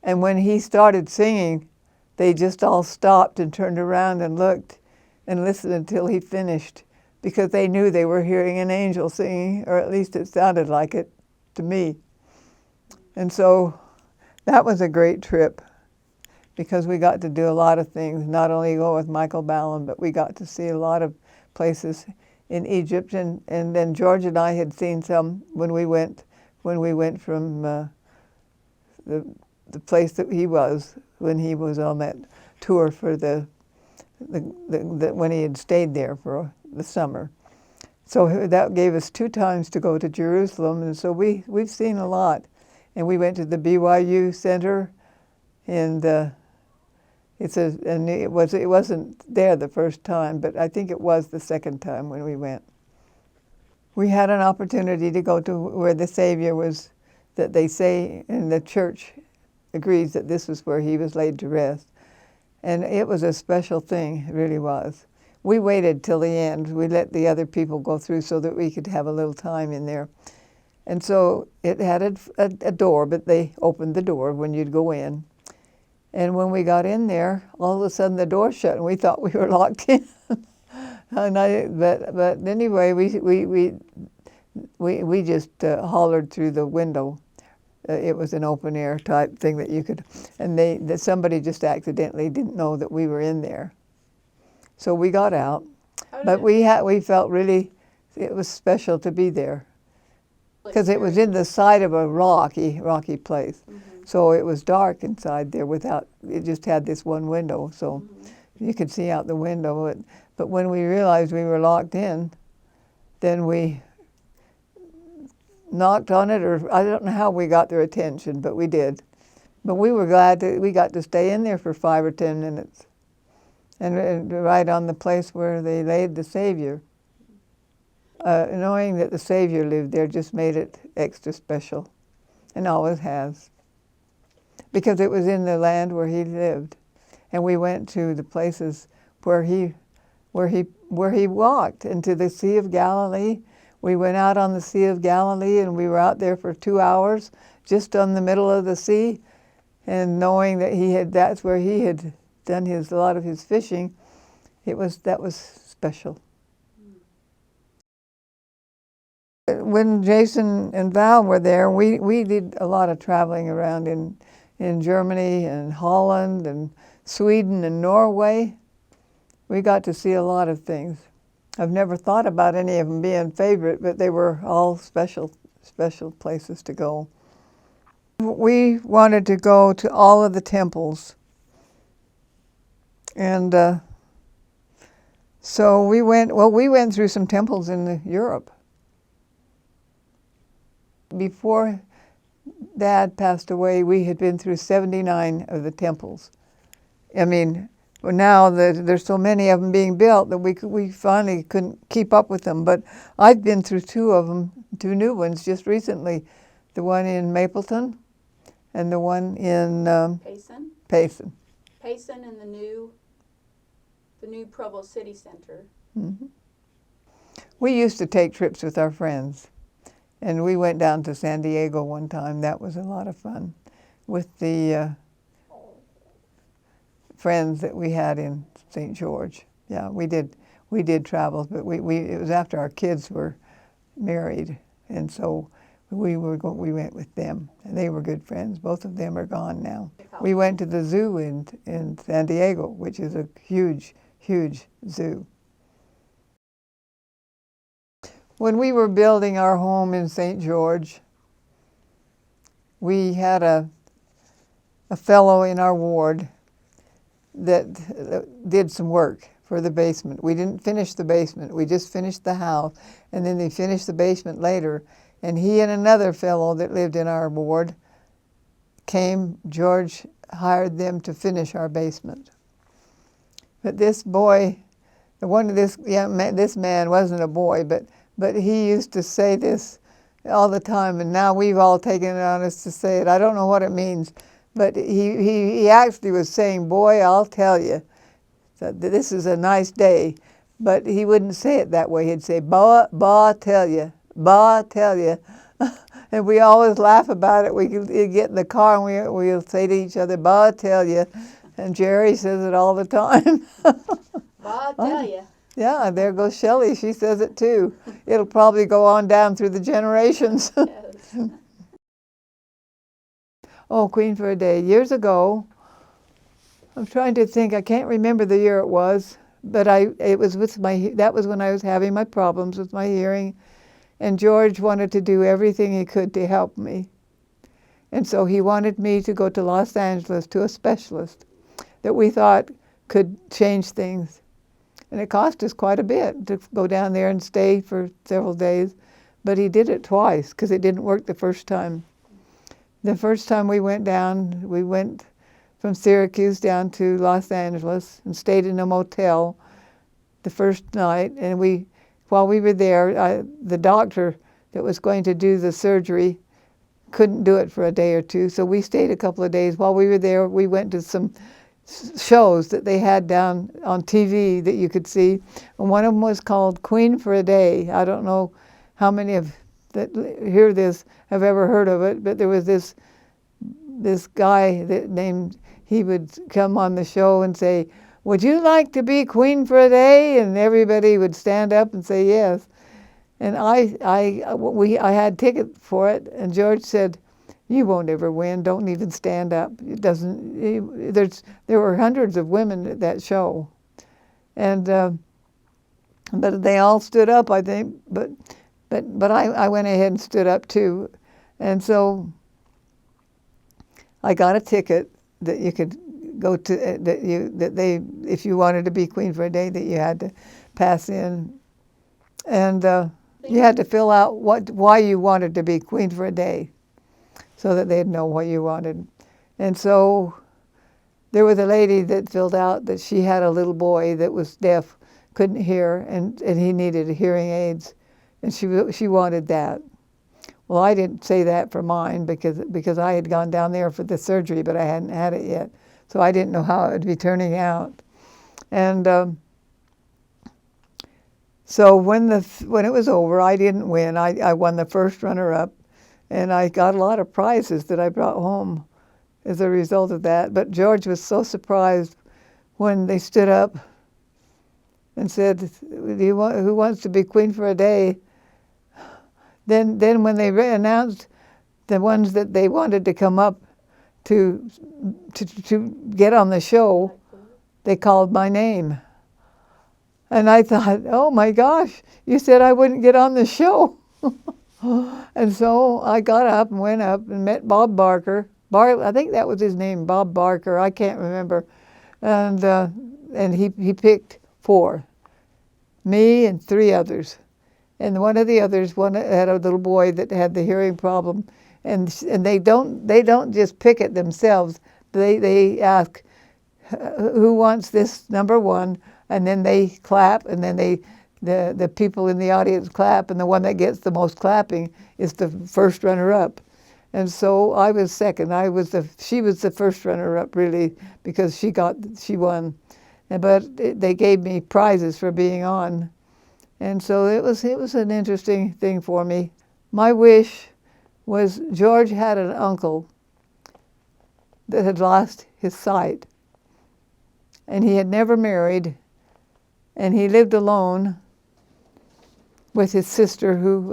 Speaker 1: And when he started singing, they just all stopped and turned around and looked and listened until he finished, because they knew they were hearing an angel singing, or at least it sounded like it to me. And so that was a great trip, because we got to do a lot of things, not only go with Michael Ballum, but we got to see a lot of places in Egypt. And then George and I had seen some when we went from the place that he was, when he was on that tour for when he had stayed there for the summer. So that gave us 2 times to go to Jerusalem, and so we've seen a lot. And we went to the BYU Center, and it wasn't there the first time, but I think it was the second time when we went. We had an opportunity to go to where the Savior was, that they say, and the church agrees that this was where he was laid to rest. And it was a special thing, it really was. We waited till the end. We let the other people go through so that we could have a little time in there. And so it had a door, but they opened the door when you'd go in. And when we got in there, all of a sudden the door shut, and we thought we were locked in. But anyway, we just hollered through the window. It was an open air type thing that you could, and that somebody just accidentally didn't know that we were in there. So we got out, but we felt really, it was special to be there, because it was in the side of a rocky place. Mm-hmm. So it was dark inside there it just had this one window, so you could see out the window. But when we realized we were locked in, then we knocked on it, or I don't know how we got their attention, but we did. But we were glad we got to stay in there for 5 or 10 minutes, and right on the place where they laid the Savior. Knowing that the Savior lived there just made it extra special, and always has, because it was in the land where he lived, and we went to the places where he walked, into the Sea of Galilee. We went out on the Sea of Galilee, and we were out there for 2 hours, just on the middle of the sea, and knowing that that's where he had done a lot of his fishing, that was special. When Jason and Val were there, we did a lot of traveling around in Germany and Holland and Sweden and Norway. We got to see a lot of things. I've never thought about any of them being favorite, but they were all special places to go. We wanted to go to all of the temples. And so we went through some temples in Europe. Before Dad passed away, we had been through 79 of the temples. I mean, now there's so many of them being built that we finally couldn't keep up with them. But I've been through 2 of them, 2 new ones just recently. The one in Mapleton and the one in Payson.
Speaker 2: Payson and the new Provo City Center.
Speaker 1: Mm-hmm. We used to take trips with our friends. And we went down to San Diego one time. That was a lot of fun with the friends that we had in St. George. Yeah, we did travel, but it was after our kids were married, and so we went with them, and they were good friends. Both of them are gone now. We went to the zoo in San Diego, which is a huge zoo. When we were building our home in St. George, we had a fellow in our ward that did some work for the basement. We didn't finish the basement. We just finished the house, and then they finished the basement later. And he and another fellow that lived in our ward came. George hired them to finish our basement. But this boy, this man wasn't a boy, but he used to say this all the time, and now we've all taken it on us to say it. I don't know what it means, but he actually was saying, "Boy, I'll tell you, that this is a nice day," but he wouldn't say it that way. He'd say, "Ba, tell you, ba, tell you," and we always laugh about it. We get in the car and we'll say to each other, "Ba, tell you," and Jerry says it all the time.
Speaker 2: Ba, tell you.
Speaker 1: Yeah, there goes Shelley. She says it too. It'll probably go on down through the generations.
Speaker 2: Yes.
Speaker 1: Oh, Queen for a Day. Years ago, I'm trying to think. I can't remember the year it was, but that was when I was having my problems with my hearing, and George wanted to do everything he could to help me. And so he wanted me to go to Los Angeles to a specialist that we thought could change things. And it cost us quite a bit to go down there and stay for several days. But he did it twice because it didn't work the first time. The first time we went down, we went from Syracuse down to Los Angeles and stayed in a motel the first night. And while we were there, the doctor that was going to do the surgery couldn't do it for a day or two. So we stayed a couple of days. While we were there, we went to some shows that they had down on TV that you could see. And one of them was called Queen for a Day. I don't know how many of that hear this have ever heard of it, but there was this guy that named, he would come on the show and say, "Would you like to be queen for a day?" And everybody would stand up and say yes. And I had tickets for it, and George said, "You won't ever win. Don't even stand up. It doesn't." There were hundreds of women at that show, and but they all stood up, I think. But I went ahead and stood up too, and so I got a ticket that you could go to, if you wanted to be queen for a day, that you had to pass in, and you had to fill out why you wanted to be queen for a day, so that they'd know what you wanted. And so there was a lady that filled out that she had a little boy that was deaf, couldn't hear, and he needed hearing aids, and she wanted that. Well, I didn't say that for mine because I had gone down there for the surgery, but I hadn't had it yet, so I didn't know how it would be turning out. And so when it was over, I didn't win. I won the first runner-up, and I got a lot of prizes that I brought home as a result of that. But George was so surprised when they stood up and said, "Who wants to be queen for a day?" Then when they announced the ones that they wanted to come up to get on the show, they called my name. And I thought, "Oh my gosh, you said I wouldn't get on the show." And so I got up and went up and met Bob Barker. I think that was his name, Bob Barker. I can't remember. And he picked 4, me and 3 others. And one of the others, one had a little boy that had the hearing problem, and they don't just pick it themselves. They ask, "Who wants this number 1?" And then they clap, and then the people in the audience clap, and the one that gets the most clapping is the first runner-up. And so I was second. She was the first runner-up, really, because she won. But they gave me prizes for being on. And so it was an interesting thing for me. My wish was, George had an uncle that had lost his sight, and he had never married, and he lived alone with his sister, who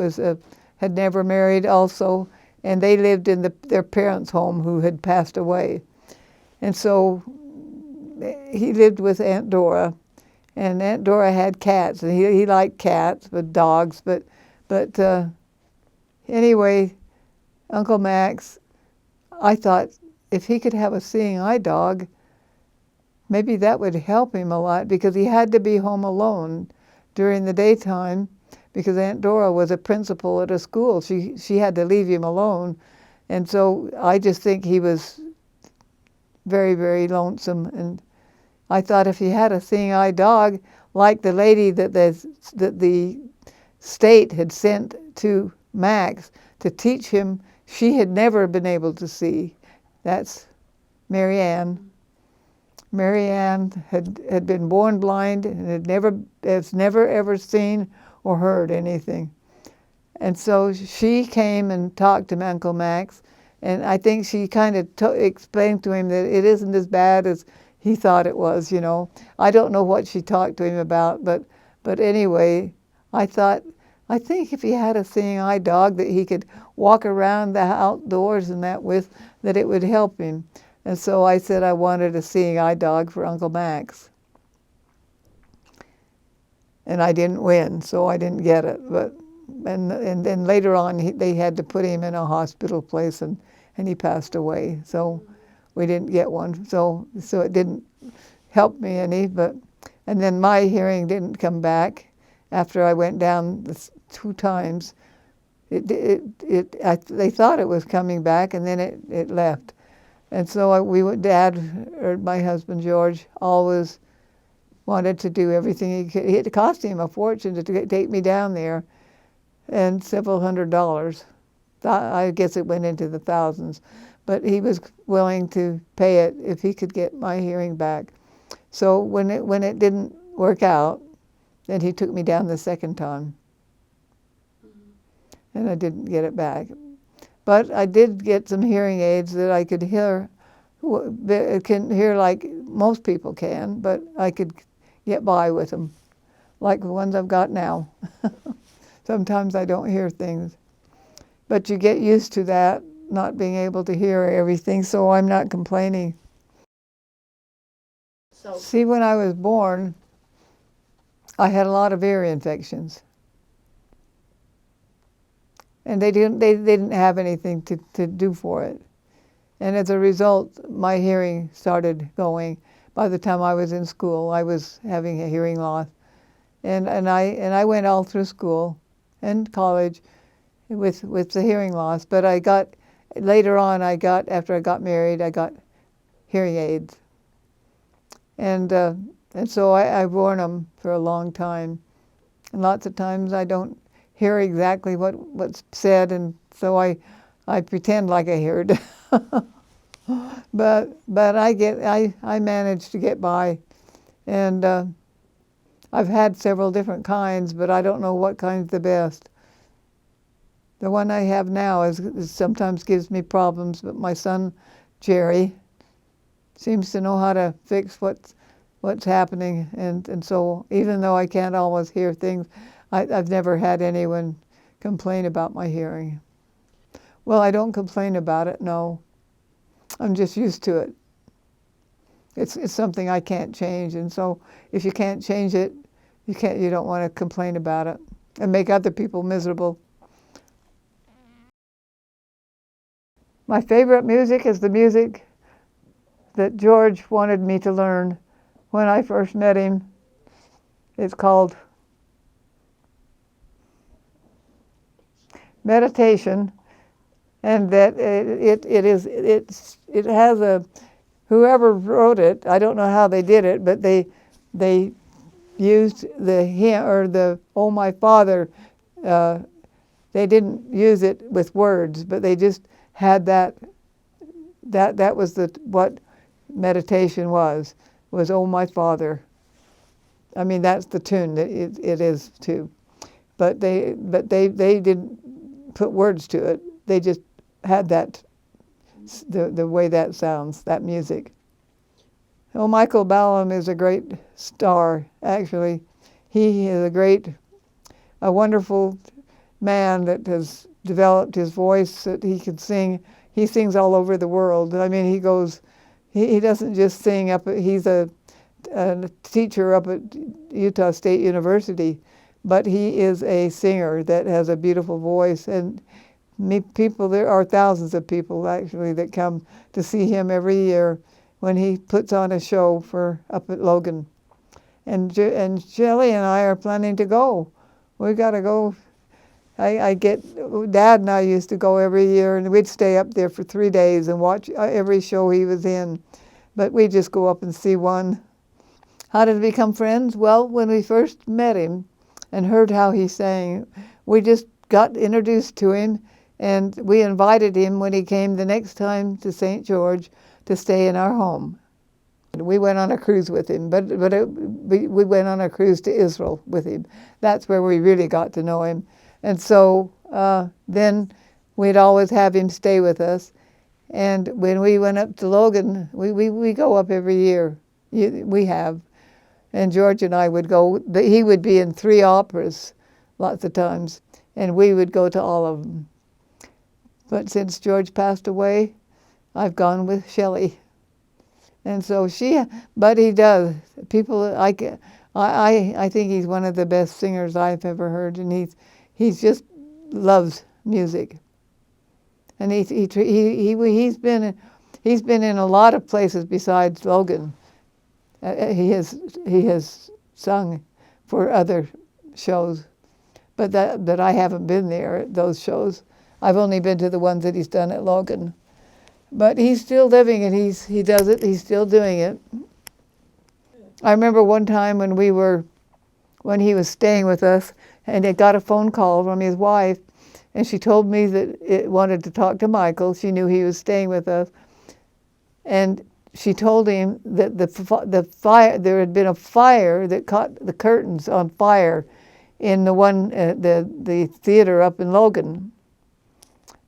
Speaker 1: had never married also, and they lived in their parents' home, who had passed away. And so he lived with Aunt Dora. And Aunt Dora had cats, and he liked cats, but dogs. But anyway, Uncle Max, I thought if he could have a seeing eye dog, maybe that would help him a lot, because he had to be home alone during the daytime, because Aunt Dora was a principal at a school. She had to leave him alone, and so I just think he was very, very lonesome. And I thought if he had a seeing eye dog, like the lady that the state had sent to Max to teach him, she had never been able to see. That's Mary Ann. Mary Ann had been born blind and has never ever seen or heard anything. And so she came and talked to Uncle Max, and I think she kind of explained to him that it isn't as bad as he thought it was, you know. I don't know what she talked to him about, but anyway, I think if he had a seeing eye dog that he could walk around the outdoors and that with, that it would help him. And so I said I wanted a seeing eye dog for Uncle Max. And I didn't win, so I didn't get it. And then later on, they had to put him in a hospital place, and he passed away. So we didn't get one. So it didn't help me any. And then my hearing didn't come back after I went down 2 times. They thought it was coming back, and then it left. And so Dad, or my husband George, always wanted to do everything he could. It cost him a fortune to take me down there, and several $100s. I guess it went into the thousands. But he was willing to pay it if he could get my hearing back. So when it didn't work out, then he took me down the second time. And I didn't get it back. But I did get some hearing aids that I could hear, like most people can, but I could get by with them, like the ones I've got now. Sometimes I don't hear things. But you get used to that, not being able to hear everything, so I'm not complaining. See, when I was born, I had a lot of ear infections. And they didn't have anything to do for it. And as a result, my hearing started going. By the time I was in school, I was having a hearing loss. And I went all through school and college with the hearing loss. But later on, after I got married, I got hearing aids. And so I've worn them for a long time. And lots of times I don't hear exactly what's said, and so I pretend like I heard. but I managed to get by, and I've had several different kinds, but I don't know what kind's the best. The one I have now is sometimes gives me problems, but my son Jerry seems to know how to fix what's happening, and so even though I can't always hear things, I've never had anyone complain about my hearing. Well, I don't complain about it, no. I'm just used to it. It's something I can't change, and so if you can't change it, you don't want to complain about it and make other people miserable. My favorite music is the music that George wanted me to learn when I first met him. It's called meditation, and that it has a, whoever wrote it, I don't know how they did it, but they used the hymn or the "Oh My Father." They didn't use it with words, but they just had that was what meditation was "Oh My Father." I mean, that's the tune that it is too, but they didn't put words to it. They just had that, the way that sounds, that music. Well, Michael Ballum is a great star, actually. He is a wonderful man that has developed his voice that he can sing. He sings all over the world. I mean, he doesn't just sing he's a teacher up at Utah State University, but he is a singer that has a beautiful voice. And there are thousands of people actually that come to see him every year when he puts on a show up at Logan. And Shelley and I are planning to go. We got to go. Dad and I used to go every year, and we'd stay up there for 3 days and watch every show he was in. But we just go up and see one. How did we become friends? Well, when we first met him and heard how he sang, we just got introduced to him, and we invited him when he came the next time to St. George to stay in our home. We went on a cruise with him, but we went on a cruise to Israel with him. That's where we really got to know him. And so then we'd always have him stay with us. And when we went up to Logan, we go up every year. We have. And George and I would go. He would be in 3 operas lots of times, and we would go to all of them. But since George passed away, I've gone with Shelley. And so but he does. I think he's one of the best singers I've ever heard, and he's just loves music. And he's been in a lot of places besides Logan. He has sung for other shows. But that I haven't been there at those shows. I've only been to the ones that he's done at Logan. But he's still living and he does it, he's still doing it. I remember one time when he was staying with us, and he got a phone call from his wife, and she told me that it wanted to talk to Michael. She knew he was staying with us. And she told him that the fire, there had been a fire that caught the curtains on fire in the theater up in Logan,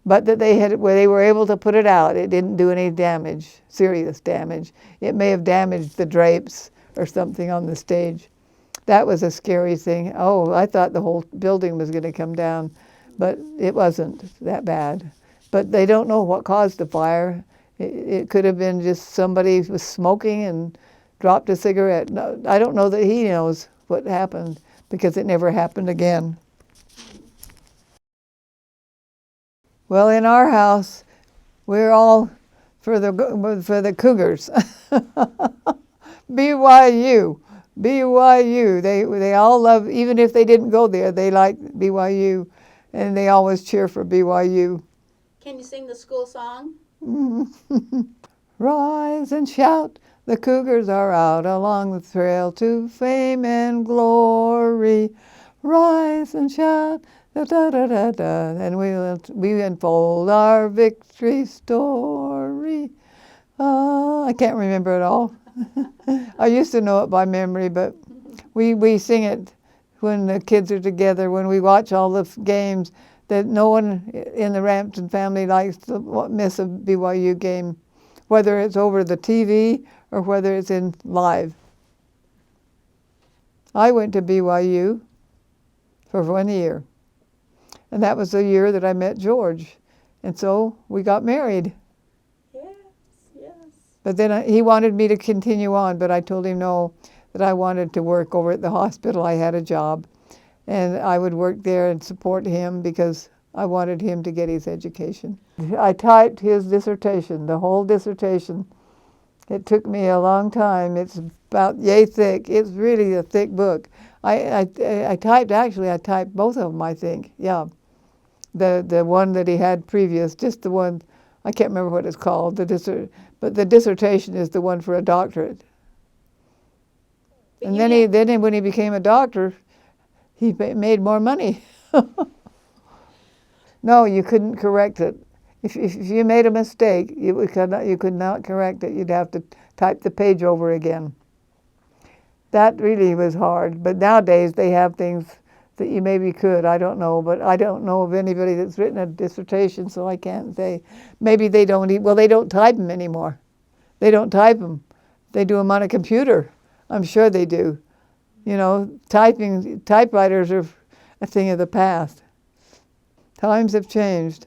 Speaker 1: but that they were able to put it out. It didn't do any damage, serious damage. It may have damaged the drapes or something on the stage. That was a scary thing. Oh, I thought the whole building was going to come down, but it wasn't that bad. But they don't know what caused the fire. It could have been just somebody was smoking and dropped a cigarette. No, I don't know that he knows what happened, because it never happened again. Well, in our house, we're all for the Cougars. BYU. They all love, even if they didn't go there, they like BYU, and they always cheer for BYU.
Speaker 2: Can you sing the school song?
Speaker 1: Rise and shout, the Cougars are out along the trail to fame and glory. Rise and shout, da da da da da, and we unfold our victory story. I can't remember it all. I used to know it by memory, but we sing it when the kids are together, when we watch all the games. That no one in the Rampton family likes to miss a BYU game, whether it's over the TV or whether it's in live. I went to BYU for 1 year, and that was the year that I met George, and so we got married.
Speaker 2: Yes.
Speaker 1: But then he wanted me to continue on, but I told him no, that I wanted to work over at the hospital. I had a job, and I would work there and support him because I wanted him to get his education. I typed his dissertation, the whole dissertation. It took me a long time. It's about yay thick. It's really a thick book. I typed both of them, I think. Yeah, the one that he had previous, just the one, I can't remember what it's called. But the dissertation is the one for a doctorate. And then when he became a doctor, he made more money. No, you couldn't correct it. If you made a mistake, you could not correct it. You'd have to type the page over again. That really was hard. But nowadays they have things that you maybe could. I don't know, but I don't know of anybody that's written a dissertation, so I can't say. Maybe they don't. They don't type them anymore. They don't type them. They do them on a computer. I'm sure they do. You know, typewriters are a thing of the past. Times have changed.